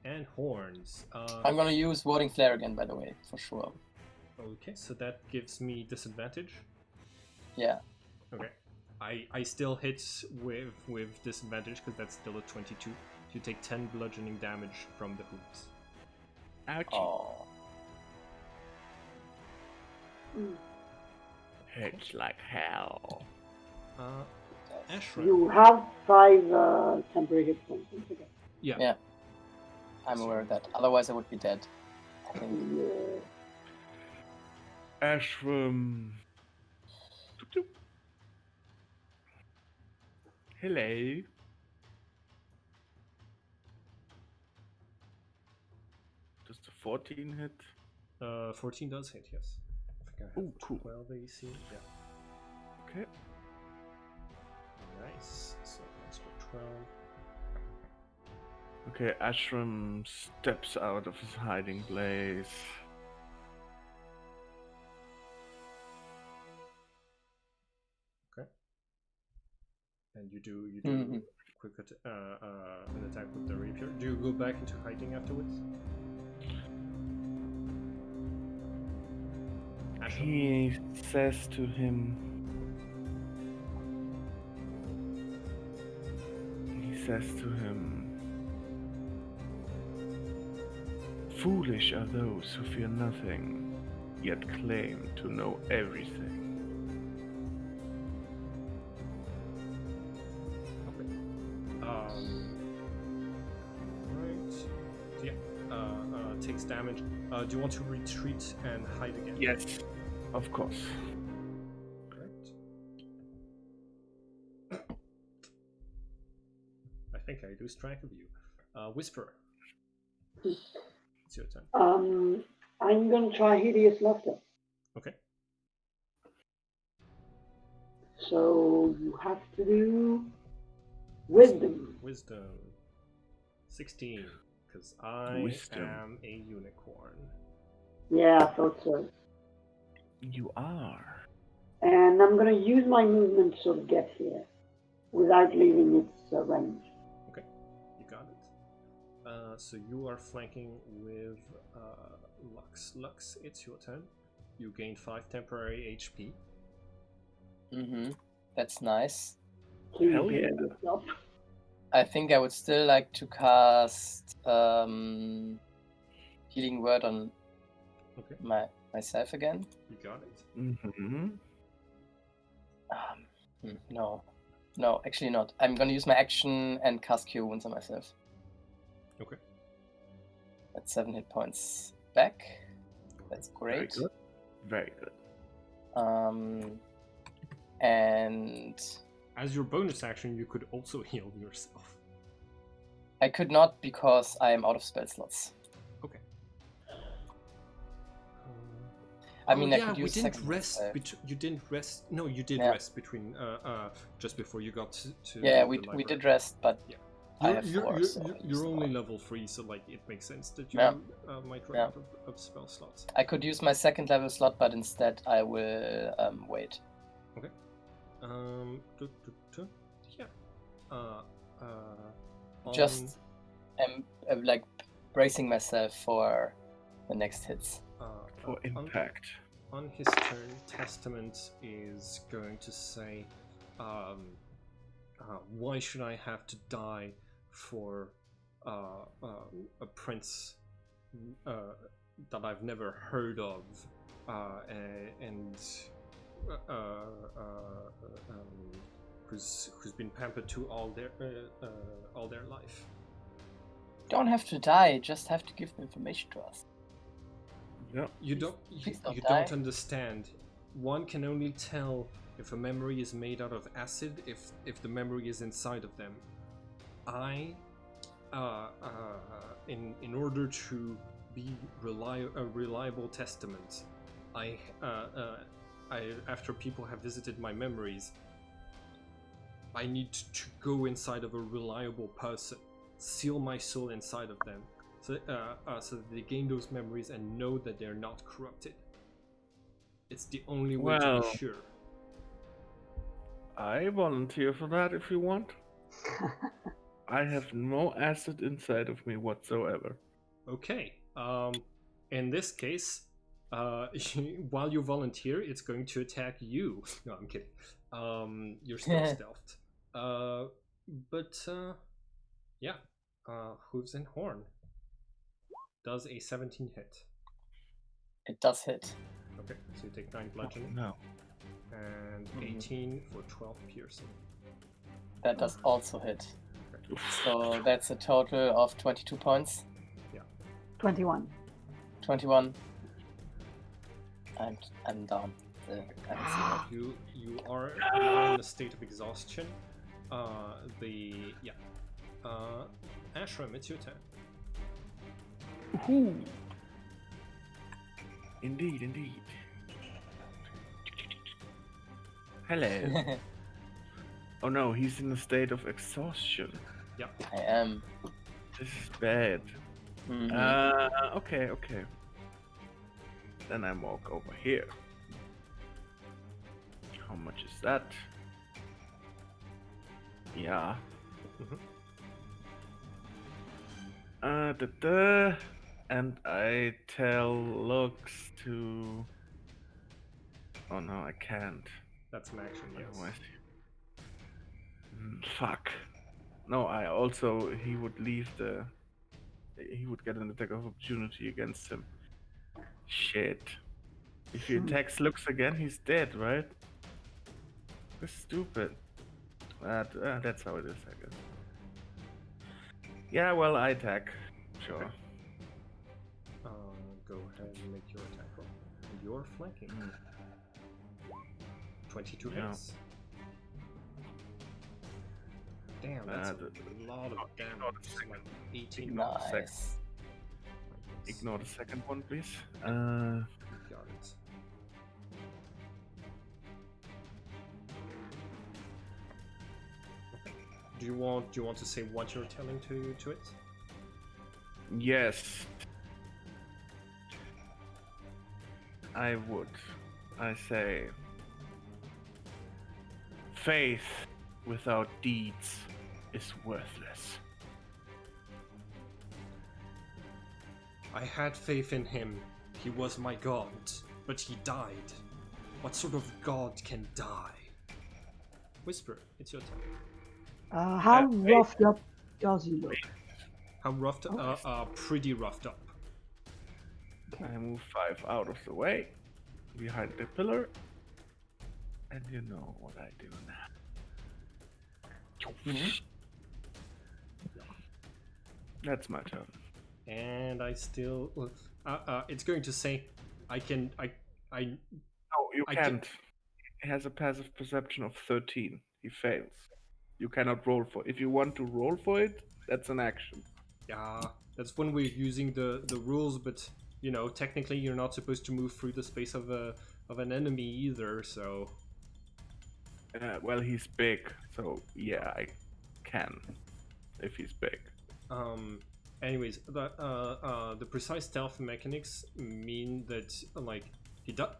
Speaker 1: and horns.
Speaker 2: I'm gonna use Warding Flare again, by the way, for sure.
Speaker 1: Okay, so that gives me disadvantage.
Speaker 2: Yeah.
Speaker 1: Okay. I still hit with disadvantage because that's still a 22. You take 10 bludgeoning damage from the hooves.
Speaker 4: Ouchie.
Speaker 2: Oh.
Speaker 4: Hurts like hell.
Speaker 1: Ashram.
Speaker 3: You have 5 temporary hit points. Okay.
Speaker 1: Yeah.
Speaker 2: Yeah. I'm aware of that. Otherwise, I would be dead. I think.
Speaker 3: Yeah.
Speaker 4: Ashram. Doop, doop. Hello. 14 hit?
Speaker 1: 14 does hit, yes. I think I have
Speaker 4: Ooh, cool.
Speaker 1: 12 AC. Yeah.
Speaker 4: Okay.
Speaker 1: Nice. So that's for 12.
Speaker 4: Okay, Ashram steps out of his hiding place.
Speaker 1: And you do
Speaker 2: Mhm.
Speaker 1: quick an attack with the rapier. Do you go back into hiding afterwards? Ashram?
Speaker 4: He says to him. Foolish are those who fear nothing, yet claim to know everything.
Speaker 1: Right. So, yeah. Takes damage. Do you want to retreat and hide again?
Speaker 4: Yes, of course.
Speaker 1: Right. I think I lose track of you. Whisper. It's your turn.
Speaker 3: I'm going to try Hideous Laughter.
Speaker 1: Okay.
Speaker 3: So you have to do Wisdom.
Speaker 1: Wisdom. 16. Because I
Speaker 4: Wisdom.
Speaker 1: am a unicorn.
Speaker 3: Yeah, I thought so.
Speaker 4: You are.
Speaker 3: And I'm going to use my movement to sort of get here without leaving its range.
Speaker 1: Okay. You got it. So you are flanking with Lux. Lux, it's your turn. You gain 5 temporary HP.
Speaker 2: That's nice.
Speaker 3: Please
Speaker 4: Hell yeah.
Speaker 3: heal yourself.
Speaker 2: I think I would still like to cast Healing Word on
Speaker 1: Okay.
Speaker 2: myself again.
Speaker 1: You got it.
Speaker 4: Mm-hmm.
Speaker 2: No, actually not. I'm gonna use my action and cast Cure Wounds on myself.
Speaker 1: Okay.
Speaker 2: That's 7 hit points back. That's great.
Speaker 4: Very good. Very good.
Speaker 2: And
Speaker 1: As your bonus action, you could also heal yourself.
Speaker 2: I could not because I am out of spell slots.
Speaker 1: Okay.
Speaker 2: I mean, I
Speaker 1: yeah,
Speaker 2: could use
Speaker 1: we didn't
Speaker 2: second
Speaker 1: rest.
Speaker 2: save.
Speaker 1: You didn't rest. No, you did
Speaker 2: Yeah.
Speaker 1: rest between just before you got to
Speaker 2: Yeah,
Speaker 1: the
Speaker 2: we
Speaker 1: library.
Speaker 2: did rest, but
Speaker 1: Yeah.
Speaker 2: I have 4. so I
Speaker 1: You're
Speaker 2: used
Speaker 1: only
Speaker 2: all.
Speaker 1: level 3, so like it makes sense that you
Speaker 2: Yeah.
Speaker 1: might run
Speaker 2: Yeah.
Speaker 1: out of spell slots.
Speaker 2: I could use my second level slot, but instead I will wait.
Speaker 1: Okay. Yeah.
Speaker 2: Just am like bracing myself for the next hits.
Speaker 4: For impact.
Speaker 1: On his turn, Testament is going to say, why should I have to die for a prince that I've never heard of and who's been pampered to all their life?
Speaker 2: Don't have to die, just have to give the information to us.
Speaker 4: Yeah.
Speaker 1: You don't understand. One can only tell if a memory is made out of acid if the memory is inside of them. In order to be a reliable testament, I after people have visited my memories, I need to go inside of a reliable person, seal my soul inside of them, so that they gain those memories and know that they're not corrupted. It's the only way to be sure.
Speaker 4: I volunteer for that if you want. I have no acid inside of me whatsoever.
Speaker 1: Okay. In this case, while you volunteer, it's going to attack you. No, I'm kidding. You're still stealthed. Yeah. Hooves and Horn does a 17 hit.
Speaker 2: It does hit.
Speaker 1: Okay, so you take 9 bludgeoning.
Speaker 4: No.
Speaker 1: And 18 for 12 piercing.
Speaker 2: That does also hit.
Speaker 1: Okay.
Speaker 2: So that's a total of 22 points.
Speaker 3: 21.
Speaker 2: 21. I'm down.
Speaker 1: You are in a state of exhaustion.
Speaker 2: Mm-hmm.
Speaker 1: Ashram, it's your turn.
Speaker 4: Ooh. Indeed, indeed. Hello. Oh no, he's in a state of exhaustion.
Speaker 2: I am.
Speaker 4: This is bad.
Speaker 2: Mhm.
Speaker 4: Okay. Then I walk over here. How much is that? Yeah. And I tell Lux to. Oh no, I can't.
Speaker 1: That's an action, yes.
Speaker 4: Otherwise. Fuck. No, I also he would leave the. He would get an attack of opportunity against him. Shit. If he attacks Lux again, he's dead, right? That's stupid. That's how it is, I guess. Yeah, well, I attack. Sure.
Speaker 1: Go ahead and make your attack roll. You're flanking. 22
Speaker 4: Yeah.
Speaker 1: hits. Damn, that's a lot of damage. It's like 18
Speaker 2: Nice.
Speaker 4: Ignore the second one, please.
Speaker 1: Got it. Do you want to say what you're telling to it?
Speaker 4: Yes. I would. I say, faith without deeds is worthless.
Speaker 1: I had faith in him. He was my god, but he died. What sort of god can die? Whisper, it's your turn.
Speaker 3: How roughed up does he look?
Speaker 1: How roughed? Pretty roughed up.
Speaker 4: I move 5 out of the way, behind the pillar, and you know what I do now. That's my turn.
Speaker 1: And I still, it's going to say, I can.
Speaker 4: No, you can't. He has a passive perception of 13. He fails. You cannot roll for. If you want to roll for it, that's an action.
Speaker 1: Yeah, that's when we're using the rules, but you know, technically you're not supposed to move through the space of an enemy either. So.
Speaker 4: Well, he's big, so yeah, I can if he's big.
Speaker 1: Anyways, the precise stealth mechanics mean that like he does.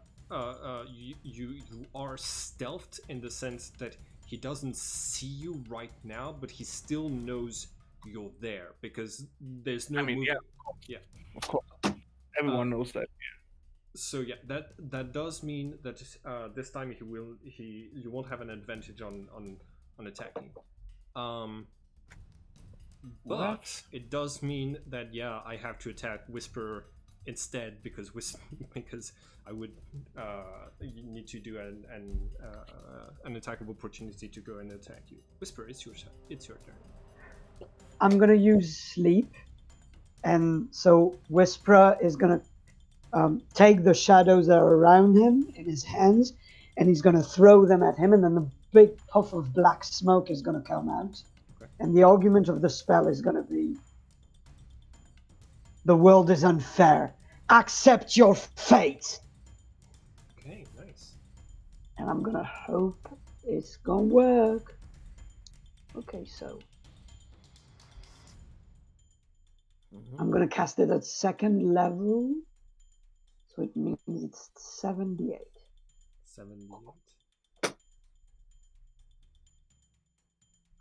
Speaker 1: You are stealthed in the sense that he doesn't see you right now, but he still knows you're there because there's no.
Speaker 4: Yeah, of course. Everyone knows that.
Speaker 1: So yeah, that does mean that this time you won't have an advantage on attacking. But it does mean that yeah, I have to attack Whisper instead because because I would need to do an attack of opportunity to go and attack you. Whisper, it's your turn.
Speaker 3: I'm gonna use sleep, and so Whisperer is gonna take the shadows that are around him in his hands, and he's gonna throw them at him, and then the big puff of black smoke is gonna come out. Okay. And the argument of the spell is gonna be: the world is unfair. Accept your fate.
Speaker 1: Okay, nice.
Speaker 3: And I'm gonna hope it's gonna work. Okay, so I'm gonna cast it at 2nd level, so it means it's 78.
Speaker 1: 78.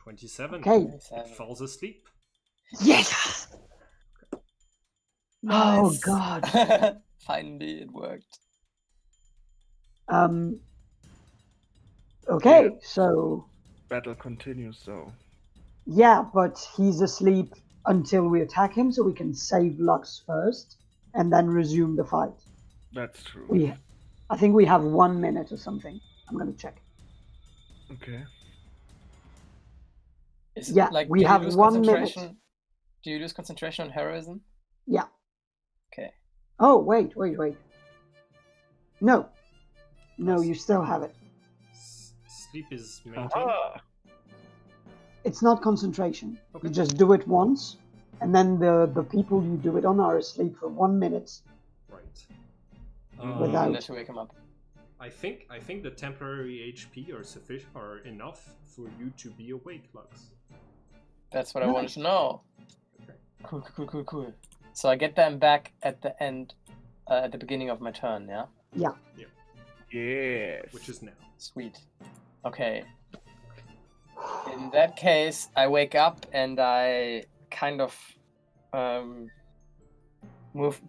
Speaker 1: 27.
Speaker 3: Okay.
Speaker 1: It falls asleep.
Speaker 3: Yes.
Speaker 2: Nice.
Speaker 3: Oh God.
Speaker 2: Finally, it worked.
Speaker 3: Okay,
Speaker 4: Yeah.
Speaker 3: so
Speaker 4: Battle continues, so.
Speaker 3: Yeah, but he's asleep until we attack him, so we can save Lux first and then resume the fight.
Speaker 4: That's true.
Speaker 3: I think we have 1 minute or something. I'm gonna check.
Speaker 4: Okay.
Speaker 3: Yeah,
Speaker 2: like,
Speaker 3: we have 1 minute.
Speaker 2: Do you lose concentration on heroism?
Speaker 3: Yeah.
Speaker 2: Okay.
Speaker 3: Oh, wait. No, you still have it.
Speaker 1: Sleep is maintained.
Speaker 3: It's not concentration.
Speaker 1: Okay.
Speaker 3: You just do it once, and then the people you do it on are asleep for 1 minute.
Speaker 1: Right.
Speaker 3: Without-
Speaker 2: Unless you wake him up.
Speaker 1: I think the temporary HP are enough for you to be awake, Lux.
Speaker 2: That's what I wanted
Speaker 3: Nice.
Speaker 2: to know.
Speaker 1: Okay.
Speaker 2: Cool. So I get them back at the end, at the beginning of my turn, yeah?
Speaker 4: Yes.
Speaker 1: Which is now.
Speaker 2: Sweet. Okay. In that case, I wake up and I kind of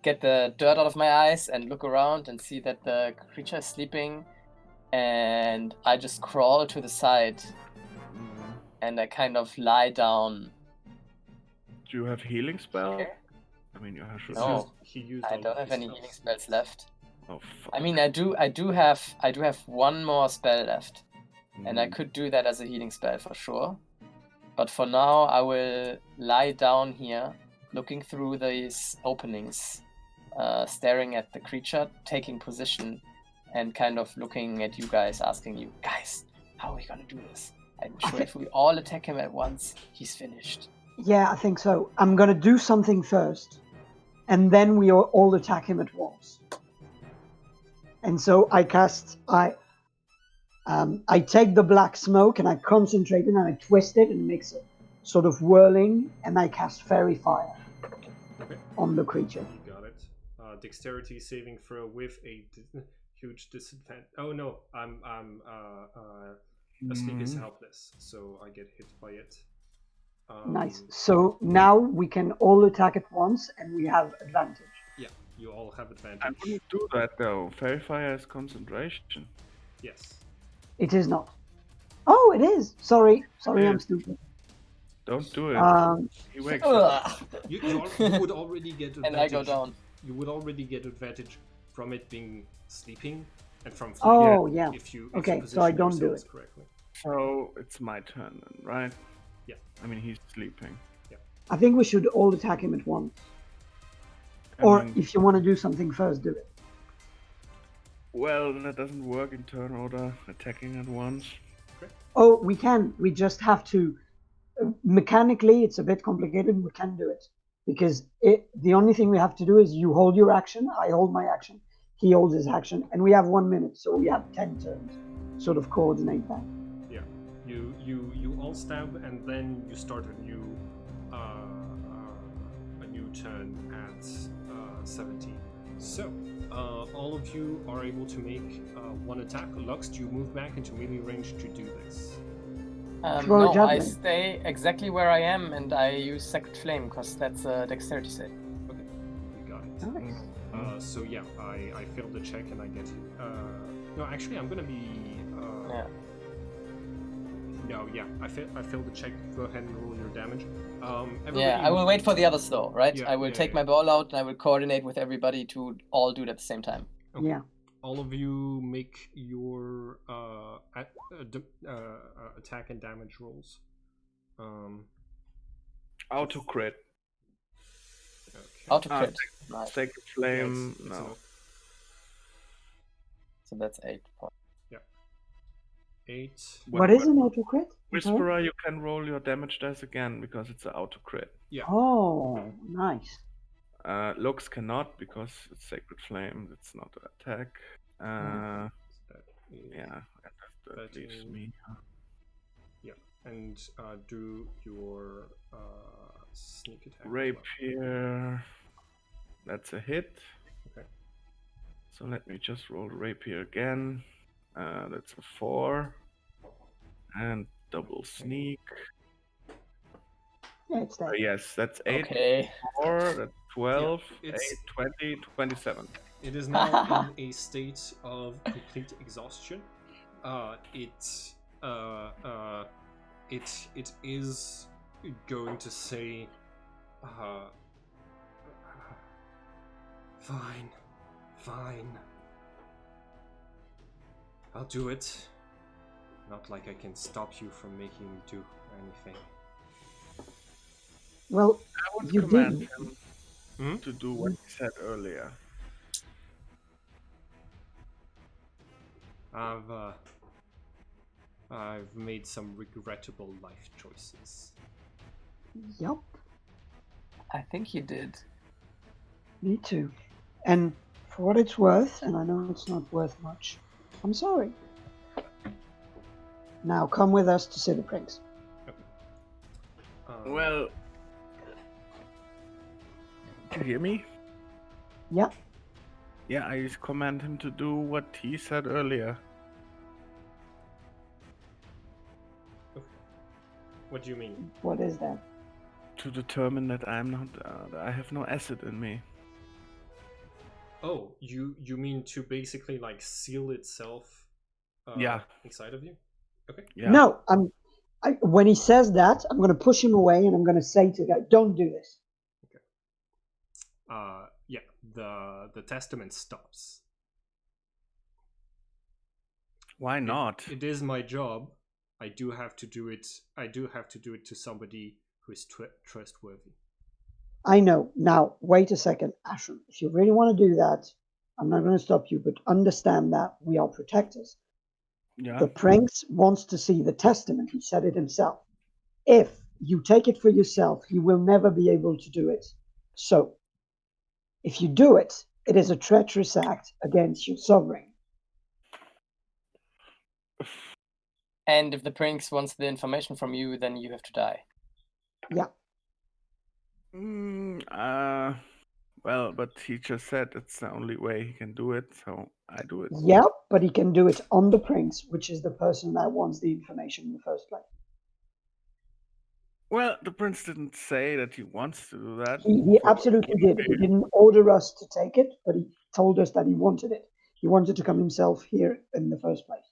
Speaker 2: get the dirt out of my eyes and look around and see that the creature is sleeping, and I just crawl to the side and I kind of lie down.
Speaker 4: Do you have healing spell?
Speaker 2: Here.
Speaker 4: I mean, you have.
Speaker 2: No.
Speaker 1: He used
Speaker 2: I
Speaker 1: all
Speaker 2: don't
Speaker 1: of
Speaker 2: have
Speaker 1: his
Speaker 2: any
Speaker 1: spells.
Speaker 2: healing spells left.
Speaker 4: Oh fuck.
Speaker 2: I mean, I do have one more spell left, and I
Speaker 4: Mm.
Speaker 2: could do that as a healing spell for sure. But for now, I will lie down here, looking through these openings, staring at the creature, taking position, and kind of looking at you guys, asking you, guys, how are we gonna do this? I'm sure if we all attack him at once, he's finished.
Speaker 3: Yeah, I think so. I'm gonna do something first, and then we all attack him at once. And so I take the black smoke and I concentrate it and I twist it and it makes a sort of whirling, and I cast Fairy Fire
Speaker 1: Okay.
Speaker 3: on the creature.
Speaker 1: You got it. Dexterity saving throw with a huge disadvantage. Oh no, a sneak is helpless, so I get hit by it.
Speaker 3: Nice. So now we can all attack at once and we have advantage.
Speaker 1: Yeah, you all have
Speaker 4: I
Speaker 1: advantage.
Speaker 4: wouldn't do that though. Fairy Fire is concentration.
Speaker 1: Yes.
Speaker 3: It is not. Oh, it is. Sorry,
Speaker 4: It
Speaker 3: I'm
Speaker 4: is.
Speaker 3: stupid.
Speaker 4: Don't do it. He wakes up.
Speaker 2: Ugh.
Speaker 1: You would already get advantage.
Speaker 2: And I go down.
Speaker 1: You would already get advantage from it being sleeping and from
Speaker 3: Oh, yeah.
Speaker 1: if you
Speaker 3: Okay,
Speaker 1: position
Speaker 3: so I don't do
Speaker 1: yourselves
Speaker 3: it.
Speaker 1: correctly.
Speaker 4: So it's my turn then, right?
Speaker 1: Yeah.
Speaker 4: I mean, he's sleeping.
Speaker 3: I think we should all attack him at once.
Speaker 4: I
Speaker 3: Or
Speaker 4: mean,
Speaker 3: if you want to do something first, do it.
Speaker 4: well, that doesn't work in turn order. Attacking at once.
Speaker 3: Oh, we can. We just have to. Mechanically, it's a bit complicated. We can do it. Because the only thing we have to do is you hold your action, I hold my action, he holds his action, and we have 1 minute, so we have 10 turns. Sort of coordinate that.
Speaker 1: Yeah. You all stab and then you start a new turn at 17. So all of you are able to make one attack. Lux, do you move back into melee range to do this?
Speaker 3: Throw a
Speaker 2: No, I
Speaker 3: javelin.
Speaker 2: stay exactly where I am and I use Sacred Flame because that's a dexterity save.
Speaker 1: Okay, you got it.
Speaker 3: Nice.
Speaker 1: So yeah, I failed the check and I get. No, actually, I'm gonna be.
Speaker 2: Yeah.
Speaker 1: No, yeah, I failed the check. Go ahead and roll your damage.
Speaker 2: Yeah, I will wait for the others though, right?
Speaker 1: Yeah,
Speaker 2: I will
Speaker 1: yeah,
Speaker 2: take
Speaker 1: yeah.
Speaker 2: my ball out and I will coordinate with everybody to all do it at the same time.
Speaker 1: Okay.
Speaker 3: Yeah.
Speaker 1: All of you make your attack and damage rolls.
Speaker 4: Auto crit.
Speaker 1: Okay.
Speaker 2: Auto
Speaker 4: Ah,
Speaker 2: crit. Nice.
Speaker 4: Sacred
Speaker 1: Yeah,
Speaker 4: Flame.
Speaker 1: it's
Speaker 4: No.
Speaker 1: enough.
Speaker 2: So that's 8 points.
Speaker 1: 8.
Speaker 3: What is an auto crit?
Speaker 4: Whisperer, you can roll your damage dice again because it's an auto crit.
Speaker 1: Yeah.
Speaker 3: Oh, nice.
Speaker 4: Lux cannot because it's Sacred Flame. It's not an attack.
Speaker 1: That is-
Speaker 4: Yeah, that leaves
Speaker 1: 13.
Speaker 4: me.
Speaker 1: And do your sneak attack. as well.
Speaker 4: Rapier. That's a hit.
Speaker 1: Okay.
Speaker 4: So let me just roll Rapier again. That's a 4. And double sneak.
Speaker 3: Yeah, it's that.
Speaker 4: Yes, that's 8.
Speaker 2: Okay.
Speaker 4: 4, that's 12,
Speaker 1: Yeah, it's-
Speaker 4: 8, 20, 27.
Speaker 1: It is now in a state of complete exhaustion. It is going to say, fine. I'll do it. Not like I can stop you from making me do anything.
Speaker 3: Well,
Speaker 4: I would
Speaker 3: You
Speaker 4: command
Speaker 3: did.
Speaker 4: him
Speaker 1: Hmm?
Speaker 4: to do what he said earlier.
Speaker 1: I've made some regrettable life choices.
Speaker 3: yup,
Speaker 2: I think you did.
Speaker 3: me too. And For what it's worth, and I know it's not worth much, I'm sorry. Now come with us to see the prince.
Speaker 4: Well, do you hear me?
Speaker 3: Yeah.
Speaker 4: Yeah, I just command him to do what he said earlier.
Speaker 1: What do you mean?
Speaker 3: What is that?
Speaker 4: To determine that I'm not, I have no acid in me.
Speaker 1: Oh, you mean to basically like seal itself
Speaker 4: Yeah.
Speaker 1: inside of you? Okay.
Speaker 4: Yeah.
Speaker 3: No, when he says that, I'm going to push him away and I'm going to say to the guy, don't do this.
Speaker 1: Yeah, the testament stops.
Speaker 4: Why not?
Speaker 1: It is my job. I do have to do it. I do have to do it to somebody who is trustworthy.
Speaker 3: I know. Now, wait a second, Ashram. If you really want to do that, I'm not going to stop you, but understand that we are protectors.
Speaker 4: Yeah.
Speaker 3: The prince wants to see the testament. He said it himself. If you take it for yourself, he will never be able to do it. So, if you do it, it is a treacherous act against your sovereign.
Speaker 2: And if the prince wants the information from you, then you have to die.
Speaker 3: Yeah.
Speaker 4: Well, but he just said it's the only way he can do it, so I do it.
Speaker 3: Yeah, but he can do it on the prince, which is the person that wants the information in the first place.
Speaker 4: Well, the prince didn't say that he wants to do that.
Speaker 3: He absolutely did. He didn't order us to take it, but he told us that he wanted it. He wanted to come himself here in the first place.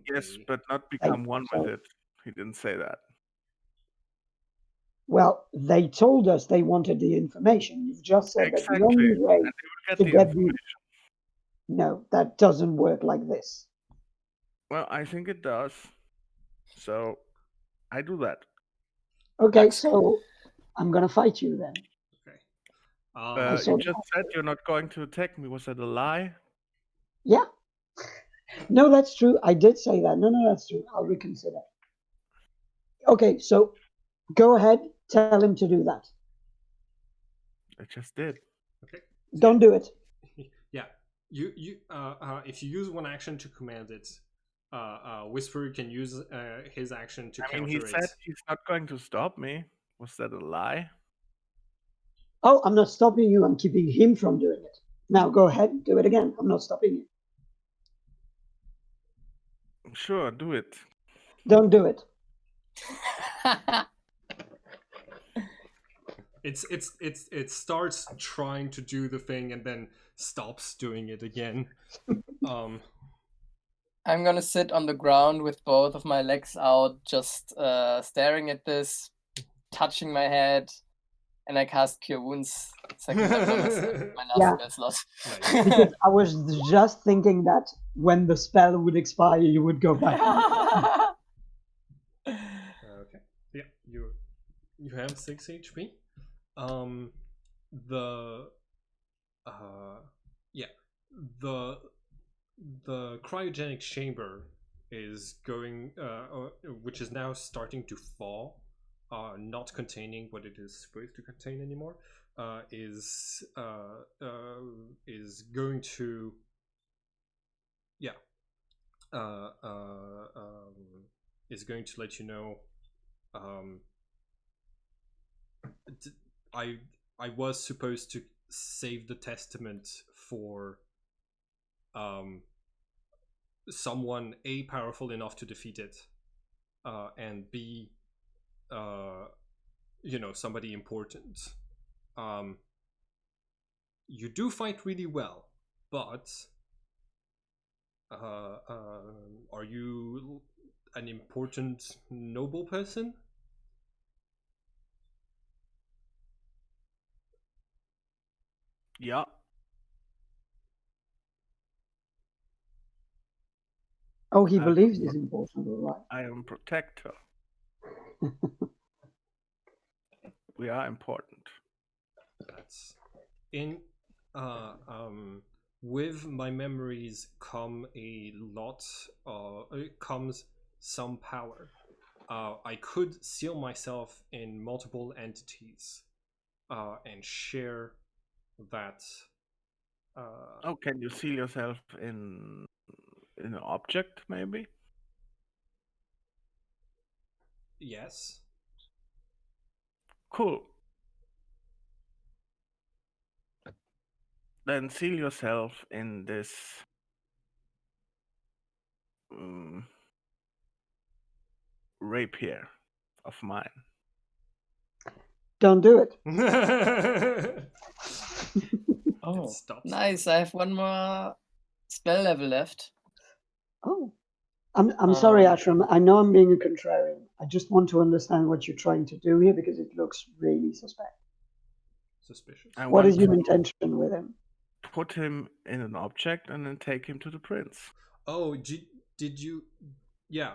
Speaker 4: Yes, but not become one with it. He didn't say that.
Speaker 3: Well, they told us they wanted the information. You've just said that the only way to get the... No, that doesn't work like this.
Speaker 4: Well, I think it does. So, I do that.
Speaker 3: Okay, so I'm going to fight you then.
Speaker 1: Okay.
Speaker 4: You just said you're not going to attack me. Was that a lie?
Speaker 3: Yeah. No, that's true. I did say that. No, that's true. I'll reconsider. Okay, so go ahead. Tell him to do that.
Speaker 4: I just did.
Speaker 1: Okay.
Speaker 3: Don't do it.
Speaker 1: Yeah. You if you use one action to command it, Whisper can use his action to counter it.
Speaker 4: He said he's not going to stop me. Was that a lie?
Speaker 3: Oh, I'm not stopping you. I'm keeping him from doing it. Now go ahead, do it again. I'm not stopping you.
Speaker 4: Sure, do it.
Speaker 3: Don't do it.
Speaker 1: It starts trying to do the thing and then stops doing it again.
Speaker 2: I'm gonna sit on the ground with both of my legs out, just staring at this, touching my head, and I cast Cure Wounds. Second level on my last spell slot.
Speaker 3: Because I was just thinking that when the spell would expire, you would go back.
Speaker 1: Okay. Yeah, you have 6 HP. The cryogenic chamber is going, which is now starting to fall, not containing what it is supposed to contain anymore, is going to, is going to let you know. I was supposed to save the testament for someone A, powerful enough to defeat it, and B, somebody important. You do fight really well, but are you an important noble person?
Speaker 4: Yeah.
Speaker 3: Oh, he believes he's important, all right.
Speaker 4: I am protector. We are important.
Speaker 1: That's in with my memories come a lot comes some power. I could seal myself in multiple entities and share that
Speaker 4: Oh, can you seal yourself in an object, maybe?
Speaker 1: Yes.
Speaker 4: Cool. Then seal yourself in this um, rapier of mine.
Speaker 3: Don't do it.
Speaker 2: Oh,
Speaker 1: stops.
Speaker 2: nice. I have one more spell level left.
Speaker 3: Oh. I'm sorry, Ashram. I know I'm being a contrarian. I just want to understand what you're trying to do here because it looks really suspect.
Speaker 1: Suspicious.
Speaker 3: What is your intention with him?
Speaker 4: Put him in an object and then take him to the prince.
Speaker 1: Oh, did you? Yeah.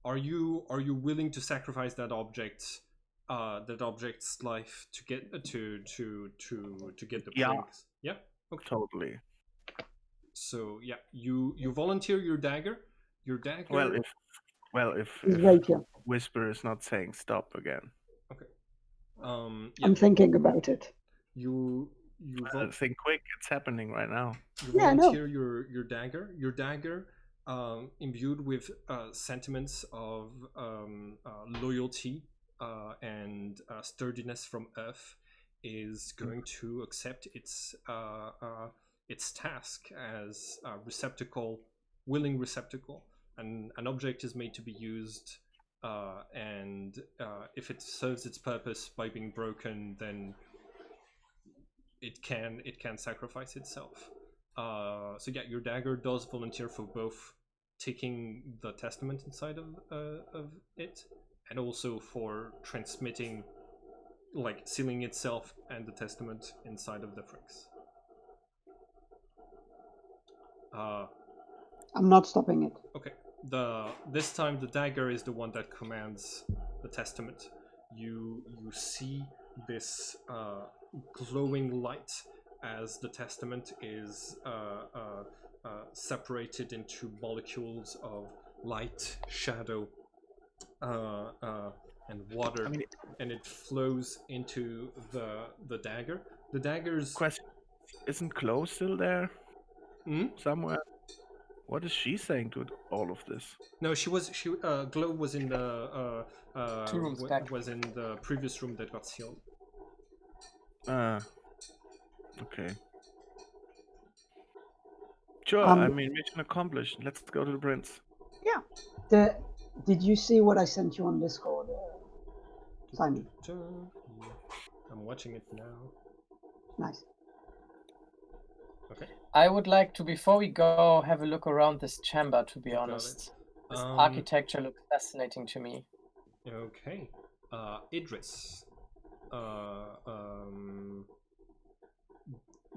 Speaker 1: Are you willing to sacrifice that object's life to get to get the prince? Yeah. Okay.
Speaker 4: Totally.
Speaker 1: So yeah, you volunteer your dagger. Your dagger.
Speaker 4: If Whisper is not saying stop again.
Speaker 1: Okay.
Speaker 3: Yeah. I'm thinking about it.
Speaker 1: You
Speaker 4: think quick. It's happening right now.
Speaker 1: You volunteer your dagger. Your dagger, imbued with sentiments of loyalty and sturdiness from Earth, is going to accept its task as a willing receptacle. And an object is made to be used, and if it serves its purpose by being broken, then it can sacrifice itself. So yeah, your dagger does volunteer for both taking the testament inside of it, and also for transmitting, like sealing itself and the testament inside of the Frix.
Speaker 3: I'm not stopping it.
Speaker 1: Okay. This time the dagger is the one that commands the testament. You see this glowing light as the testament is separated into molecules of light, shadow, and water, and it flows into the dagger. The dagger's
Speaker 4: question: isn't Chloe still there? Somewhere? What is she saying to all of this?
Speaker 1: No, Glow was in the
Speaker 2: 2 rooms back.
Speaker 1: Was in the previous room that got sealed.
Speaker 4: Okay. Sure, mission accomplished. Let's go to the prince.
Speaker 3: Yeah. Did you see what I sent you on Discord, Simon?
Speaker 1: I'm watching it now.
Speaker 3: Nice.
Speaker 1: Okay.
Speaker 2: I would like to, before we go, have a look around this chamber, to be honest. This architecture looks fascinating to me.
Speaker 1: Okay. Idris.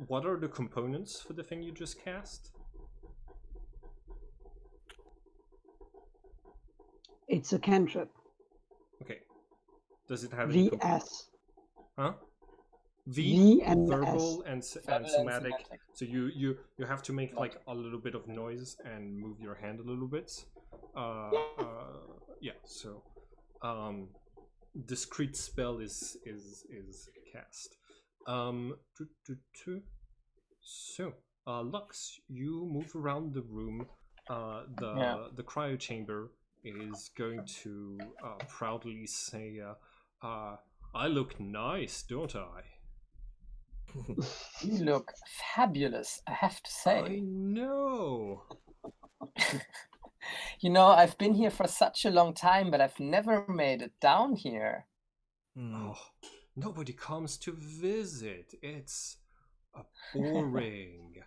Speaker 1: What are the components for the thing you just cast?
Speaker 3: It's a cantrip.
Speaker 1: Okay. Does it have
Speaker 3: VS?
Speaker 1: Huh?
Speaker 3: V and
Speaker 1: verbal
Speaker 3: S.
Speaker 1: and somatic. So you have to make like a little bit of noise and move your hand a little bit. Yeah. So, discrete spell is cast. So, Lux, you move around the room. The cryo chamber is going to proudly say, "I look nice, don't I?"
Speaker 2: You look fabulous, I have to say.
Speaker 1: I know.
Speaker 2: You know, I've been here for such a long time, but I've never made it down here.
Speaker 1: Oh, nobody comes to visit. It's boring.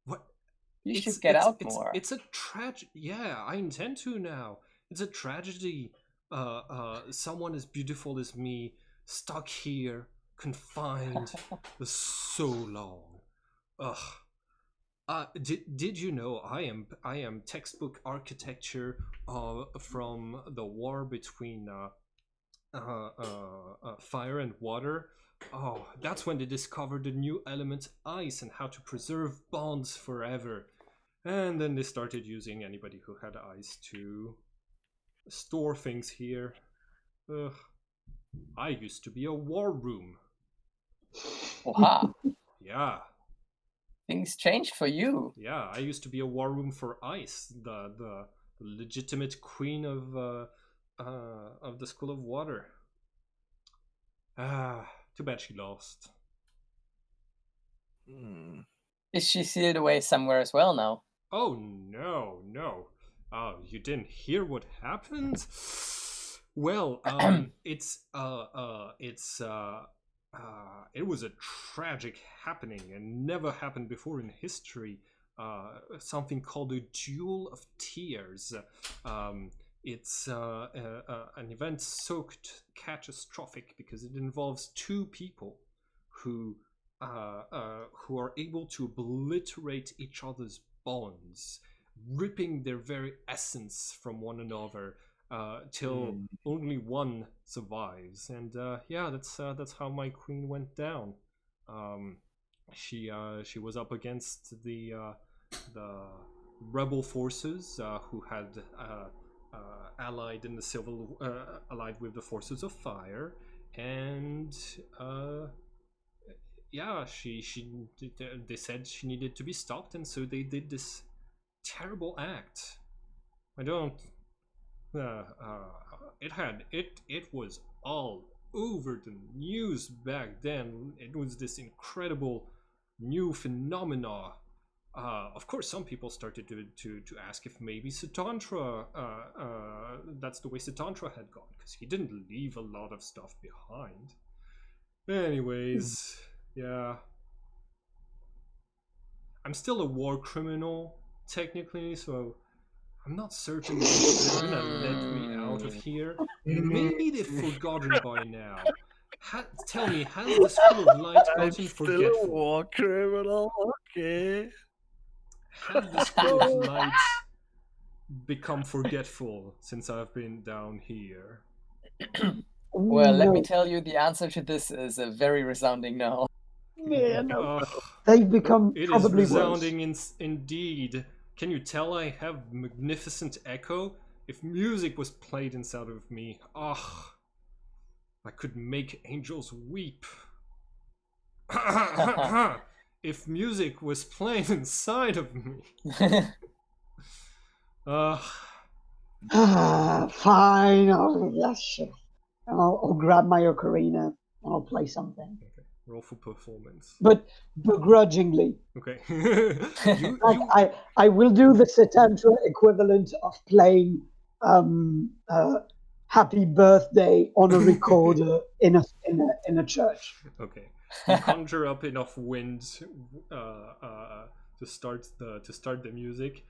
Speaker 1: What?
Speaker 2: You should get out more.
Speaker 1: It's a tragedy. Yeah, I intend to now. It's a tragedy. Someone as beautiful as me stuck here, confined for so long. Ugh. Did you know I am textbook architecture from the war between fire and water? Oh, that's when they discovered the new element ice and how to preserve bonds forever. And then they started using anybody who had ice to store things here. Ugh. I used to be a war room.
Speaker 2: Oha.
Speaker 1: Yeah.
Speaker 2: Things changed for you.
Speaker 1: Yeah, I used to be a war room for Ice, the legitimate queen of the School of Water. Ah, too bad she lost.
Speaker 4: Hmm.
Speaker 2: Is she sealed away somewhere as well now?
Speaker 1: Oh no, no. Oh, you didn't hear what happened? Well, it was a tragic happening and never happened before in history. Something called a Duel of Tears. It's an event so catastrophic because it involves two people who who are able to obliterate each other's bonds, ripping their very essence from one another till only one survives. And yeah, that's how my queen went down. She was up against the rebel forces who had allied in the civil allied with the forces of fire, and yeah, they said she needed to be stopped, and so they did this terrible act. I don't. It was all over the news back then. It was this incredible new phenomena. Of course, some people started to ask if maybe Satantra, that's the way Satantra had gone, because he didn't leave a lot of stuff behind. Anyways, yeah. I'm still a war criminal, technically, so I'm not certain they're gonna let me out of here. Maybe they've forgotten by now. Tell me, has the School of Light
Speaker 4: I'm
Speaker 1: gotten
Speaker 4: still
Speaker 1: forgetful?
Speaker 4: a war criminal. Okay.
Speaker 1: Has the School of Light become forgetful since I've been down here?
Speaker 2: Well, let me
Speaker 3: No.
Speaker 2: tell you, the answer to this is a very resounding no.
Speaker 3: Yeah, no.
Speaker 1: Ugh,
Speaker 3: They've become
Speaker 1: it is
Speaker 3: probably worse.
Speaker 1: resounding indeed. Can you tell I have magnificent echo? If music was played inside of me, I could make angels weep. If music was playing inside of me.
Speaker 3: Fine. I'll grab my ocarina and I'll play something.
Speaker 1: Okay, roll for performance.
Speaker 3: But begrudgingly.
Speaker 1: Okay.
Speaker 3: I will do the Satantra equivalent of playing Happy Birthday on a recorder in a church.
Speaker 1: Okay. You conjure up enough wind to start the music.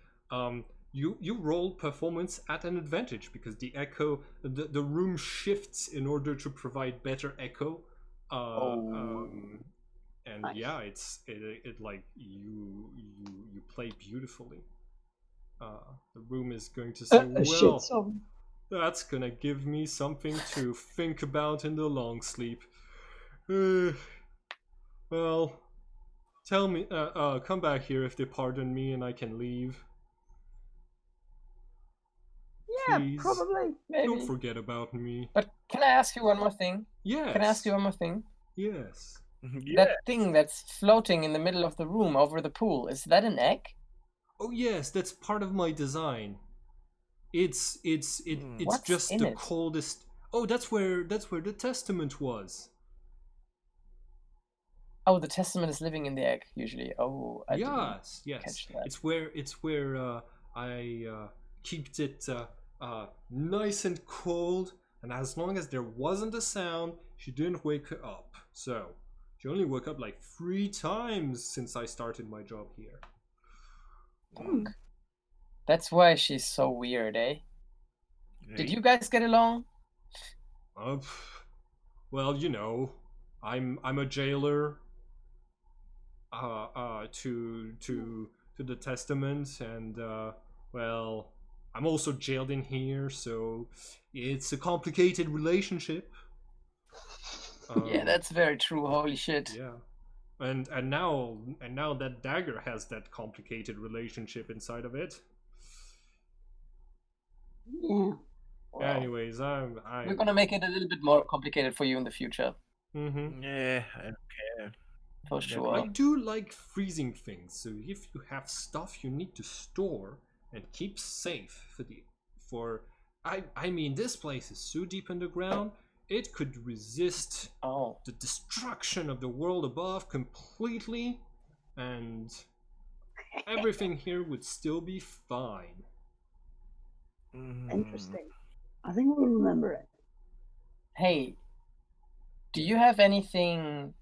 Speaker 1: You roll performance at an advantage because the echo, the room shifts in order to provide better echo. And
Speaker 2: Nice.
Speaker 1: yeah, it like you play beautifully. The room is going to say,
Speaker 3: A shit
Speaker 1: well,
Speaker 3: song.
Speaker 1: that's gonna give me something to think about in the long sleep. Well, tell me, come back here if they pardon me and I can leave.
Speaker 3: Yeah,
Speaker 1: Please,
Speaker 3: probably.
Speaker 2: Maybe.
Speaker 1: don't forget about me.
Speaker 2: But can I ask you one more thing?
Speaker 1: Yes.
Speaker 2: Can I ask you one more thing?
Speaker 1: Yes.
Speaker 4: Yeah.
Speaker 2: That thing that's floating in the middle of the room over the pool, is that an egg?
Speaker 1: Oh yes, that's part of my design. It's
Speaker 2: What's
Speaker 1: just
Speaker 2: in
Speaker 1: the
Speaker 2: it?
Speaker 1: coldest. Oh, that's where the testament was.
Speaker 2: Oh, the testament is living in the egg usually. Oh, I didn't
Speaker 1: Yes.
Speaker 2: catch that.
Speaker 1: It's where I kept it nice and cold, and as long as there wasn't a sound, she didn't wake up. So she only woke up like 3 times since I started my job here.
Speaker 2: That's why she's so weird, eh? Did you guys get along?
Speaker 1: Well, you know, I'm a jailer. To the testament, and well, I'm also jailed in here, so it's a complicated relationship.
Speaker 2: Yeah, that's very true. Holy shit.
Speaker 1: Yeah, and now that dagger has that complicated relationship inside of it.
Speaker 3: Yeah.
Speaker 2: Wow.
Speaker 1: Anyways,
Speaker 2: We're gonna make it a little bit more complicated for you in the future.
Speaker 1: Mm-hmm.
Speaker 4: Yeah, I don't care.
Speaker 2: For
Speaker 4: That
Speaker 2: sure.
Speaker 1: I do like freezing things, so if you have stuff you need to store and keep safe for I mean this place is so deep underground it could resist
Speaker 2: Oh,
Speaker 1: the destruction of the world above completely and everything here would still be fine.
Speaker 4: Mhm.
Speaker 3: Interesting. I think we'll remember it.
Speaker 2: hey, do you have anything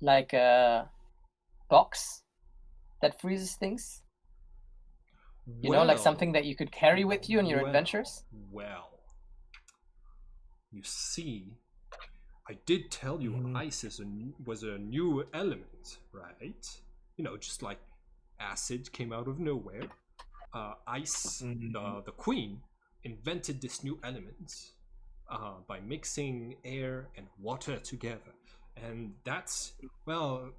Speaker 2: like a box that freezes things? You know, like something that you could carry with you on your adventures?
Speaker 1: Well, you see, I did tell you
Speaker 4: Mhm.
Speaker 1: ice was a new element, right? You know, just like acid came out of nowhere. Ice,
Speaker 4: Mhm.
Speaker 1: the queen, invented this new element by mixing air and water together. And that's, well,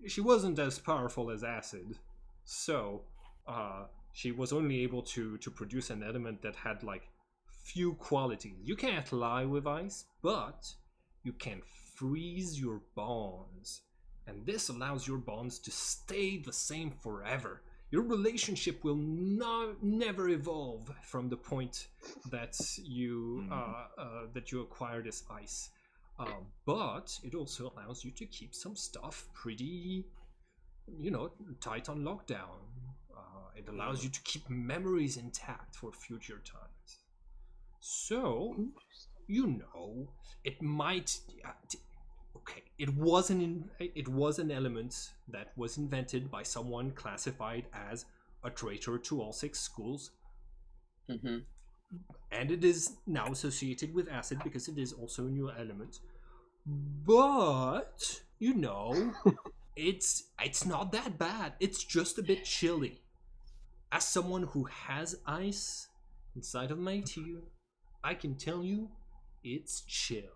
Speaker 1: she wasn't as powerful as acid. So, she was only able to produce an element that had like few qualities. You can't lie with ice, but you can freeze your bonds. And this allows your bonds to stay the same forever. Your relationship will never evolve from the point that you acquire this ice. But it also allows you to keep some stuff pretty, you know, tight on lockdown. It allows you to keep memories intact for future times. So, you know, it might. Okay, it was an element that was invented by someone classified as a traitor to all six schools,
Speaker 2: Mm-hmm.
Speaker 1: and it is now associated with acid because it is also a new element. But you know, it's not that bad. It's just a bit chilly. As someone who has ice inside of my tear, I can tell you it's chill.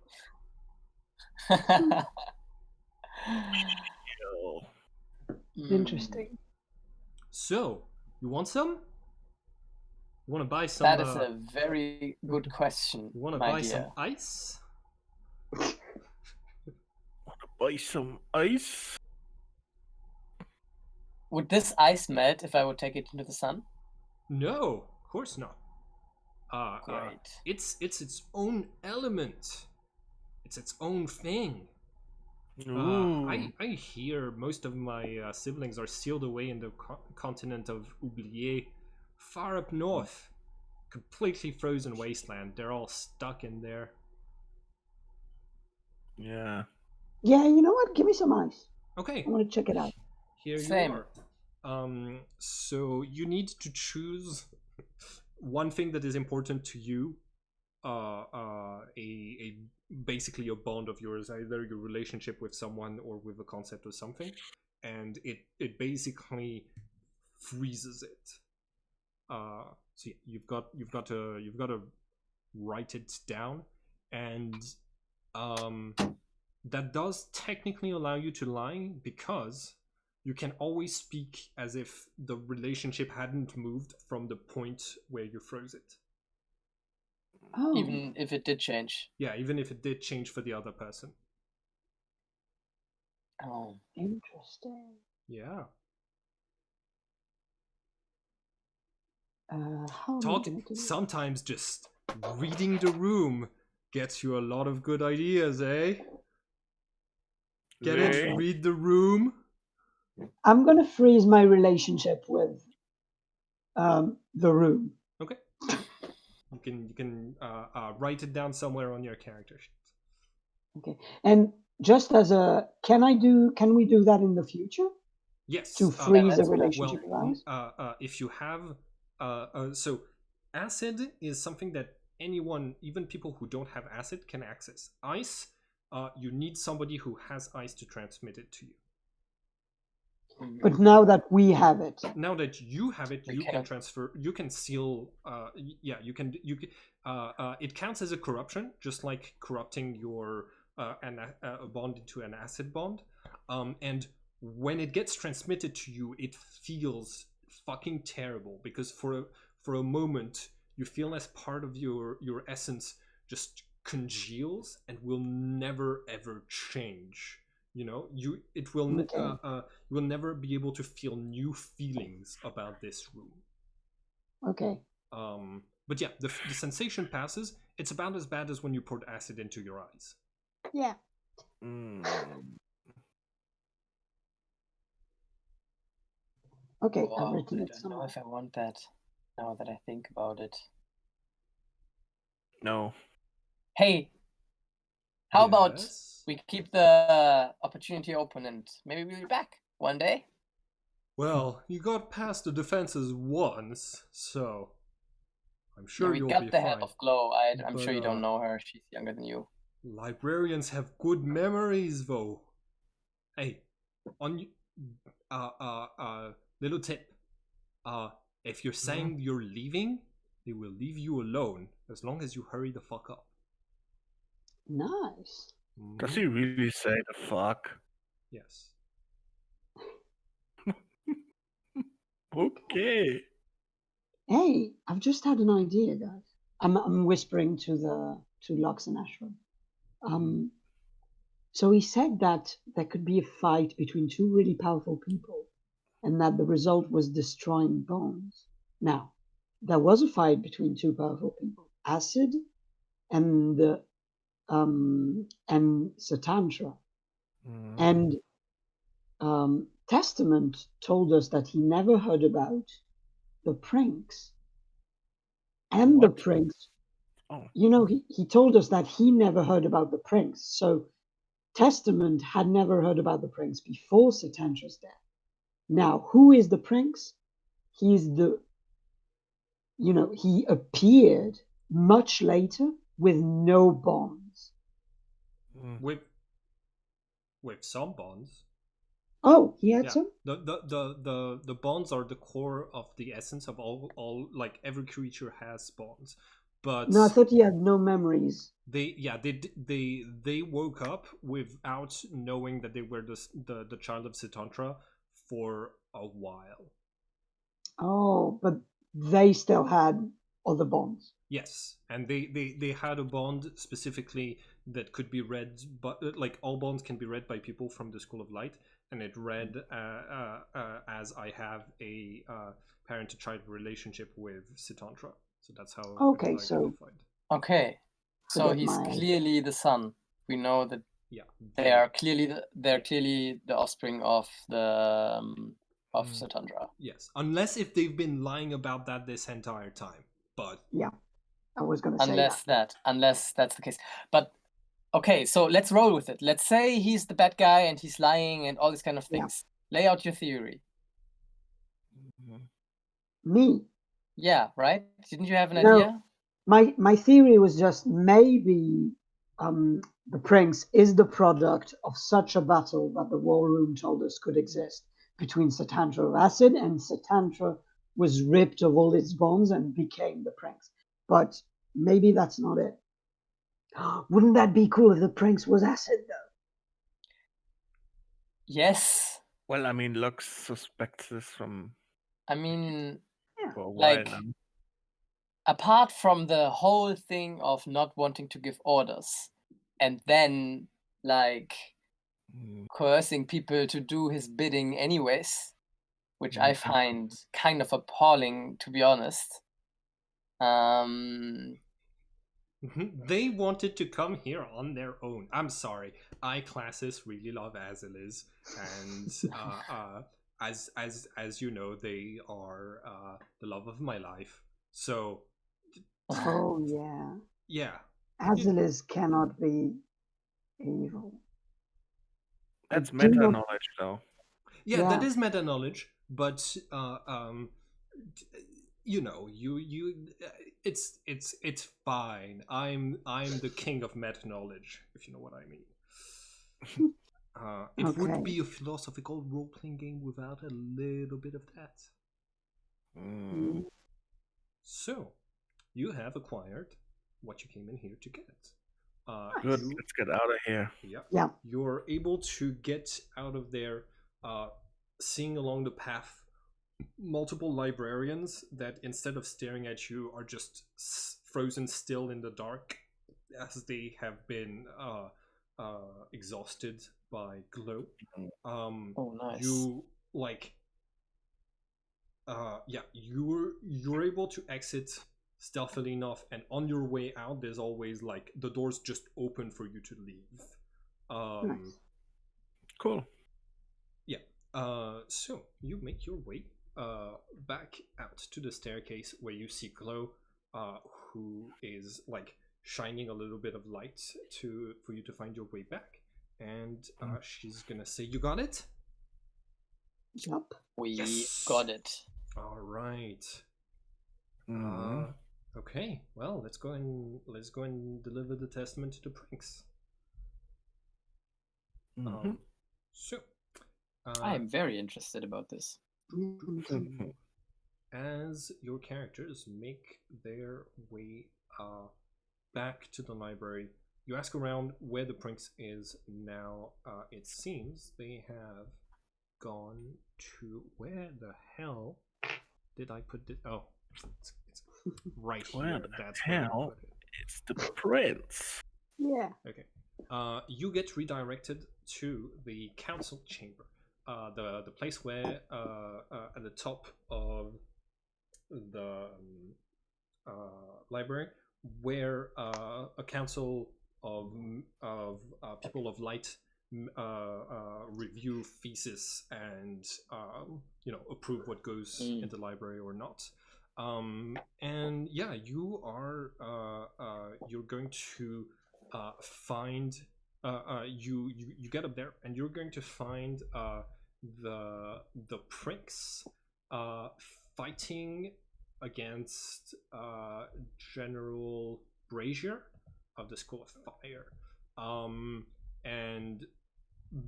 Speaker 4: Yo.
Speaker 3: Interesting.
Speaker 1: So, you want some? You want to buy some?
Speaker 2: That is a very good question,
Speaker 1: You want to
Speaker 2: my
Speaker 1: buy some
Speaker 2: dear.
Speaker 1: ice?
Speaker 4: Buy some ice.
Speaker 2: Would this ice melt if I would take it into the sun?
Speaker 1: No, of course not.
Speaker 2: Great.
Speaker 1: It's its own element. It's its own thing.
Speaker 4: Ooh.
Speaker 1: I hear most of my siblings are sealed away in the continent of Oublié, far up north. Completely frozen wasteland. They're all stuck in there.
Speaker 4: Yeah.
Speaker 3: Yeah, you know what? Give me some ice.
Speaker 1: Okay,
Speaker 3: I want to check it out.
Speaker 1: here
Speaker 2: Same.
Speaker 1: you are. So you need to choose one thing that is important to you. A basically a bond of yours, either your relationship with someone or with a concept of something, and it basically freezes it. So yeah, you've got to write it down, and that does technically allow you to lie because you can always speak as if the relationship hadn't moved from the point where you froze it.
Speaker 3: Oh,
Speaker 2: Even if it did change.
Speaker 1: Yeah, even if it did change for the other person.
Speaker 2: Oh.
Speaker 3: interesting.
Speaker 1: Yeah.
Speaker 3: How am I
Speaker 1: Talk
Speaker 3: going to do it?
Speaker 1: sometimes just reading the room gets you a lot of good ideas, eh? Get it?
Speaker 4: Ray.
Speaker 1: Read the room.
Speaker 3: I'm going to freeze my relationship with the room.
Speaker 1: Okay. You can write it down somewhere on your character sheet.
Speaker 3: Okay. And just as a, can we do that in the future?
Speaker 1: Yes.
Speaker 3: To freeze a
Speaker 2: that's what I-
Speaker 3: relationship with ice?
Speaker 1: If you have, so acid is something that anyone, even people who don't have acid, can access. Ice, you need somebody who has ice to transmit it to you.
Speaker 3: But now that we have it,
Speaker 1: Now that you have it,
Speaker 2: We
Speaker 1: you can
Speaker 2: cannot-
Speaker 1: transfer. You can seal. Yeah, you can. You can. It counts as a corruption, just like corrupting your a bond into an acid bond. And when it gets transmitted to you, it feels fucking terrible because for a moment you feel as part of your essence just congeals and will never ever change. You know, you will never be able to feel new feelings about this room.
Speaker 3: Okay.
Speaker 1: But yeah, the sensation passes. It's about as bad as when you poured acid into your eyes.
Speaker 3: Yeah. Okay, I've written it
Speaker 2: I don't know
Speaker 3: somewhere.
Speaker 2: if I want that now that I think about it.
Speaker 4: No.
Speaker 2: Hey, how about
Speaker 1: Yes?
Speaker 2: we keep the opportunity open and maybe we'll be back one day?
Speaker 1: Well, you got past the defenses once, so I'm
Speaker 2: Yeah,
Speaker 1: sure
Speaker 2: we
Speaker 1: you'll
Speaker 2: got
Speaker 1: be
Speaker 2: the
Speaker 1: fine.
Speaker 2: help of Glow. I'm
Speaker 1: But,
Speaker 2: sure you don't know her. She's younger than you.
Speaker 1: Librarians have good memories, though. Hey, on little tip. If you're saying you're leaving, they will leave you alone as long as you hurry the fuck up.
Speaker 3: Nice.
Speaker 4: Does he really say the fuck?
Speaker 1: Yes.
Speaker 4: Okay.
Speaker 3: Hey, I've just had an idea, guys. I'm whispering to Lux and Ashram. So he said that there could be a fight between two really powerful people, and that the result was destroying bonds. Now, there was a fight between two powerful people, Acid and Satantra, and Testament told us that he never heard about the pranks. And
Speaker 4: What?
Speaker 3: the pranks,
Speaker 4: Oh.
Speaker 3: you know, he told us that he never heard about the pranks. So Testament had never heard about the pranks before Satantra's death. Now, who is the pranks? He's he appeared much later with no bonds.
Speaker 1: With some bonds.
Speaker 3: Oh, he had
Speaker 1: Yeah.
Speaker 3: some?
Speaker 1: The bonds are the core of the essence of all like every creature has bonds. But
Speaker 3: No, I thought he had no memories.
Speaker 1: They woke up without knowing that they were the child of Sitantra for a while.
Speaker 3: Oh, but they still had other bonds.
Speaker 1: Yes, and they had a bond specifically that could be read, but like all bonds can be read by people from the School of Light, and it read as I have a parent-to-child relationship with Sitantra. So that's how
Speaker 3: Okay,
Speaker 1: it was
Speaker 3: so
Speaker 1: identified.
Speaker 2: Okay, so
Speaker 3: forget
Speaker 2: he's
Speaker 3: my
Speaker 2: clearly the son. We know that
Speaker 1: Yeah,
Speaker 2: they are clearly clearly the offspring of the of Satandra.
Speaker 1: yes, unless if they've been lying about that this entire time. But
Speaker 3: yeah, I was going to say that.
Speaker 2: Unless that's the case. But okay, so let's roll with it. Let's say he's the bad guy and he's lying and all these kind of
Speaker 3: Yeah.
Speaker 2: things. Lay out your theory.
Speaker 3: Me?
Speaker 2: Yeah, right? Didn't you have an
Speaker 3: No,
Speaker 2: idea?
Speaker 3: my theory was just maybe the prince is the product of such a battle that the war room told us could exist between Satantra of Acid, and Satantra was ripped of all its bonds and became the prince. But maybe that's not it. Wouldn't that be cool if the prince was Acid, though?
Speaker 2: Yes.
Speaker 4: Well, I mean, Lux suspects this from
Speaker 2: I mean,
Speaker 4: for a while
Speaker 2: like,
Speaker 4: now.
Speaker 2: apart from the whole thing of not wanting to give orders and then, like, coercing people to do his bidding anyways, which I find kind of appalling, to be honest.
Speaker 1: they wanted to come here on their own. I'm sorry. I classes really love Azilis, and as you know, they are the love of my life. So,
Speaker 3: Oh, yeah.
Speaker 1: yeah.
Speaker 3: Azilis cannot be evil.
Speaker 4: That's
Speaker 3: do
Speaker 4: meta
Speaker 3: not-
Speaker 4: knowledge, though.
Speaker 1: Yeah, that
Speaker 3: Yeah.
Speaker 1: is meta knowledge, but you know, it's fine. I'm the king of meta knowledge, if you know what I mean. It would
Speaker 3: Okay.
Speaker 1: be a philosophical role playing game without a little bit of that. So, you have acquired what you came in here to get.
Speaker 4: Good. Let's get out of here.
Speaker 3: Yeah.
Speaker 1: You're able to get out of there, seeing along the path multiple librarians that instead of staring at you are just frozen still in the dark, as they have been exhausted by glow.
Speaker 2: Oh, nice.
Speaker 1: You like you're able to exit stealthily enough, and on your way out there's always like the doors just open for you to leave.
Speaker 3: Nice.
Speaker 4: Cool.
Speaker 1: Yeah. So you make your way back out to the staircase where you see Glow, who is like shining a little bit of light for you to find your way back, and she's gonna say, "You got it."
Speaker 3: Yup.
Speaker 2: We
Speaker 1: Yes.
Speaker 2: got it.
Speaker 1: All right.
Speaker 4: Mhm.
Speaker 1: Okay. Well, let's go and deliver the testament to the prince.
Speaker 4: Mhm.
Speaker 1: So,
Speaker 2: I am very interested about this.
Speaker 4: Mhm.
Speaker 1: as your characters make their way back to the library, you ask around where the prince is now. It seems they have gone to where the hell did I put it? Oh, it's right
Speaker 4: Where
Speaker 1: here.
Speaker 4: the
Speaker 1: That's where I
Speaker 4: hell?
Speaker 1: put it.
Speaker 4: It's the prince.
Speaker 3: Yeah.
Speaker 1: Okay. You get redirected to the council chamber, the place where at the top of the library, where a council of people of light review thesis and approve what goes in the library or not. And yeah, you're going to find you get up there and you're going to find the prince uh, fighting against General Brazier of the School of Fire, and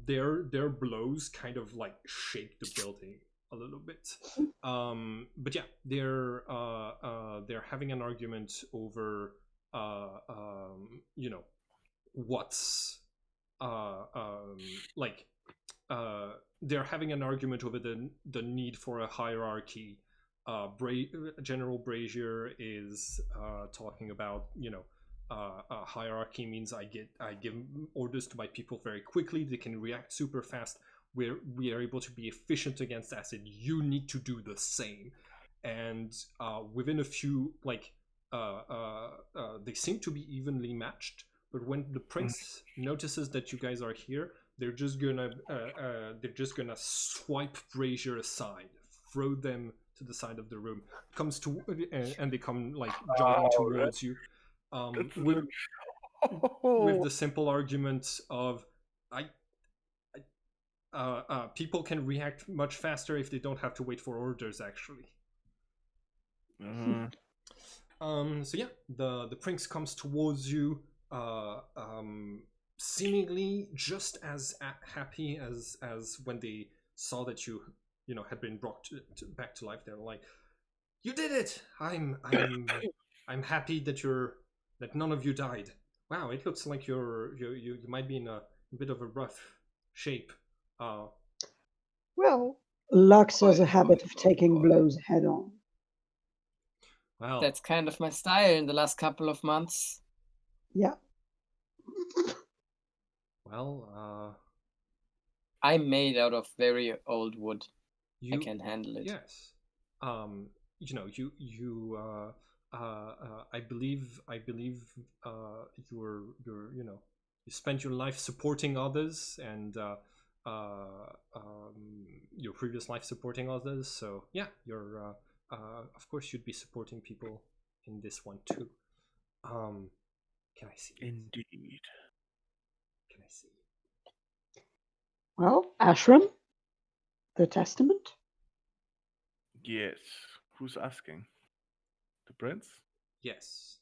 Speaker 1: their blows kind of like shake the building a little bit. But yeah, they're having an argument over what's like they're having an argument over the need for a hierarchy. General Brazier is talking about hierarchy means I give orders to my people very quickly. They can react super fast. We are able to be efficient against acid. You need to do the same. And within a few they seem to be evenly matched. But when the prince notices that you guys are here, they're just gonna swipe Brazier aside, throw them to the side of the room. Comes to and they come like jogging towards you, with the simple argument of people can react much faster if they don't have to wait for orders. Actually, so yeah, the prince comes towards you, seemingly just as happy as when they saw that you had been brought back to life. They're like, "You did it! I'm happy that none of you died. Wow, it looks like you might be in a bit of a rough shape."
Speaker 3: Well, Lux has a habit of taking blows head on.
Speaker 1: Well,
Speaker 2: That's kind of my style in the last couple of months.
Speaker 3: Yeah.
Speaker 1: well,
Speaker 2: I'm made out of very old wood.
Speaker 1: you
Speaker 2: I can handle it.
Speaker 1: yes, I believe you spent your life supporting others, and your previous life supporting others. So yeah, you're of course you'd be supporting people in this one too. Can I see?
Speaker 4: Indeed.
Speaker 1: Can I see?
Speaker 3: Well, Ashram, the testament.
Speaker 4: Yes. Who's asking? The prince?
Speaker 1: Yes.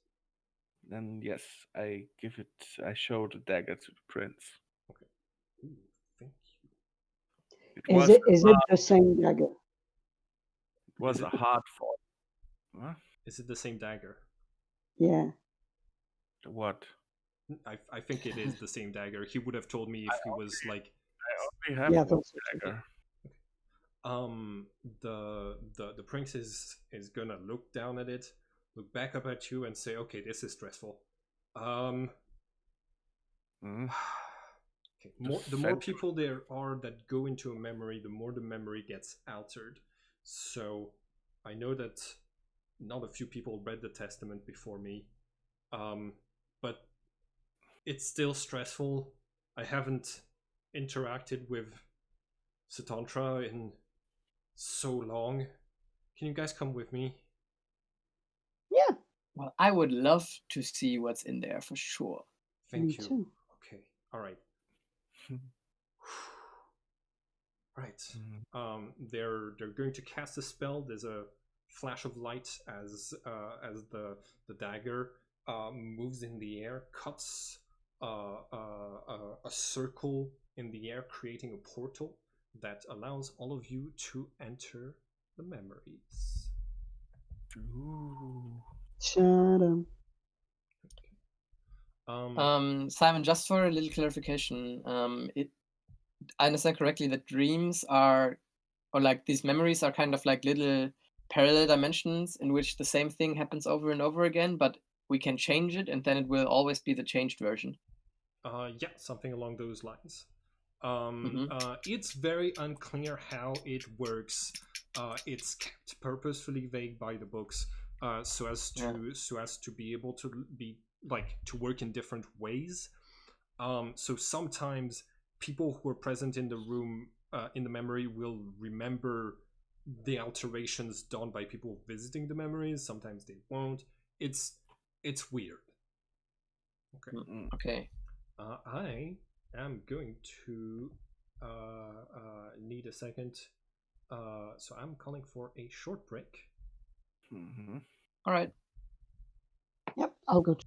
Speaker 4: Then yes, I show the dagger to the prince.
Speaker 1: Okay. Ooh, thank you.
Speaker 3: Is it the same dagger?
Speaker 4: It was a hard fought. Huh?
Speaker 1: Is it the same dagger?
Speaker 3: Yeah.
Speaker 4: What?
Speaker 1: I think it is the same dagger. He would have told me if he was like.
Speaker 4: I only have
Speaker 3: Yeah,
Speaker 4: one
Speaker 3: that's it.
Speaker 4: dagger.
Speaker 1: The prince is gonna look down at it, look back up at you, and say, "Okay, this is stressful.
Speaker 4: Mm.
Speaker 1: Okay. The more people there are that go into a memory, the more the memory gets altered. So I know that not a few people read the Testament before me, but it's still stressful. I haven't interacted with Satantra in so long. Can you guys come with me?
Speaker 3: Yeah.
Speaker 2: Well, I would love to see what's in there for sure.
Speaker 1: Thank
Speaker 3: Me
Speaker 1: you.
Speaker 3: too.
Speaker 1: Okay. All right. Right. They're going to cast a spell. There's a flash of light as the dagger moves in the air, cuts a circle in the air, creating a portal that allows all of you to enter the memories.
Speaker 4: Ooh.
Speaker 3: Shut up.
Speaker 2: Simon, just for a little clarification, I understand correctly that dreams are, or like these memories are kind of like little parallel dimensions in which the same thing happens over and over again, but we can change it and then it will always be the changed version.
Speaker 1: Yeah, something along those lines.
Speaker 2: Mhm.
Speaker 1: It's very unclear how it works. It's kept purposefully vague by the books, so as to be able to be like to work in different ways. So sometimes people who are present in the room in the memory will remember the alterations done by people visiting the memories. Sometimes they won't. It's weird. Okay.
Speaker 2: Okay.
Speaker 1: I am going to need a second. So I'm calling for a short break.
Speaker 4: Mm-hmm.
Speaker 2: All right.
Speaker 3: Yep, I'll go.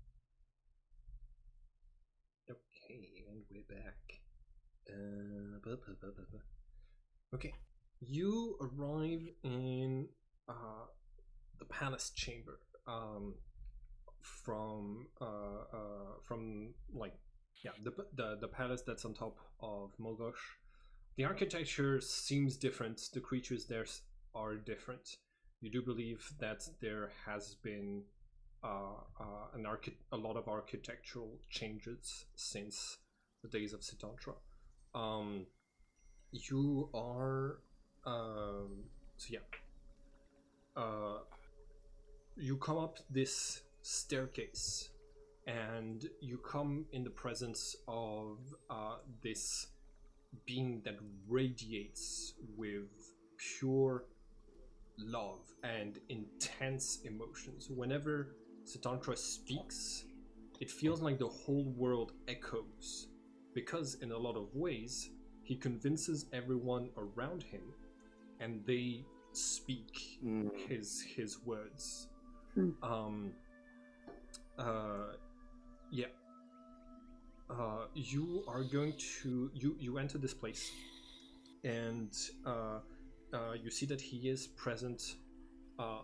Speaker 1: Okay, and we're back. Okay, you arrive in the palace chamber from like the palace that's on top of Mogosh. The architecture seems different. The creatures there are different. You do believe that there has been a lot of architectural changes since the days of Sitantra. You are so yeah. You come up this staircase, and you come in the presence of this being that radiates with pure love and intense emotions. Whenever Satantra speaks, it feels like the whole world echoes, because in a lot of ways, he convinces everyone around him, and they speak his words.
Speaker 3: Hmm.
Speaker 1: Yeah. You are going to you enter this place, and you see that he is present uh,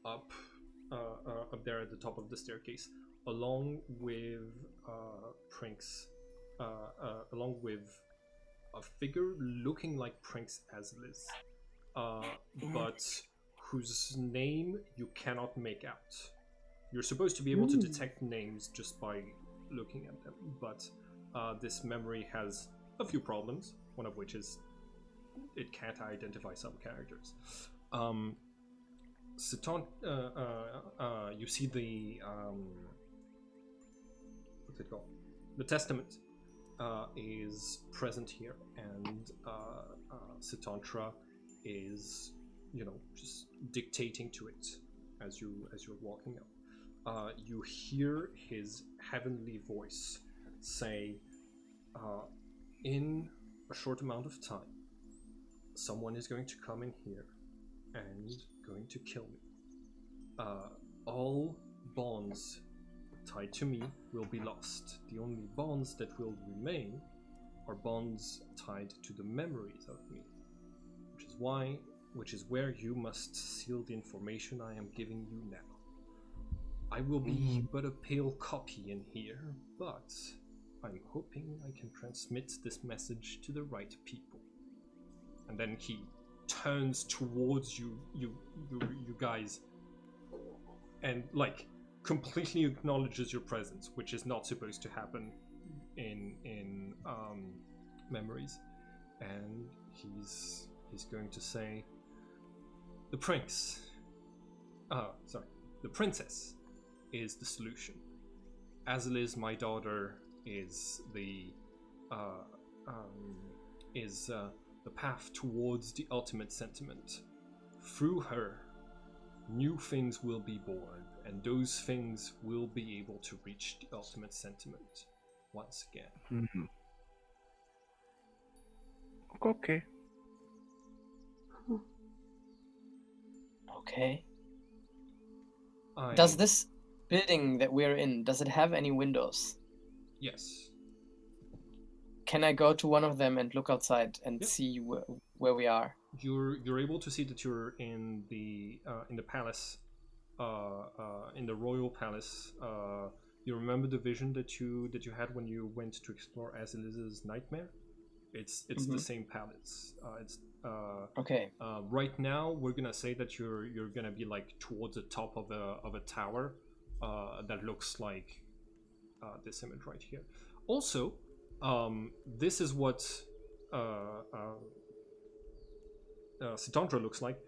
Speaker 1: up up there at the top of the staircase, along with Prince, along with a figure looking like Prince Aslis, but whose name you cannot make out. You're supposed to be able to detect names just by looking at them, but this memory has a few problems, one of which is it can't identify some characters. You see the what's it called? The Testament is present here, and Sitantra is, just dictating to it as you're walking up. You hear his heavenly voice say, in a short amount of time, someone is going to come in here and going to kill me. All bonds tied to me will be lost. The only bonds that will remain are bonds tied to the memories of me, which is where you must seal the information I am giving you now. I will be but a pale copy in here, but I'm hoping I can transmit this message to the right people. And then he turns towards you guys, and like completely acknowledges your presence, which is not supposed to happen in memories, and he's going to say, the princess is the solution. Azaliz, my daughter, is the path towards the ultimate sentiment. Through her, new things will be born, and those things will be able to reach the ultimate sentiment once again.
Speaker 4: Mm-hmm. Okay.
Speaker 2: Okay. Does this building that we're in, does it have any windows?
Speaker 1: Yes.
Speaker 2: Can I go to one of them and look outside and
Speaker 1: Yep.
Speaker 2: see where we are?
Speaker 1: You're able to see that you're in the palace, in the royal palace. You remember the vision that you had when you went to explore Azaliz's nightmare? It's the same palace.
Speaker 2: Okay.
Speaker 1: Right now, we're gonna say that you're gonna be like towards the top of a tower that looks like this image right here. Also, this is what Sitandra looks like.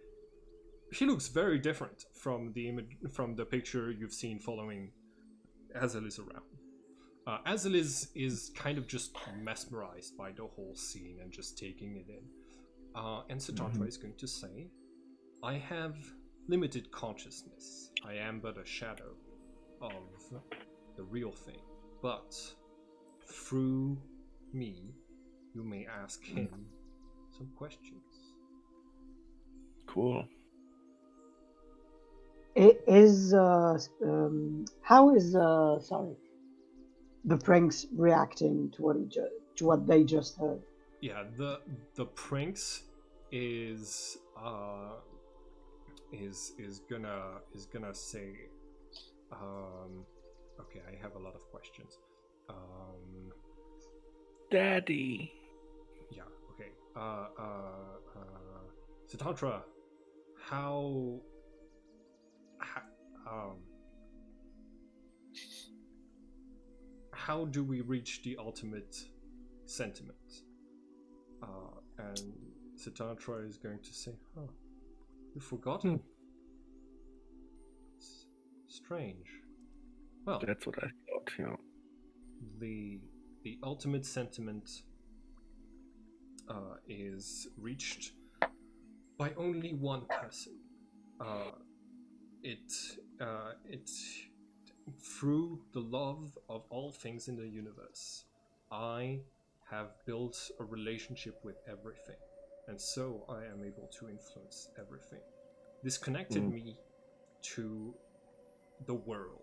Speaker 1: He looks very different from the image, from the picture you've seen following Azaliz around. Azaliz is kind of just mesmerized by the whole scene and just taking it in. And Sitandra is going to say, I have limited consciousness. I am but a shadow of the real thing. But through me, you may ask him some questions.
Speaker 4: Cool.
Speaker 3: How is the prince reacting to what they just heard?
Speaker 1: Yeah, the prince is gonna say, okay, I have a lot of questions.
Speaker 4: Daddy.
Speaker 1: Yeah, okay. Sitandra, how do we reach the ultimate sentiment? And Sitandra is going to say, "Oh, you've forgotten. It's strange. Well,
Speaker 4: That's what I thought. Yeah.
Speaker 1: The ultimate sentiment is reached by only one person. It's through the love of all things in the universe. I have built a relationship with everything, and so I am able to influence everything. This connected me to the world.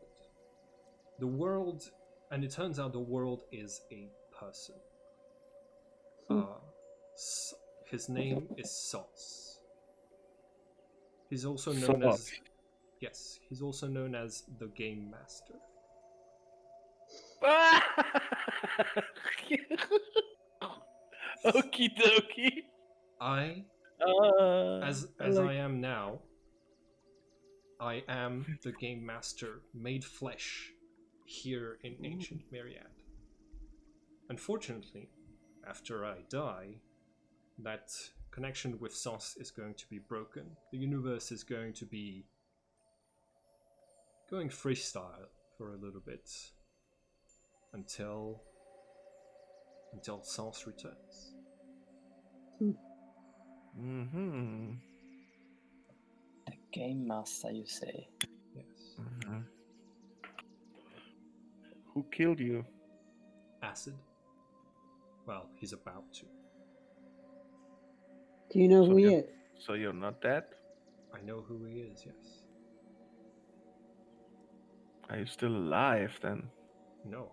Speaker 1: The world, and it turns out the world is a person. His name is Sens. He's also known as... Yes, he's also known as the Game Master.
Speaker 4: Okie dokie.
Speaker 1: As I am now, I am the Game Master made flesh here in ancient Myriad. Unfortunately, after I die, that connection with Sens is going to be broken. The universe is going to be going freestyle for a little bit until Sens returns.
Speaker 4: Mm-hmm.
Speaker 2: The Game Master, you say?
Speaker 1: Yes.
Speaker 4: Mm-hmm. Who killed you?
Speaker 1: Acid. Well, he's about to.
Speaker 3: Do you know who he is?
Speaker 4: So you're not dead?
Speaker 1: I know who he is, yes.
Speaker 4: Are you still alive then?
Speaker 1: No.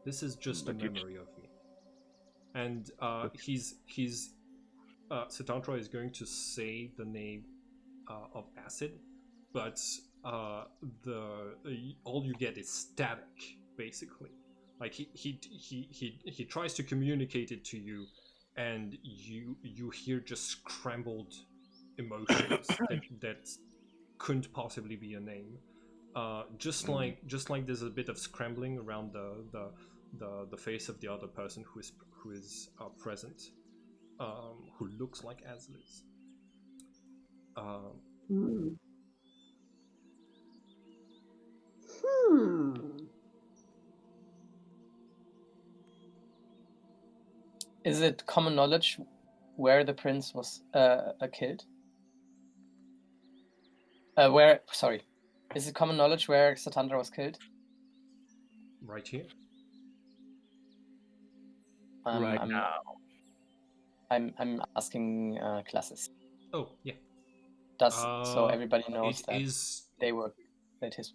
Speaker 1: This is just a
Speaker 4: But you
Speaker 1: memory of me. And Sitandra is going to say the name of Acid, but all you get is static, basically. Like he tries to communicate it to you, and you hear just scrambled emotions that couldn't possibly be a name. Just like there's a bit of scrambling around the face of the other person who is present, who looks like Azliz.
Speaker 3: Hmm.
Speaker 2: Is it common knowledge where the prince was killed? Is it common knowledge where Satandra was killed?
Speaker 1: Right here.
Speaker 4: Right now.
Speaker 2: I'm asking classes.
Speaker 1: Oh yeah.
Speaker 2: So everybody knows
Speaker 1: It
Speaker 2: that
Speaker 1: is.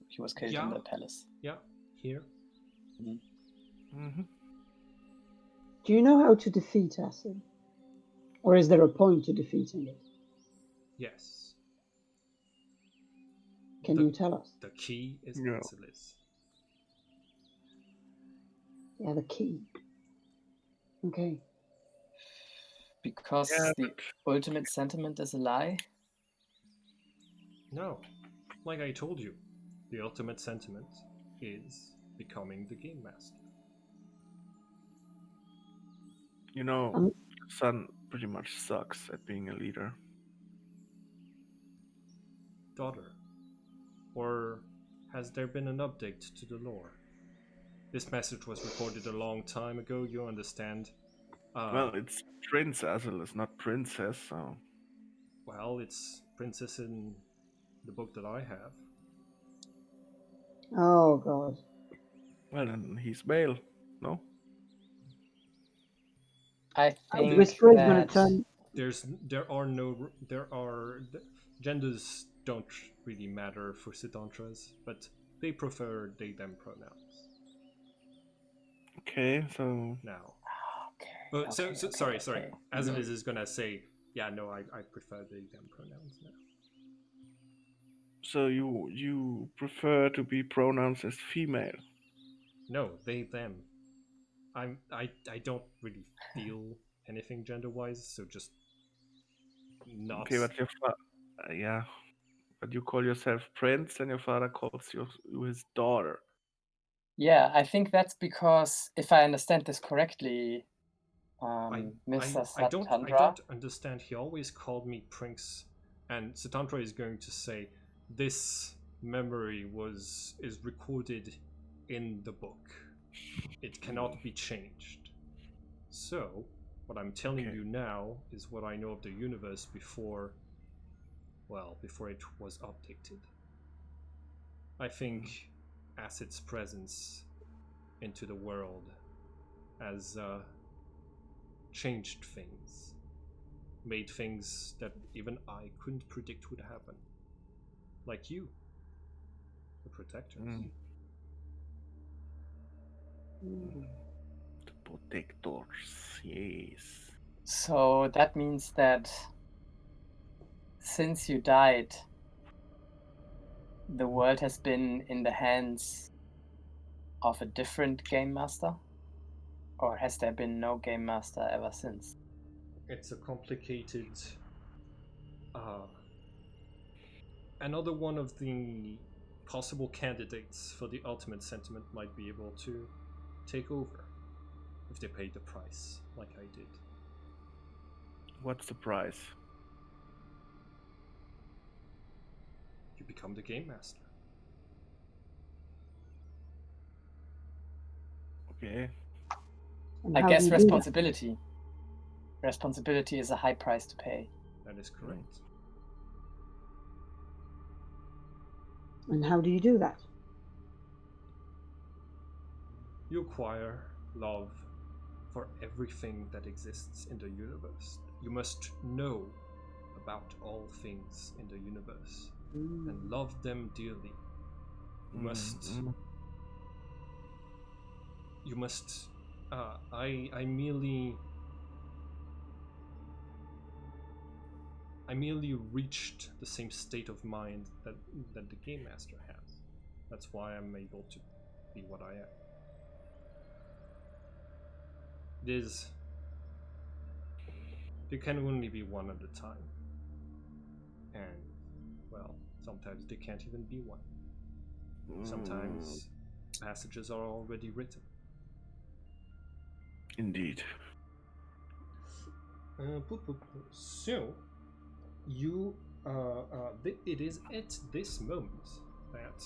Speaker 2: he was killed in the palace.
Speaker 1: Yeah, here.
Speaker 4: Mm-hmm.
Speaker 3: Do you know how to defeat acid? Or is there a point to defeating it?
Speaker 1: Yes.
Speaker 3: Can you tell us?
Speaker 1: The key is
Speaker 4: No.
Speaker 1: Azliz.
Speaker 3: Yeah, the key. Okay.
Speaker 2: Because the ultimate sentiment is a lie?
Speaker 1: No. Like I told you, the ultimate sentiment is becoming the game master.
Speaker 4: You know, Sun pretty much sucks at being a leader.
Speaker 1: Daughter. Or has there been an update to the lore? This message was recorded a long time ago, you understand?
Speaker 4: Well, it's Prince Azalus, not Princess, so...
Speaker 1: Well, it's Princess in the book that I have.
Speaker 3: Oh, God.
Speaker 4: Well, then he's male, no?
Speaker 2: I think
Speaker 3: Whisper is going to turn...
Speaker 1: Genders don't really matter for Sidantras, but they prefer they them pronouns.
Speaker 4: Okay, so...
Speaker 1: Now.
Speaker 2: Okay.
Speaker 1: Sorry. Azaliz
Speaker 2: Mhm.
Speaker 1: is gonna say, yeah, no, I prefer they them pronouns now.
Speaker 4: So you prefer to be pronounced as female?
Speaker 1: No, they them. I don't really feel anything gender wise, so just not.
Speaker 4: Okay, but your yeah, but you call yourself Prince, and your father calls you his daughter.
Speaker 2: Yeah, I think that's because, if I understand this correctly,
Speaker 1: I
Speaker 2: Mr. Satandra...
Speaker 1: don't understand. He always called me Prince, and Satandra is going to say this memory is recorded in the book. It cannot be changed. So, what I'm telling you now is what I know of the universe before it was updated. I think Acid's presence into the world has changed things, made things that even I couldn't predict would happen. Like you, the protectors.
Speaker 4: The protectors, yes.
Speaker 2: So that means that since you died, the world has been in the hands of a different game master? Or has there been no game master ever since?
Speaker 1: It's a complicated... another one of the possible candidates for the ultimate sentiment might be able to take over if they pay the price, like I did.
Speaker 4: What's the price?
Speaker 1: You become the game master.
Speaker 4: Okay.
Speaker 3: And
Speaker 2: I
Speaker 3: how
Speaker 2: guess
Speaker 3: do you do that?
Speaker 2: responsibility. Responsibility is a high price to pay.
Speaker 1: That is correct.
Speaker 3: And how do you do that?
Speaker 1: You acquire love for everything that exists in the universe. You must know about all things in the universe and love them dearly. You must. You must. I merely reached the same state of mind that the game master has. That's why I'm able to be what I am. There can only be one at a time. And, well, sometimes there can't even be one. Sometimes passages are already written.
Speaker 4: Indeed.
Speaker 1: So, you, it is at this moment that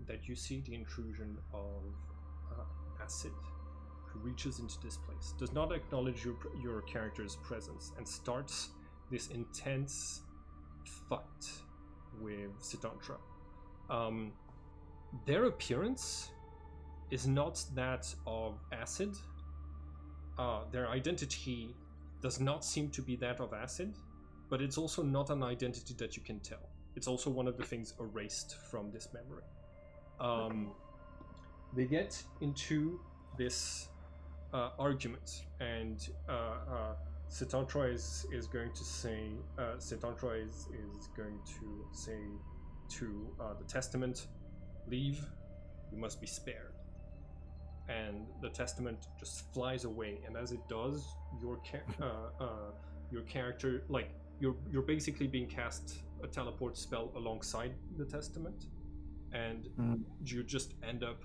Speaker 1: that you see the intrusion of acid, who reaches into this place, does not acknowledge your character's presence, and starts this intense fight with Sitantra. Their appearance is not that of acid. Their identity does not seem to be that of acid, but it's also not an identity that you can tell. It's also one of the things erased from this memory. They get into this argument, and Sitantra is going to say, Sitantra is going to say to the Testament, "Leave. You must be spared." And the Testament just flies away, and as it does, your character, like you're basically being cast a teleport spell alongside the Testament, and you just end up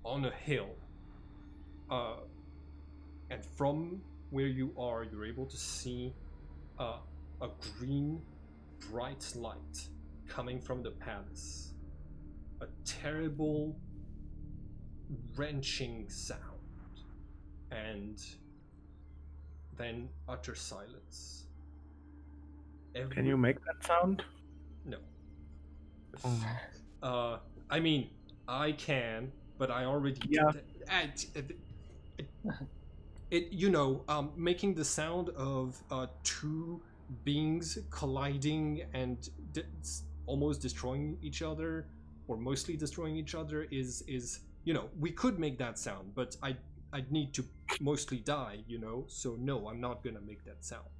Speaker 1: on a hill. And from where you are, you're able to see a green, bright light coming from the palace. A terrible, wrenching sound, and then utter silence.
Speaker 4: Can you make that sound?
Speaker 1: No. I mean, I can, but I already did that. Making the sound of two beings colliding and almost destroying each other, or mostly destroying each other, is we could make that sound, but I'd need to mostly die, so no, I'm not gonna make that sound.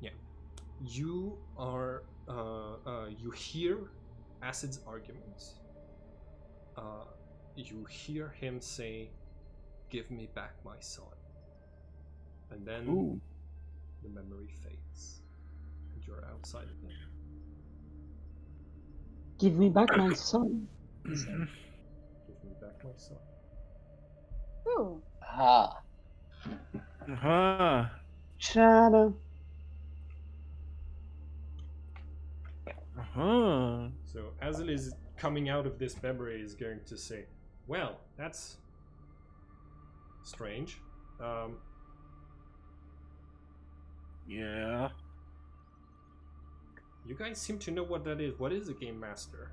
Speaker 1: Yeah, you are you hear Acid's arguments. You hear him say, "Give me back my son," and then the memory fades and you're outside again.
Speaker 3: Give me back my son.
Speaker 1: Give me back my son.
Speaker 5: Ooh.
Speaker 3: Shadow.
Speaker 1: So Azil is coming out of this memory is going to say, "Well, that's strange.
Speaker 4: Yeah.
Speaker 1: You guys seem to know what that is. What is a game master?"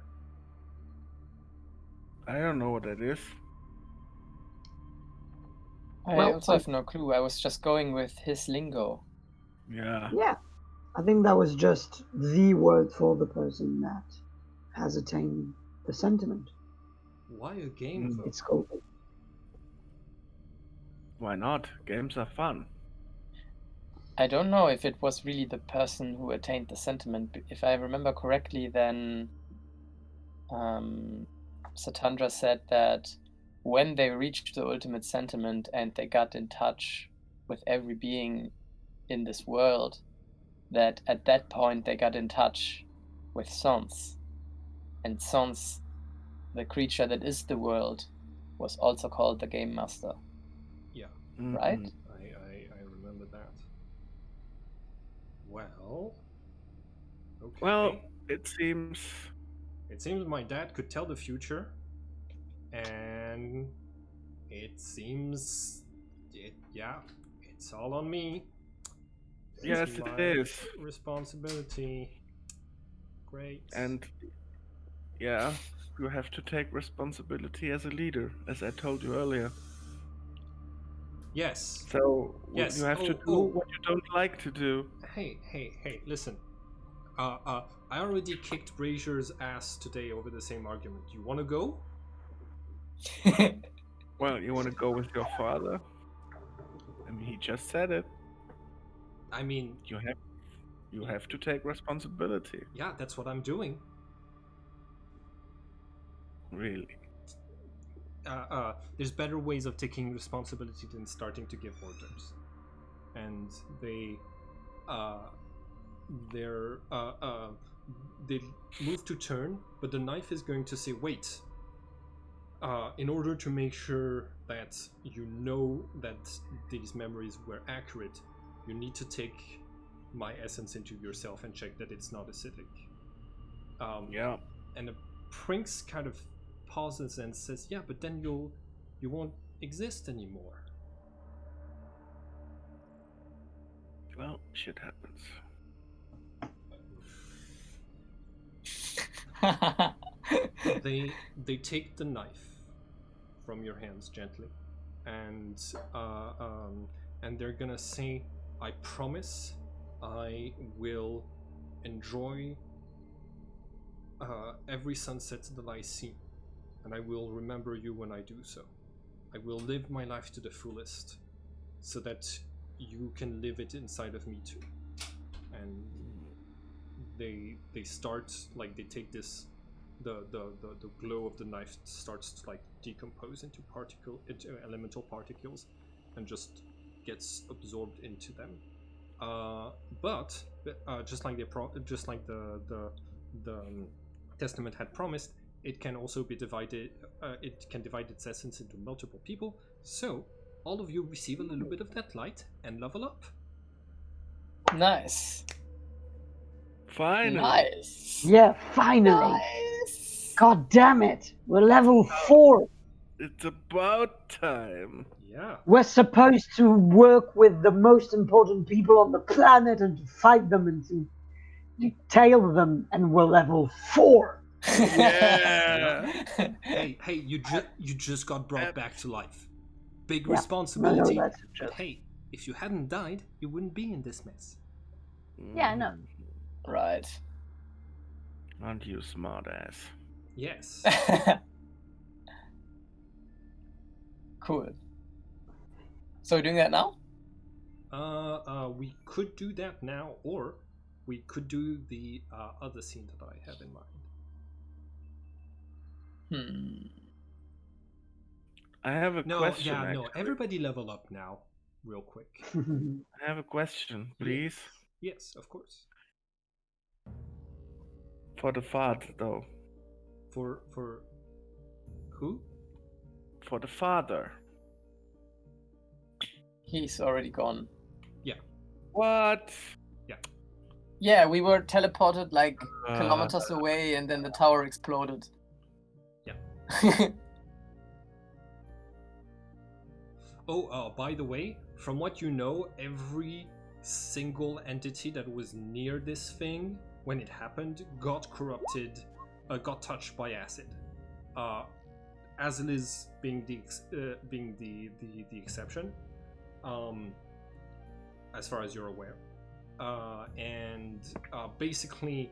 Speaker 4: I don't know what that is.
Speaker 2: I also have no clue. I was just going with his lingo.
Speaker 4: Yeah.
Speaker 3: Yeah. I think that was just the word for the person that has attained the sentiment.
Speaker 1: Why a game, though?
Speaker 3: It's called.
Speaker 4: Why not? Games are fun.
Speaker 2: I don't know if it was really the person who attained the sentiment. If I remember correctly, then Satandra said that when they reached the ultimate sentiment and they got in touch with every being in this world, that at that point they got in touch with Sens. And Sens, the creature that is the world, was also called the Game Master.
Speaker 1: Yeah.
Speaker 2: Right?
Speaker 1: I remember that. Well, okay.
Speaker 4: Well, it seems
Speaker 1: my dad could tell the future, and it seems it's all on me.
Speaker 4: Yes, it is.
Speaker 1: Responsibility. Great.
Speaker 4: And yeah, you have to take responsibility as a leader, as I told you earlier.
Speaker 1: Yes.
Speaker 4: So
Speaker 1: yes.
Speaker 4: You have to do what you don't like to do.
Speaker 1: Hey, listen. I already kicked Brazier's ass today over the same argument. You want to go?
Speaker 4: Well, you want to go with your father? I mean, he just said it.
Speaker 1: I mean,
Speaker 4: you have to take responsibility.
Speaker 1: Yeah, that's what I'm doing.
Speaker 4: Really?
Speaker 1: There's better ways of taking responsibility than starting to give orders. and they they move to turn, but the knife is going to say, wait. In order to make sure that you know that these memories were accurate, you need to take my essence into yourself and check that it's not acidic.
Speaker 4: Yeah.
Speaker 1: And the prince kind of pauses and says, yeah, but then you won't exist anymore.
Speaker 4: Well, shit happens.
Speaker 1: They take the knife from your hands gently, and they're gonna say, I promise I will enjoy every sunset that I see, and I will remember you when I do so. I will live my life to the fullest, so that you can live it inside of me too. And they start, like, they take this, the glow of the knife starts to, like, decompose into elemental particles and just gets absorbed into them. But just like the testament had promised, it can also be divided. It can divide its essence into multiple people. So all of you receive a little bit of that light and level up.
Speaker 2: Nice.
Speaker 4: Finally.
Speaker 2: Nice.
Speaker 3: Yeah, finally.
Speaker 2: Nice.
Speaker 3: God damn it. We're level 4.
Speaker 4: It's about time.
Speaker 1: Yeah.
Speaker 3: We're supposed to work with the most important people on the planet and to fight them and to tail them, and we're level 4.
Speaker 4: Yeah.
Speaker 1: Hey, you just got brought back to life. Big
Speaker 3: Yeah,
Speaker 1: responsibility.
Speaker 3: I know, that's
Speaker 1: But
Speaker 3: true.
Speaker 1: hey, if you hadn't died, you wouldn't be in this mess.
Speaker 5: Yeah, I know.
Speaker 2: Right.
Speaker 4: Aren't you smart ass?
Speaker 1: Yes.
Speaker 2: Cool. So we're doing that now?
Speaker 1: We could do that now, or we could do the other scene that I have in mind.
Speaker 4: I have a question.
Speaker 1: No.
Speaker 4: Actually.
Speaker 1: Everybody level up now, real quick.
Speaker 4: I have a question, please.
Speaker 1: Yes, of course.
Speaker 4: For the father, though.
Speaker 1: For who?
Speaker 4: For the father.
Speaker 2: He's already gone.
Speaker 1: Yeah.
Speaker 4: What?
Speaker 2: Yeah, we were teleported like kilometers away, and then the tower exploded.
Speaker 1: Yeah. By the way, from what you know, every single entity that was near this thing when it happened got corrupted, got touched by acid. Azilis being the exception, as far as you're aware. Basically,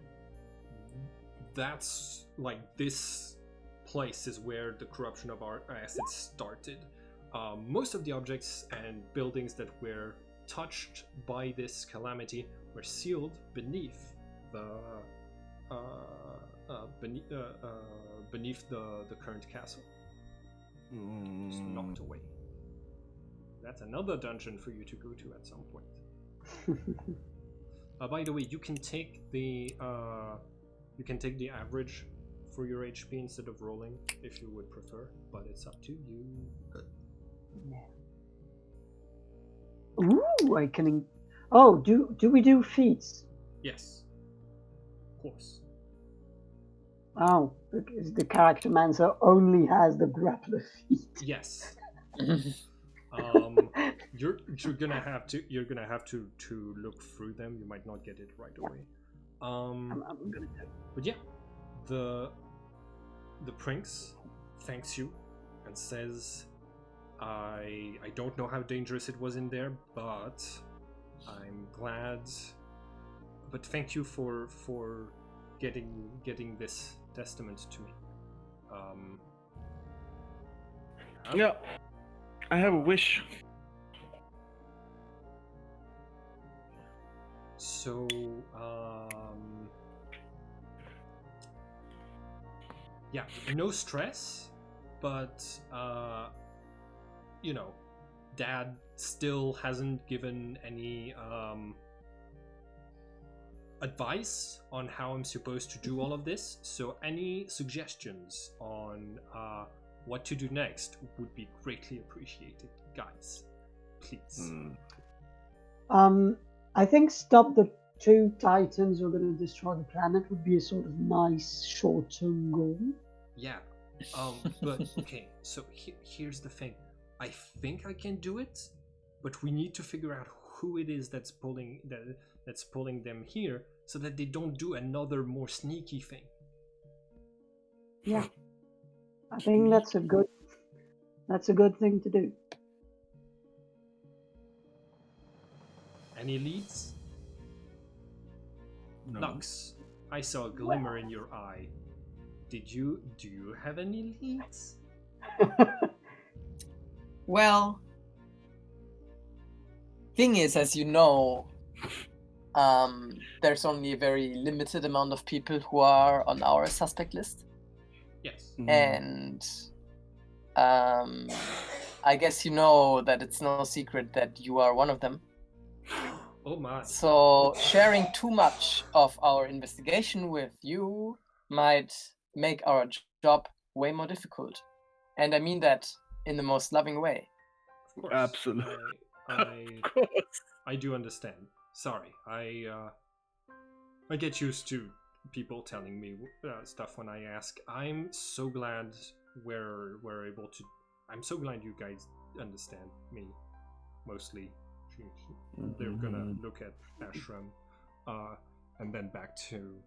Speaker 1: that's like, this place is where the corruption of our acid started. Most of the objects and buildings that were touched by this calamity were sealed beneath the beneath the current castle. Just knocked away. That's another dungeon for you to go to at some point. By the way, you can take the average for your HP instead of rolling if you would prefer, but it's up to you.
Speaker 3: Ooh, I can. Oh, do we do feats?
Speaker 1: Yes, of course.
Speaker 3: Oh, because the character Mancer only has the grappler feat.
Speaker 1: Yes. You're gonna have to look through them. You might not get it right away.
Speaker 3: I'm gonna
Speaker 1: But yeah, the prince thanks you and says, I don't know how dangerous it was in there, but I'm glad. But thank you for getting this testament to me.
Speaker 4: Yeah, I have a wish.
Speaker 1: So, yeah, no stress, but you know, Dad still hasn't given any advice on how I'm supposed to do all of this. So any suggestions on what to do next would be greatly appreciated, guys. Please.
Speaker 3: I think stop the 2 titans who are going to destroy the planet would be a sort of nice short-term goal.
Speaker 1: Yeah. But okay. So here's the thing. I think I can do it, but we need to figure out who it is that's pulling them here, so that they don't do another more sneaky thing.
Speaker 3: Yeah, I think that's a good thing to do.
Speaker 1: Any leads?
Speaker 4: No.
Speaker 1: Lux, I saw a glimmer in your eye. Do you have any leads?
Speaker 2: Well, thing is, as you know, there's only a very limited amount of people who are on our suspect list.
Speaker 1: Yes.
Speaker 2: And I guess you know that it's no secret that you are one of them.
Speaker 1: Oh my.
Speaker 2: So sharing too much of our investigation with you might make our job way more difficult. And I mean that in the most loving way.
Speaker 1: Of course.
Speaker 4: Absolutely. Of course.
Speaker 1: I do understand. Sorry, I get used to people telling me stuff when I ask. I'm so glad we're able to. I'm so glad you guys understand me. Mostly, they're gonna look at Ashram, and then back to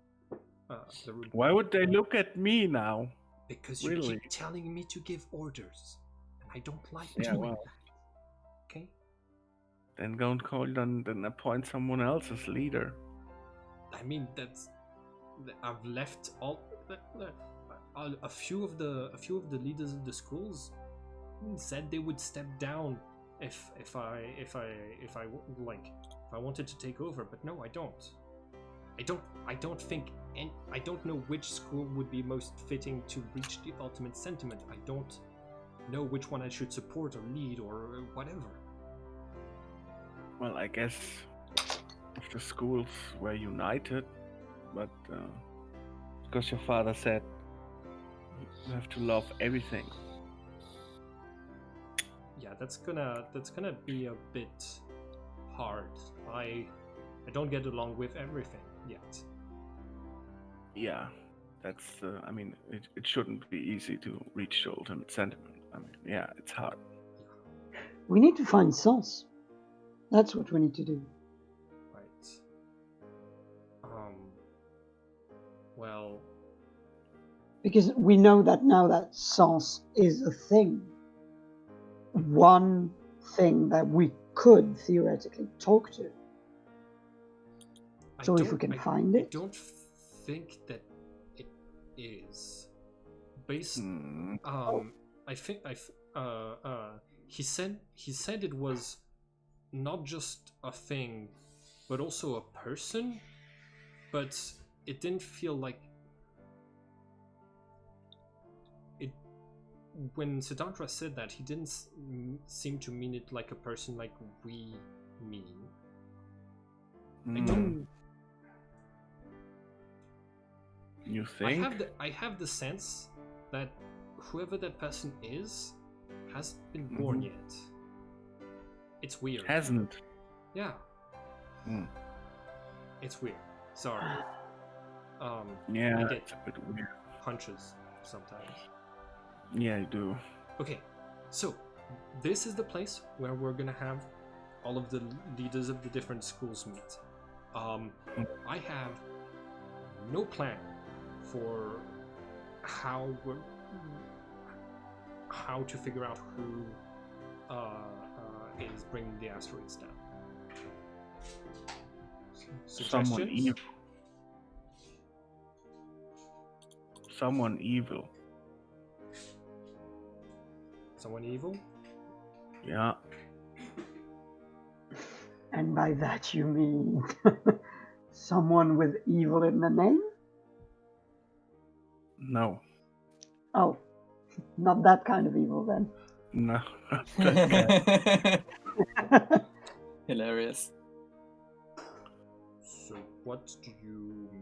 Speaker 1: the room.
Speaker 4: Why would they look at me now?
Speaker 1: Because you
Speaker 4: Really?
Speaker 1: keep telling me to give orders, and I don't like
Speaker 4: Yeah,
Speaker 1: doing
Speaker 4: well.
Speaker 1: that. Okay.
Speaker 4: Then don't call. Then appoint someone else as leader.
Speaker 1: I mean, I've left all a few of the leaders of the schools said they would step down if I wanted to take over, but no, I don't. I don't think, and I don't know which school would be most fitting to reach the ultimate sentiment. I don't know which one I should support or lead or whatever.
Speaker 4: Well, I guess if the schools were united, but because your father said you have to love everything.
Speaker 1: Yeah, that's gonna be a bit hard. I don't get along with everything yet.
Speaker 4: Yeah, that's. I mean, it shouldn't be easy to reach the ultimate sentiment. I mean, yeah, it's hard.
Speaker 3: We need to find Sens. That's what we need to do.
Speaker 1: Right. Well,
Speaker 3: Because we know that now that Sens is a thing. One thing that we could theoretically talk to. So if we can find it.
Speaker 1: I don't think that it is. Based I think he said it was not just a thing, but also a person, but it didn't feel like it. When Siddhartha said that, he didn't seem to mean it like a person like we mean. I don't.
Speaker 4: You think?
Speaker 1: I have the sense that whoever that person is hasn't been born yet. It's weird.
Speaker 4: Hasn't.
Speaker 1: Yeah. It's weird. Sorry.
Speaker 4: Yeah,
Speaker 1: I get
Speaker 4: it's a bit weird.
Speaker 1: hunches sometimes.
Speaker 4: Yeah, you do.
Speaker 1: Okay, so this is the place where we're gonna have all of the leaders of the different schools meet. I have no plan for how to figure out who is bringing the asteroids down.
Speaker 4: Someone evil. Someone evil.
Speaker 1: Someone evil?
Speaker 4: Yeah.
Speaker 3: And by that you mean someone with evil in the name?
Speaker 4: No.
Speaker 3: Oh, not that kind of evil then.
Speaker 4: No, that guy.
Speaker 2: Hilarious.
Speaker 1: So what do you mean?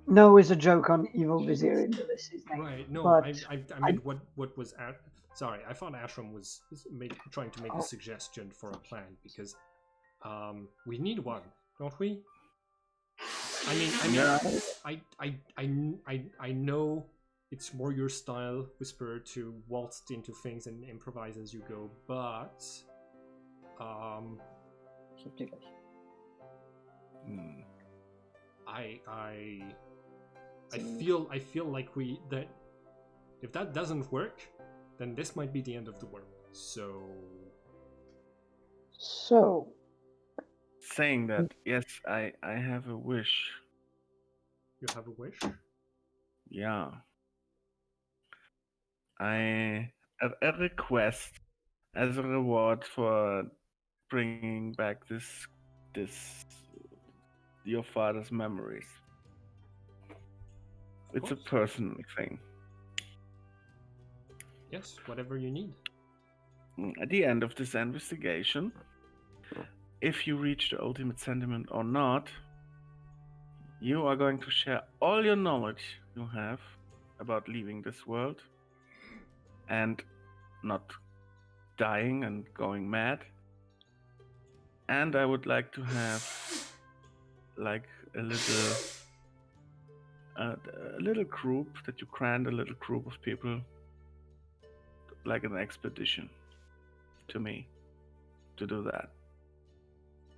Speaker 3: No is a joke on Evil Vizier in Ulysses' name.
Speaker 1: Right. No,
Speaker 3: but
Speaker 1: I meant what was at. Sorry, I thought Ashram was trying to make a
Speaker 3: Oh.
Speaker 1: suggestion for a plan because we need one, don't we?
Speaker 4: Yeah.
Speaker 1: I know it's more your style, Whisperer, to waltz into things and improvise as you go, but
Speaker 2: Ich hab die gleich.
Speaker 4: Hmm.
Speaker 1: I feel like that if that doesn't work, then this might be the end of the world. So
Speaker 4: Saying that, yes, I have a wish.
Speaker 1: you have a wish?
Speaker 4: Yeah. I have a request as a reward for bringing back this your father's memories. It's a
Speaker 1: course.
Speaker 4: personal thing.
Speaker 1: Yes, whatever you need.
Speaker 4: At the end of this investigation, if you reach the ultimate sentiment or not, you are going to share all your knowledge you have about leaving this world and not dying and going mad. And I would like to have like a little group that you grant a little group of people, like an expedition, to me, to do that.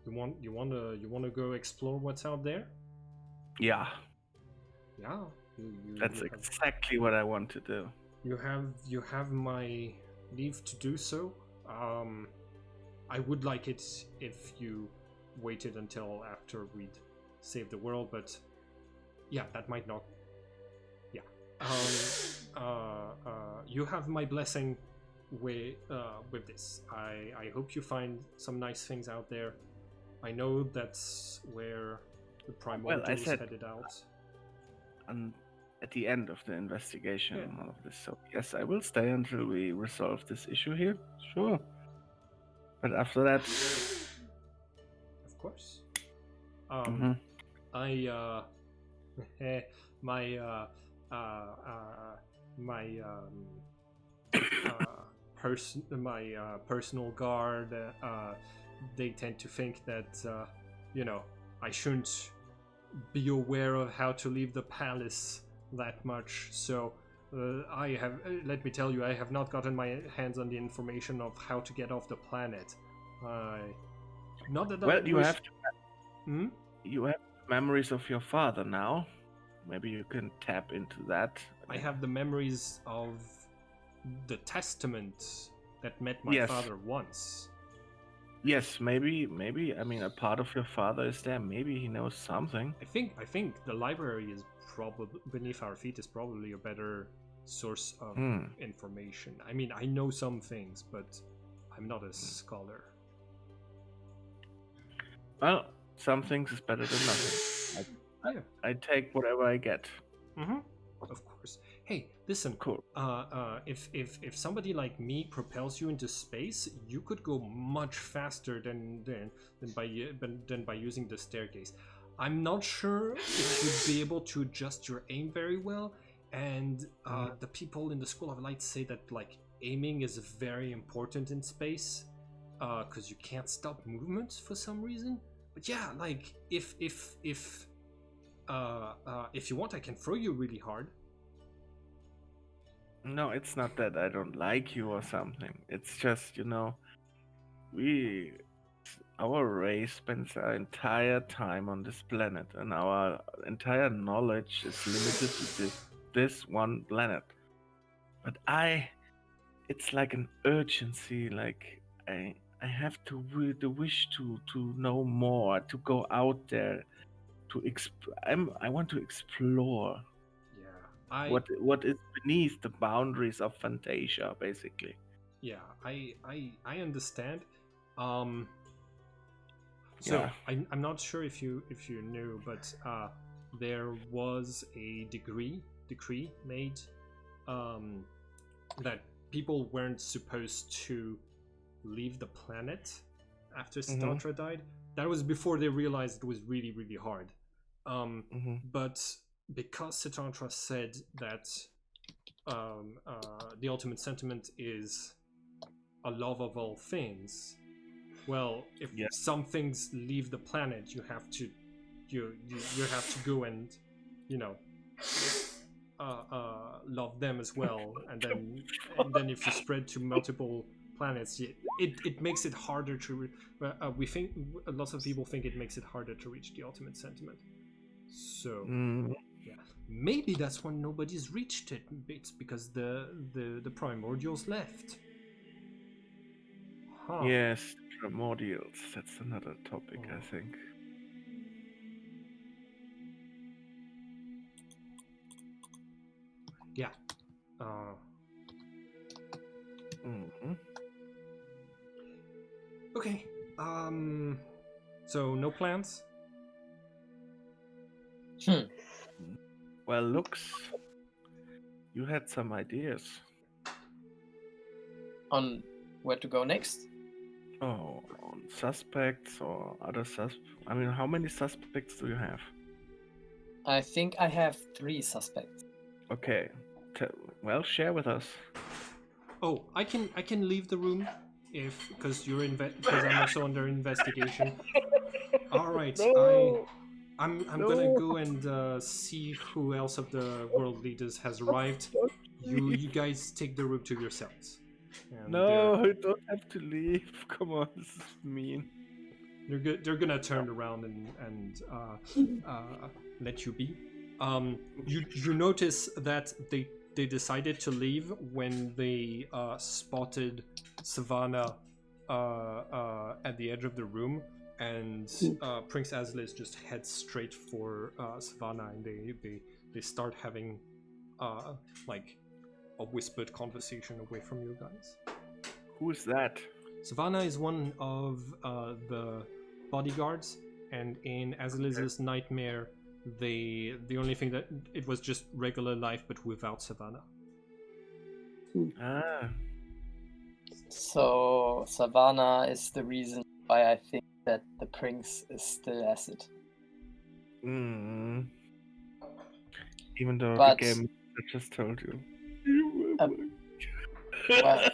Speaker 1: You want to go explore what's out there?
Speaker 4: Yeah,
Speaker 1: Yeah.
Speaker 4: that's
Speaker 1: you have,
Speaker 4: exactly what I want to do.
Speaker 1: you have my leave to do so. I would like it if you waited until after we'd saved the world, but yeah, that might not. Yeah. You have my blessing with this. I hope you find some nice things out there. I know that's where the primordials
Speaker 4: said-
Speaker 1: headed out.
Speaker 4: And at the end of the investigation
Speaker 1: Yeah.
Speaker 4: and all of this, so yes, I will stay until we resolve this issue here. Sure. But after that,
Speaker 1: Of course.
Speaker 4: mhm.
Speaker 1: I my my personal guard, they tend to think that I shouldn't be aware of how to leave the palace that much. So I have let me tell you, I have not gotten my hands on the information of how to get off the planet. Not that I
Speaker 4: Well, you
Speaker 1: wish-
Speaker 4: have
Speaker 1: Hmm?
Speaker 4: you have memories of your father now. Maybe you can tap into that.
Speaker 1: I have the memories of the testament that met my
Speaker 4: Yes.
Speaker 1: father once.
Speaker 4: Yes, maybe. I mean, a part of your father is there. Maybe he knows something.
Speaker 1: I think the library is probably beneath our feet is probably a better source of information. I mean, I know some things, but I'm not a scholar.
Speaker 4: Well, some things is better than nothing.
Speaker 1: Yeah.
Speaker 4: I take whatever I get.
Speaker 1: Mm-hmm. Of course. Hey, listen.
Speaker 4: Cool.
Speaker 1: If somebody like me propels you into space, you could go much faster than by using the staircase. I'm not sure if you'd be able to adjust your aim very well, and the people in the School of Light say that like aiming is very important in space, because you can't stop movement for some reason. But yeah, like if you want, I can throw you really hard.
Speaker 4: No, it's not that I don't like you or something. It's just, our race spends our entire time on this planet, and our entire knowledge is limited to this one planet. But it's like an urgency. Like I have the wish to know more, to go out there, I want to explore.
Speaker 1: Yeah,
Speaker 4: What is beneath the boundaries of Fantasia, basically.
Speaker 1: Yeah, I understand. So
Speaker 4: Yeah.
Speaker 1: I'm not sure if you knew, but there was a decree made that people weren't supposed to leave the planet after
Speaker 4: Mhm.
Speaker 1: Sitantra died. That was before they realized it was really, really hard. But because Sitantra said that the ultimate sentiment is a love of all things, well, if
Speaker 4: Yeah.
Speaker 1: some things leave the planet, you have to go and love them as well, and then if you spread to multiple planets, it makes it harder to we think lots of people think it makes it harder to reach the ultimate sentiment. So yeah, maybe that's why nobody's reached it. It's because the primordials left. Huh.
Speaker 4: Yes, primordials. That's another topic, I think.
Speaker 1: Yeah. Okay. So no plans?
Speaker 4: Well, Lux, you had some ideas.
Speaker 2: On where to go next?
Speaker 4: Oh, on suspects or other I mean, how many suspects do you have?
Speaker 2: I think I have 3 suspects.
Speaker 4: Okay. Well, share with us.
Speaker 1: Oh, I can leave the room because because I'm also under investigation. All right, I'm gonna go and see who else of the world leaders has arrived. You guys take the room to yourselves. And
Speaker 4: No, you don't have to leave. Come on, this is mean.
Speaker 1: they're gonna turn around and let you be. You notice that they decided to leave when they spotted Savannah at the edge of the room, and Prince Azlis just heads straight for Savannah, and they start having like a whispered conversation away from you guys.
Speaker 4: Who is that?
Speaker 1: Savannah is one of the bodyguards, and in Azalis's nightmare, the only thing that it was just regular life, but without Savannah.
Speaker 4: Ah.
Speaker 2: So Savannah is the reason why I think that the prince is still acid.
Speaker 4: Even though
Speaker 2: But-
Speaker 4: the game I just told you.
Speaker 2: Well,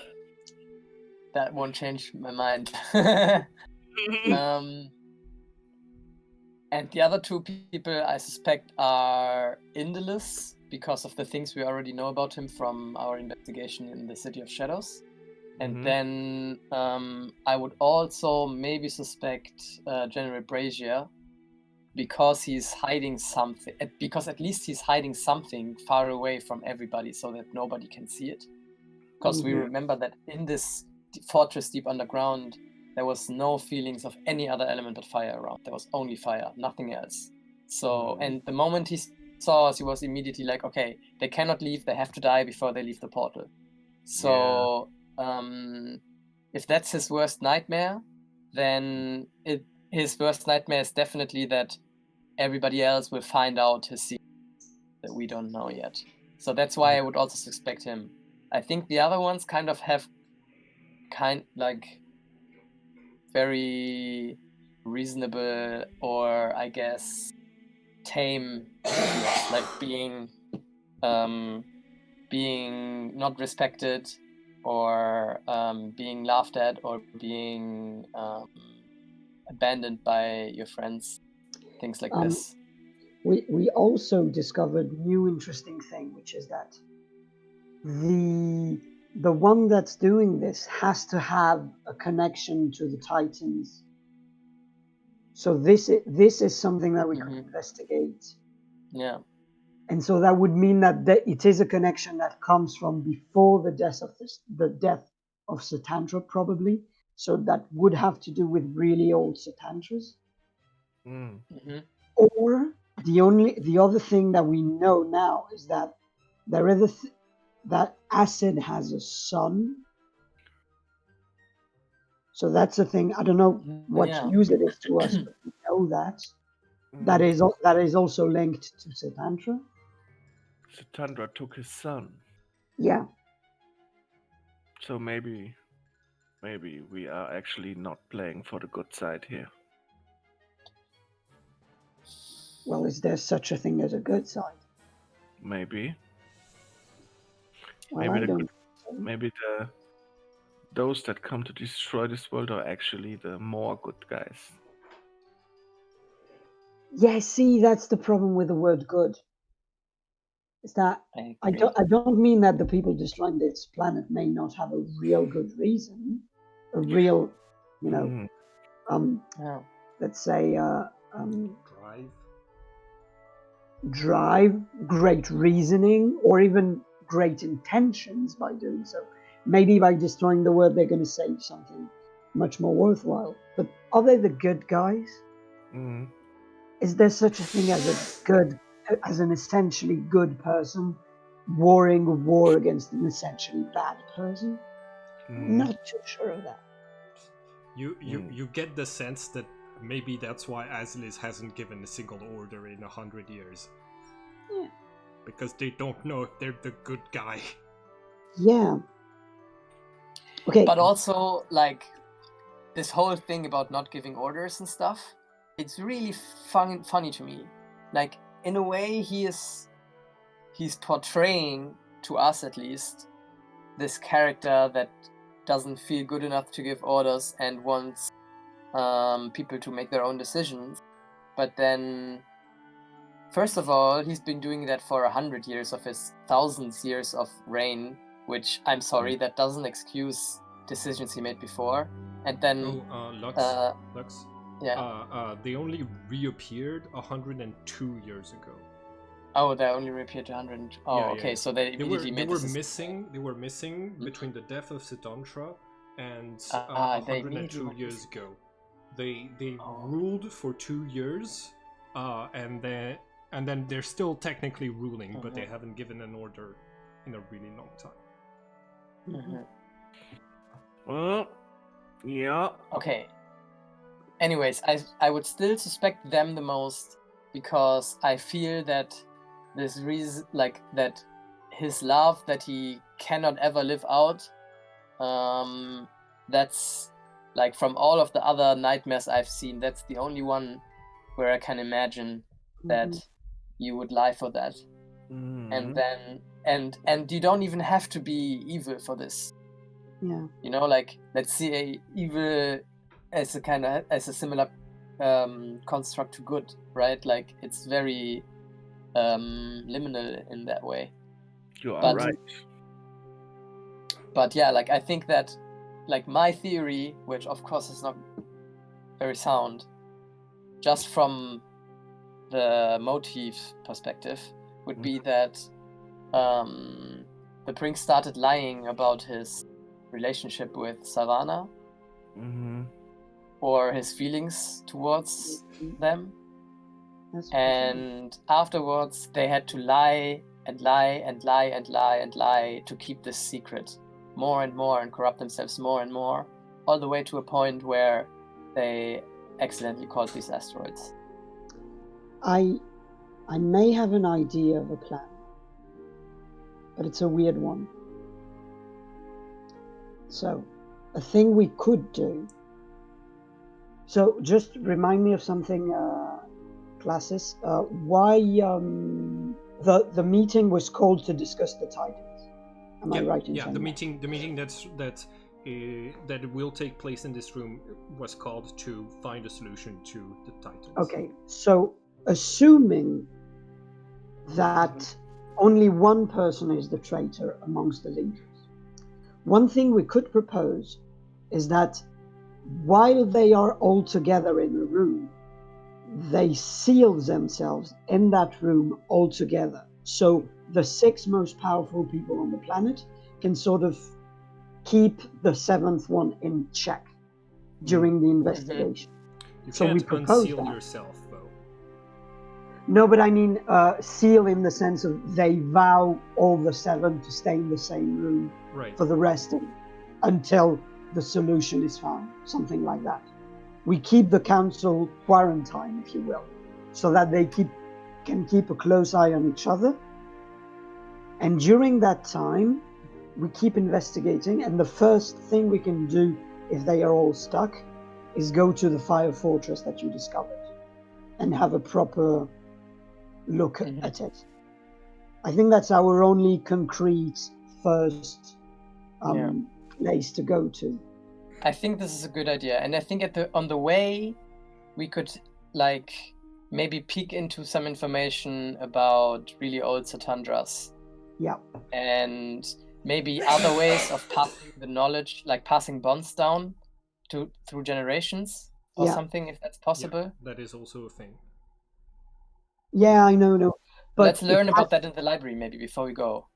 Speaker 2: that won't change my mind. And the other 2 people I suspect are Indolus because of the things we already know about him from our investigation in the City of Shadows. And then I would also maybe suspect General Brazier because he's hiding something. Because at least he's hiding something far away from everybody so that nobody can see it. Because we remember that in this fortress deep underground, there was no feelings of any other element but fire around. There was only fire, nothing else. So, and the moment he saw us, he was immediately like, okay, they cannot leave, they have to die before they leave the portal. So, if that's his worst nightmare, then his worst nightmare is definitely that everybody else will find out his secrets that we don't know yet. So that's why I would also suspect him. I think the other ones kind of have very reasonable, or I guess tame, like being not respected, or being laughed at, or being abandoned by your friends, things like this.
Speaker 3: We also discovered new interesting thing, which is that the one that's doing this has to have a connection to the Titans. So this is something that we can investigate.
Speaker 2: Yeah.
Speaker 3: And so that would mean that it is a connection that comes from before the death of Satantra, probably. So that would have to do with really old Satantras. Or the other thing that we know now is that that acid has a son. So that's the thing. I don't know what use it is to us, but we know that. That is also linked to Satantra.
Speaker 4: Satandra took his son.
Speaker 3: Yeah.
Speaker 4: So maybe we are actually not playing for the good side here.
Speaker 3: Well, is there such a thing as a good side?
Speaker 4: Maybe.
Speaker 3: Well,
Speaker 4: Maybe
Speaker 3: I
Speaker 4: the
Speaker 3: don't.
Speaker 4: maybe those that come to destroy this world are actually the more good guys.
Speaker 3: Yeah, see, that's the problem with the word good. Is that
Speaker 2: I
Speaker 3: I
Speaker 2: agree.
Speaker 3: don't mean that the people destroying this planet may not have a real good reason, a real, you know,
Speaker 4: Mhm.
Speaker 2: Yeah.
Speaker 3: let's say,
Speaker 1: Drive.
Speaker 3: drive, great reasoning, or even great intentions by doing so. Maybe by destroying the world, they're going to save something much more worthwhile. But are they the good guys?
Speaker 4: Mhm.
Speaker 3: Is there such a thing as an essentially good person warring a war against an essentially bad person?
Speaker 4: Mhm.
Speaker 3: Not too sure of that.
Speaker 1: You get the sense that maybe that's why Aslis hasn't given a single order in 100 years.
Speaker 3: Yeah.
Speaker 1: Because they don't know if they're the good guy.
Speaker 3: Yeah. Okay.
Speaker 2: But also, like, this whole thing about not giving orders and stuff, it's really funny to me. Like, in a way, he's portraying, to us at least, this character that doesn't feel good enough to give orders and wants people to make their own decisions. But then, first of all, he's been doing that for 100 years of his thousands years of reign, which, I'm sorry, that doesn't excuse decisions he made before. And then,
Speaker 1: Lux.
Speaker 2: yeah.
Speaker 1: They only reappeared 102 years ago.
Speaker 2: Oh, they only reappeared 100. Oh,
Speaker 1: Yeah,
Speaker 2: okay.
Speaker 1: yeah.
Speaker 2: So they immediately
Speaker 1: they
Speaker 2: made
Speaker 1: were
Speaker 2: this.
Speaker 1: missing. They were missing between the death of Sidontra and
Speaker 2: They immediately
Speaker 1: 102
Speaker 2: went
Speaker 1: years
Speaker 2: missing.
Speaker 1: ago. They
Speaker 2: Oh.
Speaker 1: ruled for 2 years, and then they're still technically ruling, but they haven't given an order in a really long time.
Speaker 4: Well, yeah.
Speaker 2: Okay. Anyways, I would still suspect them the most because I feel that this reason, like that, his love that he cannot ever live out. That's like from all of the other nightmares I've seen, that's the only one where I can imagine that you would lie for that. And then and you don't even have to be evil for this.
Speaker 3: Yeah.
Speaker 2: You know, like, let's see evil as a similar construct to good, right? Like, it's very liminal in that way.
Speaker 4: You are right.
Speaker 2: But yeah, like, I think that, like, my theory, which of course is not very sound, just from the motif perspective, would be that the prince started lying about his relationship with Savannah, or his feelings towards them. And afterwards, they had to lie and lie and lie and lie and lie to keep this secret more and more and corrupt themselves more and more, all the way to a point where they accidentally called these asteroids.
Speaker 3: I may have an idea of a plan, but it's a weird one. So, a thing we could do. So, just remind me of something, classes. Why the meeting was called to discuss the Titans? Am I right in saying
Speaker 1: the meeting that will take place in this room was called to find a solution to the Titans.
Speaker 3: Okay, so assuming that only one person is the traitor amongst the leaders, one thing we could propose is that while they are all together in a room, they seal themselves in that room all together. So the 6 most powerful people on the planet can sort of keep the 7th one in check during the investigation.
Speaker 1: You
Speaker 3: so
Speaker 1: can't
Speaker 3: we propose
Speaker 1: unseal
Speaker 3: that.
Speaker 1: yourself, though.
Speaker 3: No, but I mean seal in the sense of they vow all the 7 to stay in the same room for the rest of it until the solution is found, something like that. We keep the council quarantined, if you will, so that they can keep a close eye on each other. And during that time, we keep investigating, and the first thing we can do if they are all stuck is go to the fire fortress that you discovered and have a proper look at it. I think that's our only concrete first place to go to.
Speaker 2: I think this is a good idea, and I think on the way we could maybe peek into some information about really old Satandras.
Speaker 3: Yeah.
Speaker 2: And maybe other ways of passing the knowledge, like passing bonds down through generations or something, if that's possible.
Speaker 1: Yeah, that is also a thing.
Speaker 3: Yeah, I know.
Speaker 2: But let's learn about that in the library maybe before we go.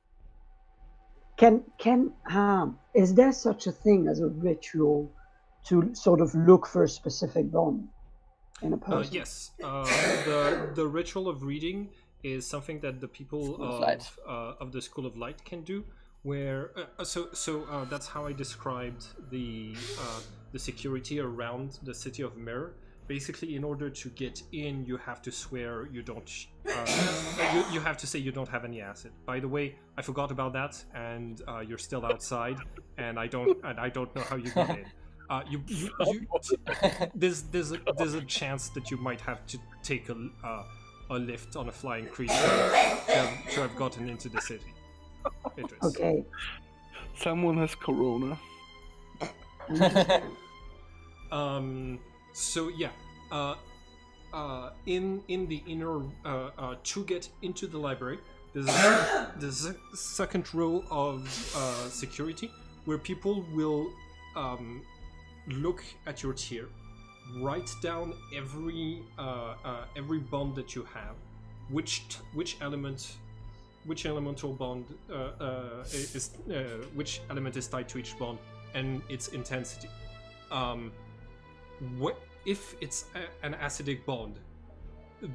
Speaker 3: Is there such a thing as a ritual to sort of look for a specific bond in a person?
Speaker 1: Yes. The ritual of reading is something that the people of the School of Light can do. Where that's how I described the security around the city of Mirror. Basically, in order to get in, you have to swear you don't. You have to say you don't have any acid. By the way, I forgot about that, and you're still outside, and I don't know how you got in. There's a chance that you might have to take a lift on a flying creature to have gotten into the city.
Speaker 3: Okay.
Speaker 4: Someone has corona.
Speaker 1: So yeah, in the inner to get into the library, there's a second row of security where people will look at your tier, write down every bond that you have, which elemental bond which element is tied to each bond and its intensity. What if it's an acidic bond?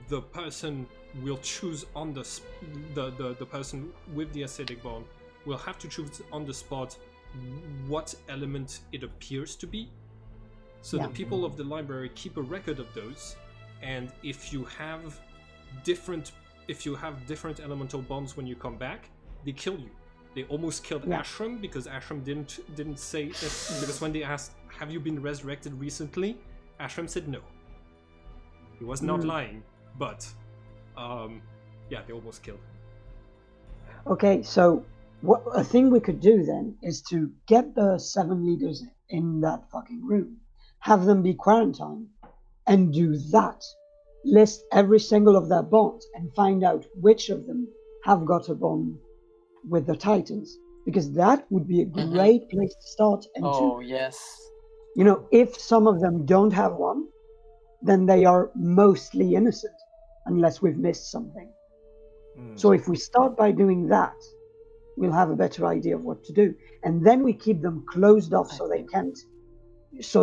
Speaker 1: The person will choose on the person with the acidic bond will have to choose on the spot what element it appears to be. So the people of the library keep a record of those, and if you have different elemental bonds when you come back, they kill you. They almost killed Ashram because Ashram didn't say it, because when they asked, "Have you been resurrected recently?" Ashram said no. He was not lying, but they almost killed him.
Speaker 3: Okay, so a thing we could do then is to get the 7 leaders in that fucking room, have them be quarantined, and do that. List every single of their bonds and find out which of them have got a bond with the Titans, because that would be a great place to start. And
Speaker 2: yes.
Speaker 3: If some of them don't have one, then they are mostly innocent, unless we've missed something. So if we start by doing that, we'll have a better idea of what to do, and then we keep them closed off so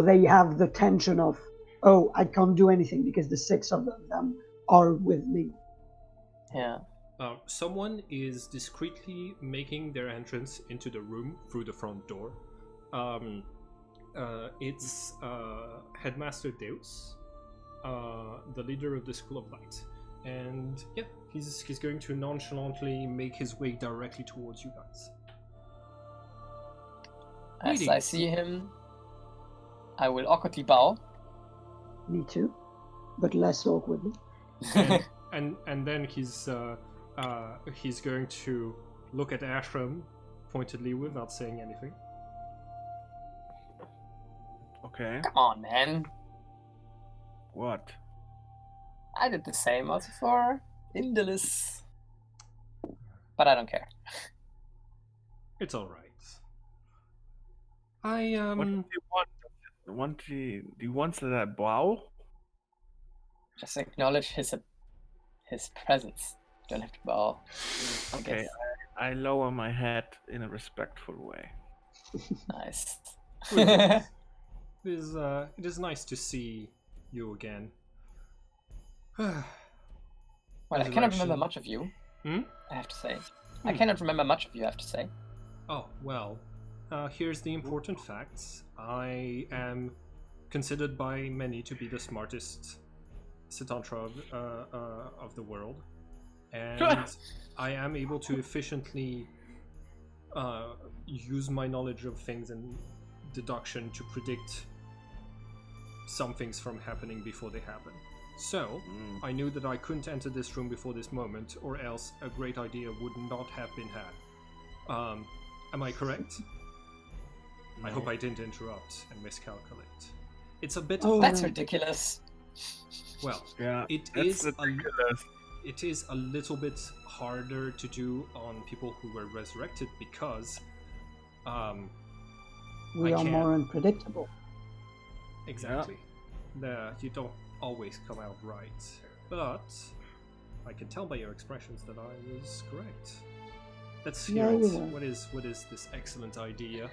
Speaker 3: they have the tension of, oh, I can't do anything because the 6 of them are with me.
Speaker 2: Yeah.
Speaker 1: Someone is discreetly making their entrance into the room through the front door. It's Headmaster Deus, the leader of the School of Light. And he's going to nonchalantly make his way directly towards you guys.
Speaker 2: As I see him, I will awkwardly bow.
Speaker 3: Me too, but less awkwardly.
Speaker 1: and then he's going to look at Ashram pointedly without saying anything.
Speaker 4: Okay.
Speaker 2: Come on, man.
Speaker 4: What?
Speaker 2: I did the same also for Indolus. But I don't care.
Speaker 1: It's alright.
Speaker 4: What do you want? Do you want that I bow?
Speaker 2: Just acknowledge his presence. Don't have to bow.
Speaker 4: Okay, I lower my head in a respectful way.
Speaker 2: Nice.
Speaker 1: It is nice to see you again.
Speaker 2: Well, I cannot remember much of you. I have to say. I cannot remember much of you, I have to say.
Speaker 1: Oh, well. Here's the important facts. I am considered by many to be the smartest Citantra of the world. And I am able to efficiently use my knowledge of things and deduction to predict some things from happening before they happen. So, I knew that I couldn't enter this room before this moment, or else a great idea would not have been had. Am I correct? I hope I didn't interrupt and miscalculate. It's a bit hard.
Speaker 2: That's ridiculous.
Speaker 1: Well,
Speaker 4: Yeah,
Speaker 1: it
Speaker 4: that's
Speaker 1: is
Speaker 4: ridiculous.
Speaker 1: it is a little bit harder to do on people who were resurrected because
Speaker 6: We
Speaker 1: I
Speaker 6: are
Speaker 1: can't.
Speaker 6: more unpredictable.
Speaker 1: Exactly. You don't always come out right. But I can tell by your expressions that I was correct. Let's hear
Speaker 6: Yeah,
Speaker 1: it.
Speaker 6: you were.
Speaker 1: What is this excellent idea?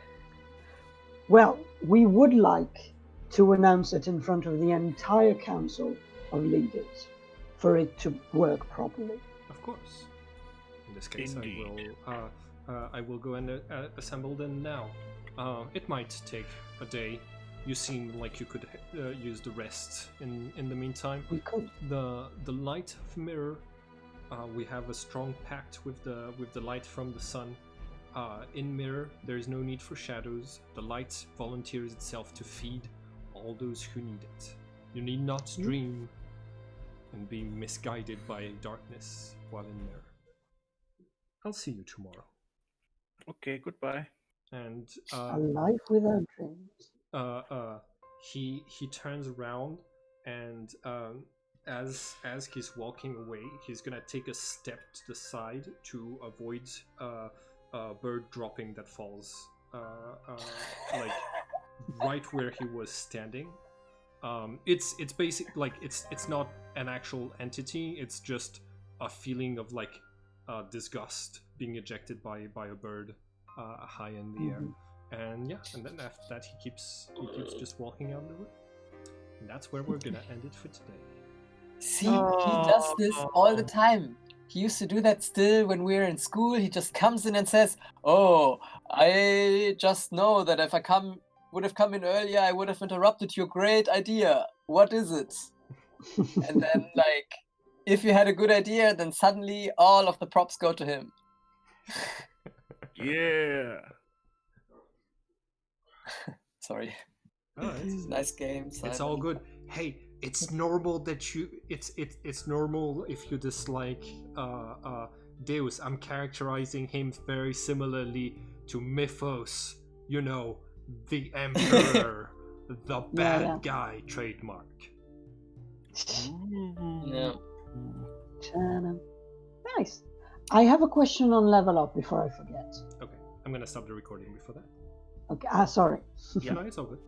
Speaker 6: Well, we would like to announce it in front of the entire council of leaders for it to work properly.
Speaker 1: Of course. In this case,
Speaker 4: Indeed.
Speaker 1: I will go and assemble them now. It might take a day. You seem like you could use the rest in the meantime.
Speaker 6: We could.
Speaker 1: The light of mirror. We have a strong pact with the light from the sun. In mirror, there is no need for shadows. The light volunteers itself to feed all those who need it. You need not dream and be misguided by darkness while in mirror. I'll see you tomorrow.
Speaker 4: Okay, goodbye.
Speaker 1: And
Speaker 6: A life without dreams.
Speaker 1: he turns around and as he's walking away, he's gonna take a step to the side to avoid a bird dropping that falls like right where he was standing. It's basic, like it's not an actual entity. It's just a feeling of like disgust being ejected by a bird high in the air. And yeah, and then after that he keeps just walking out of the room. And that's where we're gonna end it for today.
Speaker 2: See, he does this all the time. He used to do that still when we were in school. He just comes in and says, "Oh, I just know that if I would have come in earlier, I would have interrupted your great idea. What is it?" And then, like, if you had a good idea, then suddenly all of the props go to him.
Speaker 4: Yeah.
Speaker 2: Sorry.
Speaker 1: Oh, it's
Speaker 2: Nice game.
Speaker 1: It's all good. Hey, it's normal that you. It's normal if you dislike Deus. I'm characterizing him very similarly to Mythos. You know, the Emperor, the bad guy trademark.
Speaker 2: Yeah.
Speaker 6: Nice. I have a question on level up before I forget.
Speaker 1: Okay, I'm gonna stop the recording before that.
Speaker 6: Okay. Sorry.
Speaker 1: Yeah, no, it's all good.